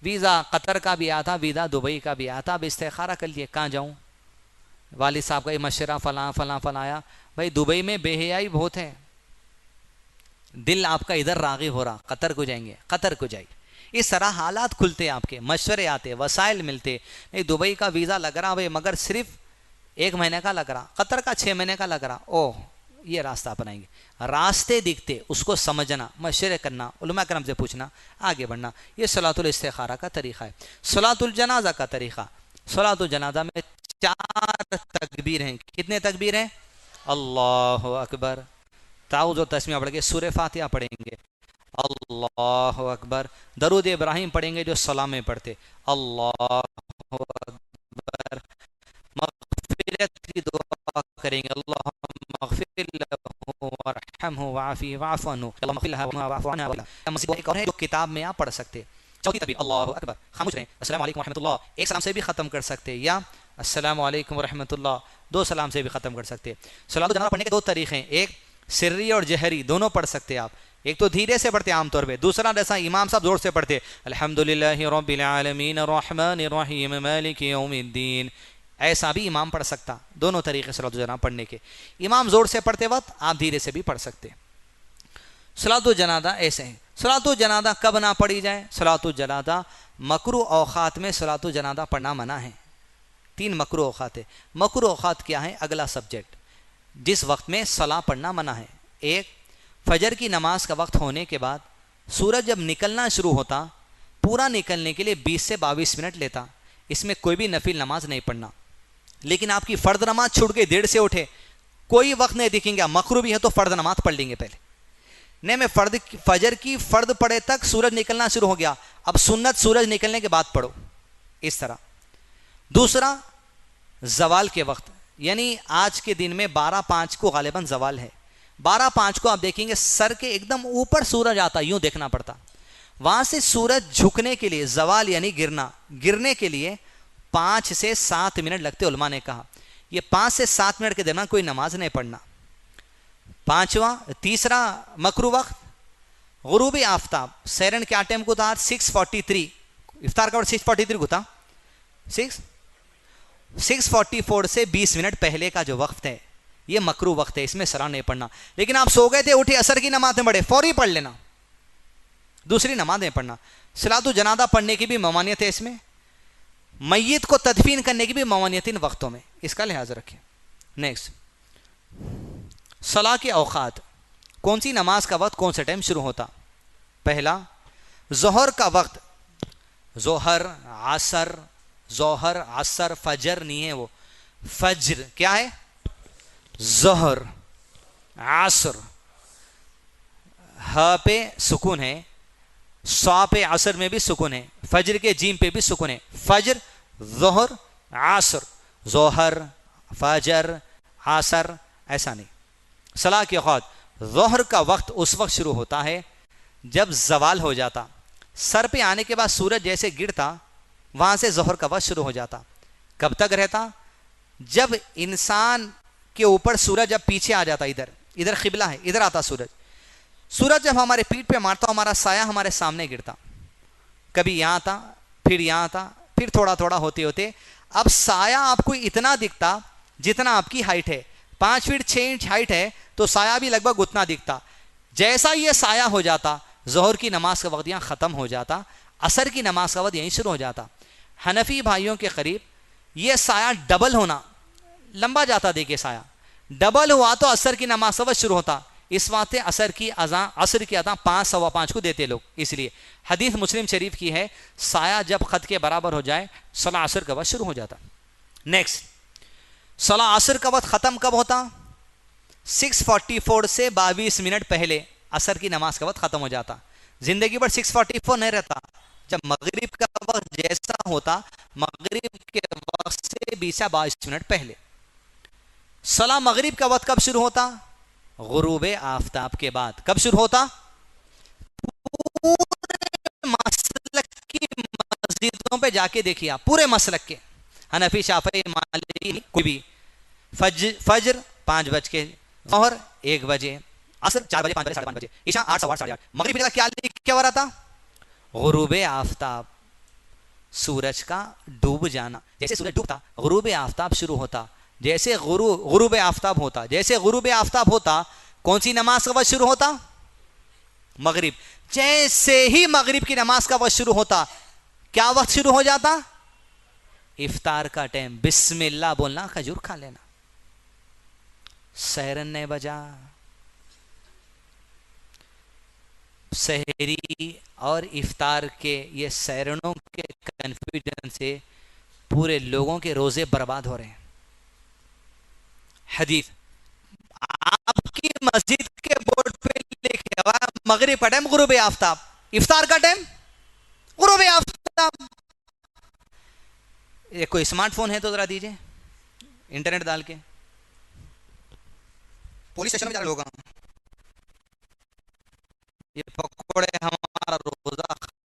ویزا قطر کا بھی آیا تھا، ویزا دبئی کا بھی آیا تھا. اب استخارہ کر لیے کہاں جاؤں، والد صاحب کا یہ مشورہ فلاں فلاں فلاں آیا. بھائی دبئی میں بے حیائی بہت ہے، دل آپ کا ادھر راغب ہو رہا، قطر کو جائیں گے، قطر کو جائیے. اس طرح حالات کھلتے، آپ کے مشورے آتے، وسائل ملتے. نہیں دبئی کا ویزا لگ رہا بھائی، مگر صرف 1 مہینے کا لگ رہا، قطر کا 6 مہینے کا لگ رہا. اوہ یہ راستہ اپنائیں گے. راستے دکھتے، اس کو سمجھنا، مشورے کرنا، علماء کرام سے پوچھنا، آگے بڑھنا. یہ صلاۃ الاستخارہ کا طریقہ ہے. صلاۃ الجنازہ کا طریقہ، صلاۃ الجنازہ میں 4 تکبیر ہیں. کتنے تکبیر ہیں؟ اللہ اکبر، تعوذ و تسمیہ پڑھ کے سورہ فاتحہ پڑھیں گے، اللہ اکبر. درود ابراہیم پڑھیں گے جو سلام میں پڑھتے، اللہ اکبر. مغفرت کی دعا کریں گے، اللہم اغفر لہ وارحمہ وعافیہ واعف عنہ، اللہم اغفر لہ واعف عنہ. ایک اور ہے جو کتاب میں آپ پڑھ سکتے. 4 تکبیر، اللہ اکبر. خاموش رہیں، السلام علیکم ورحمۃ اللہ 1 سلام سے بھی ختم کر سکتے، یا السلام علیکم ورحمۃ اللہ 2 سلام سے بھی ختم کر سکتے. صلاۃ الجنازہ پڑھنے کے 2 طریقے ہیں، ایک سری اور جہری دونوں پڑھ سکتے آپ. ایک تو دھیرے سے پڑھتے عام طور پہ، دوسرا جیسا امام صاحب زور سے پڑھتے، الحمدللہ رب العالمین الرحمن الرحیم مالک یوم الدین، ایسا بھی امام پڑھ سکتا. دونوں طریقے صلاۃ الجنازہ پڑھنے کے. امام زور سے پڑھتے وقت آپ دھیرے سے بھی پڑھ سکتے. صلاۃ الجنازہ ایسے ہیں. صلاۃ الجنازہ کب نہ پڑھی جائے؟ صلاۃ الجنازہ مکروہ اوقات میں صلاۃ الجنازہ پڑھنا منع ہے. 3 مکروہ اوقات ہے. مکروہ اوقات کیا ہے؟ اگلا سبجیکٹ، جس وقت میں صلاۃ پڑھنا منع ہے. 1 فجر کی نماز کا وقت ہونے کے بعد سورج جب نکلنا شروع ہوتا، پورا نکلنے کے لیے 20 سے 22 منٹ لیتا. اس میں کوئی بھی نفل نماز نہیں پڑھنا. لیکن آپ کی فرض نماز چھوٹ گئی، 1:30 سے اٹھے، کوئی وقت نہیں دکھیں گے، مکروہ بھی ہے تو فرض نماز پڑھ لیں گے پہلے. نہیں میں فجر کی فرض پڑھے تک سورج نکلنا شروع ہو گیا، اب سنت سورج نکلنے کے بعد پڑھو، اس طرح. دوسرا زوال کے وقت، یعنی آج کے دن میں 12:05 کو غالباً زوال ہے. 12:05 کو آپ دیکھیں گے سر کے ایک دم اوپر سورج آتا، یوں دیکھنا پڑتا، وہاں سے سورج جھکنے کے لیے، زوال یعنی گرنے کے لیے 5 سے 7 منٹ لگتے، علماء نے کہا یہ 5 سے 7 منٹ کے درمیان کوئی نماز نہیں پڑھنا۔ تیسرا مکروہ وقت غروب آفتاب، سیرن کیا ٹائم کو تھا؟ 6:43، افطار کا وقت 6:43 کو تھا، 6:44 سے 20 منٹ پہلے کا جو وقت ہے یہ مکروہ وقت ہے، اس میں سرا نہیں پڑھنا۔ لیکن آپ سو گئے تھے، اٹھے، عصر کی نماز میں پڑھے، فوری پڑھ لینا، دوسری نماز نہیں پڑھنا۔ صلاۃ الجنازہ پڑھنے کی بھی ممانعت ہے اس میں، میت کو تدفین کرنے کی بھی ممانعت ان وقتوں میں، اس کا لحاظ رکھیں۔ نیکسٹ، صلاح کے اوقات، کون سی نماز کا وقت کون سے ٹائم شروع ہوتا؟ پہلا، ظہر کا وقت، ظہر عصر فجر نہیں ہے، وہ فجر کیا ہے؟ ظہر، عصر، ہ پہ سکون ہے، صا پہ عصر میں بھی سکون ہے، فجر کے جیم پہ بھی سکون ہے، فجر، ظہر، عصر، ظہر، فجر، عصر، ایسا نہیں۔ صلاح کے اوقات، ظہر کا وقت اس وقت شروع ہوتا ہے جب زوال ہو جاتا، سر پہ آنے کے بعد سورج جیسے گرتا وہاں سے ظہر کا وقت شروع ہو جاتا۔ کب تک رہتا؟ جب انسان کے اوپر سورج جب پیچھے آ جاتا، ادھر قبلہ ہے، ادھر آتا سورج جب ہمارے پیٹھ پہ مارتا، ہمارا سایہ ہمارے سامنے گرتا، کبھی یہاں تھا، پھر یہاں تھا، پھر تھوڑا تھوڑا ہوتے ہوتے اب سایہ آپ کو اتنا دکھتا جتنا آپ کی ہائٹ ہے، 5 فٹ 6 انچ ہائٹ ہے تو سایہ بھی لگ بھگ اتنا دکھتا۔ جیسا یہ سایہ ہو جاتا، ظہر کی نماز کا وقت یہاں ختم ہو جاتا، عصر کی نماز کا وقت یہیں شروع ہو جاتا۔ حنفی بھائیوں کے قریب یہ سایہ ڈبل ہونا، لمبا جاتا، دیکھیں سایہ ڈبل ہوا تو عصر کی نماز کا وقت شروع ہوتا۔ اس واسطے عصر کی اذان 5 سوا 5 کو دیتے لوگ، اس لیے حدیث مسلم شریف کی ہے، سایہ جب خط کے برابر ہو جائے صلاح عصر کا وقت شروع ہو جاتا۔ نیکسٹ، صلاح عصر کا وقت ختم کب ہوتا؟ 6:44 سے 22 منٹ پہلے عصر کی نماز کا وقت ختم ہو جاتا۔ زندگی بھر 6:44 نہیں رہتا، جب مغرب کا وقت جیسا ہوتا مغرب کے وقت سے 20 یا 22 منٹ پہلے۔ صلاح مغرب کا وقت کب شروع ہوتا؟ غروب آفتاب کے بعد۔ کب شروع ہوتا؟ پورے مسلک کی مسجدوں پہ جا کے دیکھیے آپ، پورے مسلک کے، حنفی، شافعی، مالکی، کوئی بھی، فجر 5 بج کے، ظہر 1 بجے، عصر 4 بجے، 5 بجے، 5:30 بجے، عشاء 8 سوا 8 8:30، مغرب کا کیا لکھا ہوا رہتا؟ غروب آفتاب، سورج کا ڈوب جانا۔ جیسے سورج ڈوبتا غروب آفتاب شروع ہوتا، جیسے غروب آفتاب ہوتا، جیسے غروب آفتاب ہوتا کون سی نماز کا وقت شروع ہوتا؟ مغرب۔ جیسے ہی مغرب کی نماز کا وقت شروع ہوتا کیا وقت شروع ہو جاتا؟ افطار کا ٹائم، بسم اللہ بولنا، کھجور کھا لینا، سحرن نے بجا، سحری اور افطار کے یہ سحرنوں کے کنفیوژن سے پورے لوگوں کے روزے برباد ہو رہے ہیں۔ حدیث آپ کی مسجد کے بورڈ پہ لکھا ہوا مغرب کا ٹائم غروب آفتاب، افطار کا ٹائم غروب آفتاب۔ یہ کوئی اسمارٹ فون ہے تو ذرا دیجئے، انٹرنیٹ ڈال کے، پولیس اسٹیشن میں جا رہے لوگ، یہ پکوڑے ہمارا روزہ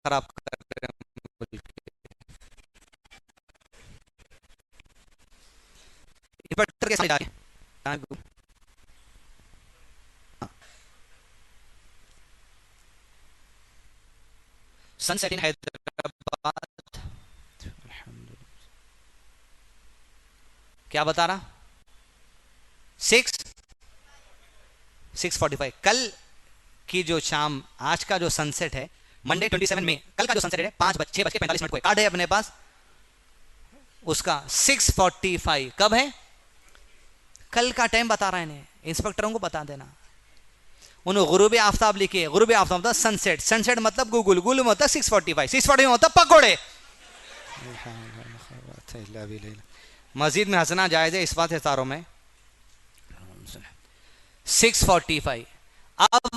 خراب کر رہے ہیں۔ سن سیٹ ان حیدرآباد، کیا بتا رہا؟ 6:45۔ کل کی جو شام، آج کا جو سن سیٹ ہے منڈے 27 میں، کل کا جو سن سیٹ ہے 6:45 کو کارڈ ہے اپنے پاس، اس کا 6:45 کب ہے؟ کل کا ٹائم بتا رہے ہیں، انسپیکٹروں کو بتا دینا، انہوں غروب آفتاب لکھے، غروب آفتاب مطلب سن سیٹ، سن سیٹ مطلب گوگل مطلب 6:45، 6:45 مطلب پکوڑے۔ مسجد میں ہنسنا جائز ہے، اس بات ستاروں میں 6:45۔ اب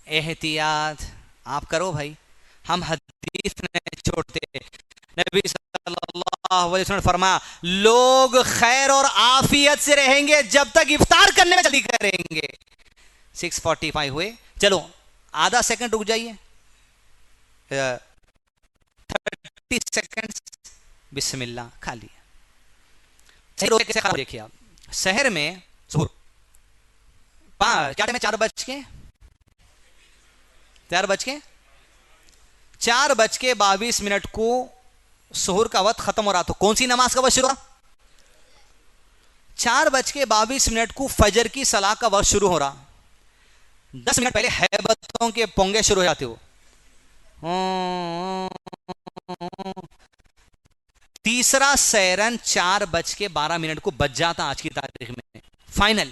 احتیاط آپ کرو بھائی، ہم حدیث نہیں چھوڑتے، نبی صلی اللہ علیہ وسلم نے فرمایا لوگ خیر اور عافیت سے رہیں گے جب تک افطار کرنے میں جلدی کریں گے. 6:45 ہوئے, چلو آدھا سیکنڈ رک جائیے, 30 سیکنڈ, بسم اللہ, کھا لیا. دیکھیے آپ شہر میں ظہر کیا ٹائم ہے, 4:22 کو سحور کا وقت ختم ہو رہا. تو کون سی نماز کا وقت شروع ہو رہا؟ 4:22 کو فجر کی صلاح کا وقت شروع ہو رہا. 10 منٹ پہلے ہیبتوں کے پونگے شروع ہو جاتے ہو. تیسرا سیرن 4:12 کو بج جاتا آج کی تاریخ میں. فائنل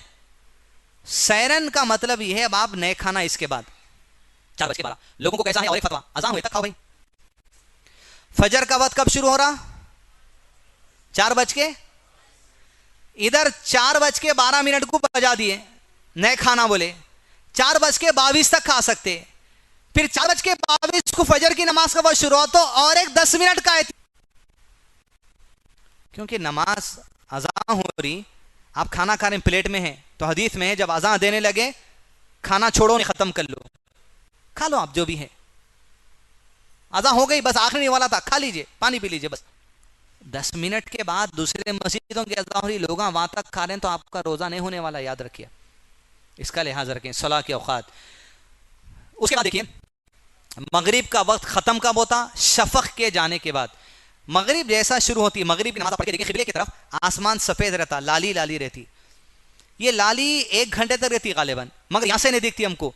سیرن کا مطلب یہ ہے اب آپ نئے کھانا اس کے بعد 4:12. لوگوں کو کیسا ہے اور ایک فتویٰ, اذان ہوئے تک کھاؤ بھائی. فجر کا وقت کب شروع ہو رہا؟ 4 ادھر 4:12 کو بجا دیے, نئے کھانا بولے 4:22 تک کھا سکتے. پھر 4:22 کو فجر کی نماز کا وقت شروع ہوا تو اور ایک 10 منٹ کا ہے, کیونکہ نماز اذان ہو رہی, آپ کھانا کھا رہے ہیں پلیٹ میں ہیں, تو حدیث میں ہے جب اذان دینے لگے کھانا چھوڑو نہیں, ختم کر لو, کھا لو آپ جو بھی ہے. اذان ہو گئی, بس آخری والا تھا, کھا لیجئے, پانی پی لیجئے بس. 10 منٹ کے بعد دوسرے مسجدوں کی اذان ہو رہی, لوگ وہاں تک کھا رہے ہیں, تو آپ کا روزہ نہیں ہونے والا, یاد رکھیے, اس کا لحاظ رکھیں. صلاح کے اوقات. اس کے بعد دیکھیے مغرب کا وقت ختم کب ہوتا؟ شفق کے جانے کے بعد. مغرب جیسا شروع ہوتی, مغرب کی نماز پڑھ کے دیکھیں قبلے کی طرف, آسمان سفید رہتا, لالی لالی رہتی. یہ لالی 1 گھنٹے تک رہتی غالباً, مگر یہاں سے نہیں دیکھتی ہم کو,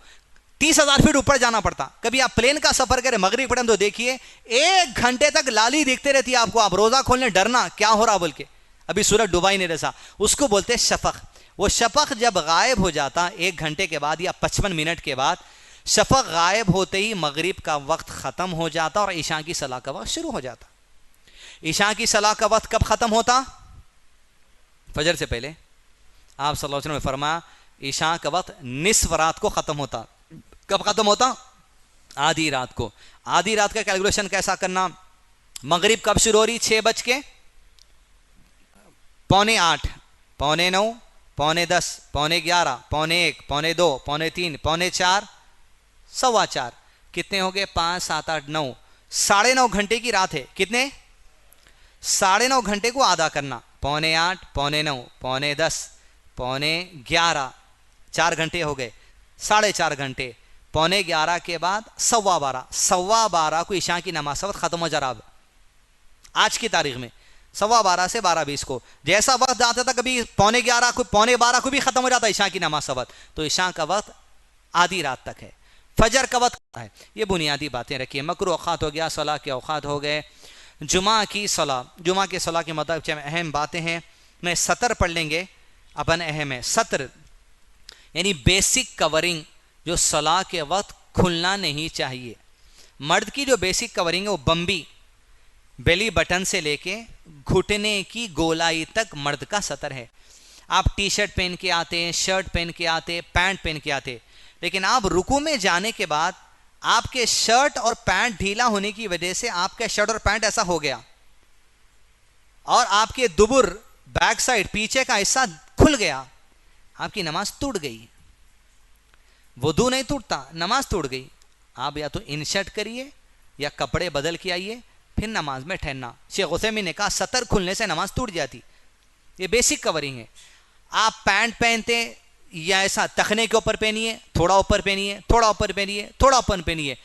30,000 فٹ اوپر جانا پڑتا. کبھی آپ پلین کا سفر کریں مغرب پڑھیں تو دیکھیے 1 گھنٹے تک لالی دیکھتے رہتی ہے آپ کو. آپ روزہ کھولنے ڈرنا کیا ہو رہا بول کے, ابھی سورج ڈوبا ہی نہیں رہا. اس کو بولتے شفق. وہ شفق جب غائب ہو جاتا 1 گھنٹے کے بعد یا 55 منٹ کے بعد, شفق غائب ہوتے ہی مغرب کا وقت ختم ہو جاتا اور عشاء کی صلاح کا وقت شروع ہو جاتا. عشاء کی صلاح کا وقت کب ختم ہوتا؟ فجر سے پہلے. آپ صلی اللہ علیہ وسلم نے فرمایا عشاء کا وقت نصف رات کو ختم ہوتا. کب ختم ہوتا؟ آدھی رات کو. آدھی رات کا کیلکولیشن کیسا کرنا؟ مغرب کب شروع ہو رہی؟ 6:08, 7:45, 9:45, 10:45, 11:45, 1:45, 2:45, 3:45, 4:45, 4:15. کتنے ہو گئے؟ 5, 7, 8, 9. 9.5 گھنٹے کی رات ہے. کتنے؟ 9.5 گھنٹے کو آدھا کرنا. 8:45, 9:45, 10:45, 11:45, 4 گھنٹے ہو گئے. 4.5 گھنٹے. 11:45 کے بعد 12:15. 12:15 کو عشاء کی نماز وقت ختم ہو جا رہا. آج کی تاریخ میں 12:15 سے 12:20 کو جیسا وقت جاتا تھا, کبھی 11:45 کو 11:15 کو بھی ختم ہو جاتا عشاء کی نماز وقت. تو عشاء کا وقت آدھی رات تک ہے. فجر کا وقت ہے. یہ بنیادی باتیں رکھیے. مکروہ اوقات ہو گیا, صلاح کے اوقات ہو گئے. جمعہ کی صلاح کے مطابق اہم باتیں ہیں. میں سطر پڑھ لیں گے اپن. اہم ہے سطر, یعنی بیسک کورنگ جو صلاح کے وقت کھلنا نہیں چاہیے. مرد کی جو بیسک کورنگ ہے وہ بمبی, بیلی بٹن سے لے کے گھٹنے کی گولائی تک مرد کا سطر ہے. آپ ٹی شرٹ پہن کے آتے, شرٹ پہن کے آتے, پینٹ پہن کے آتے, لیکن آپ رکوع میں جانے کے بعد آپ کے شرٹ اور پینٹ ڈھیلا ہونے کی وجہ سے آپ کا شرٹ اور پینٹ ایسا ہو گیا اور آپ کے دبر بیک سائڈ پیچھے کا حصہ کھل گیا, آپ کی نماز ٹوٹ گئی. وضو نہیں ٹوٹتا, نماز ٹوٹ گئی. آپ یا تو انشرٹ کریے یا کپڑے بدل کے آئیے, پھر نماز میں ٹھہرنا. شیخ عثیمین نے کہا سطر کھلنے سے نماز ٹوٹ جاتی. یہ بیسک کورنگ ہے. آپ پینٹ پہنتے یا ایسا تخنے کے اوپر پہنیے, تھوڑا اوپر پہنیے, تھوڑا اوپر پہنیے, تھوڑا اوپر پہنیے,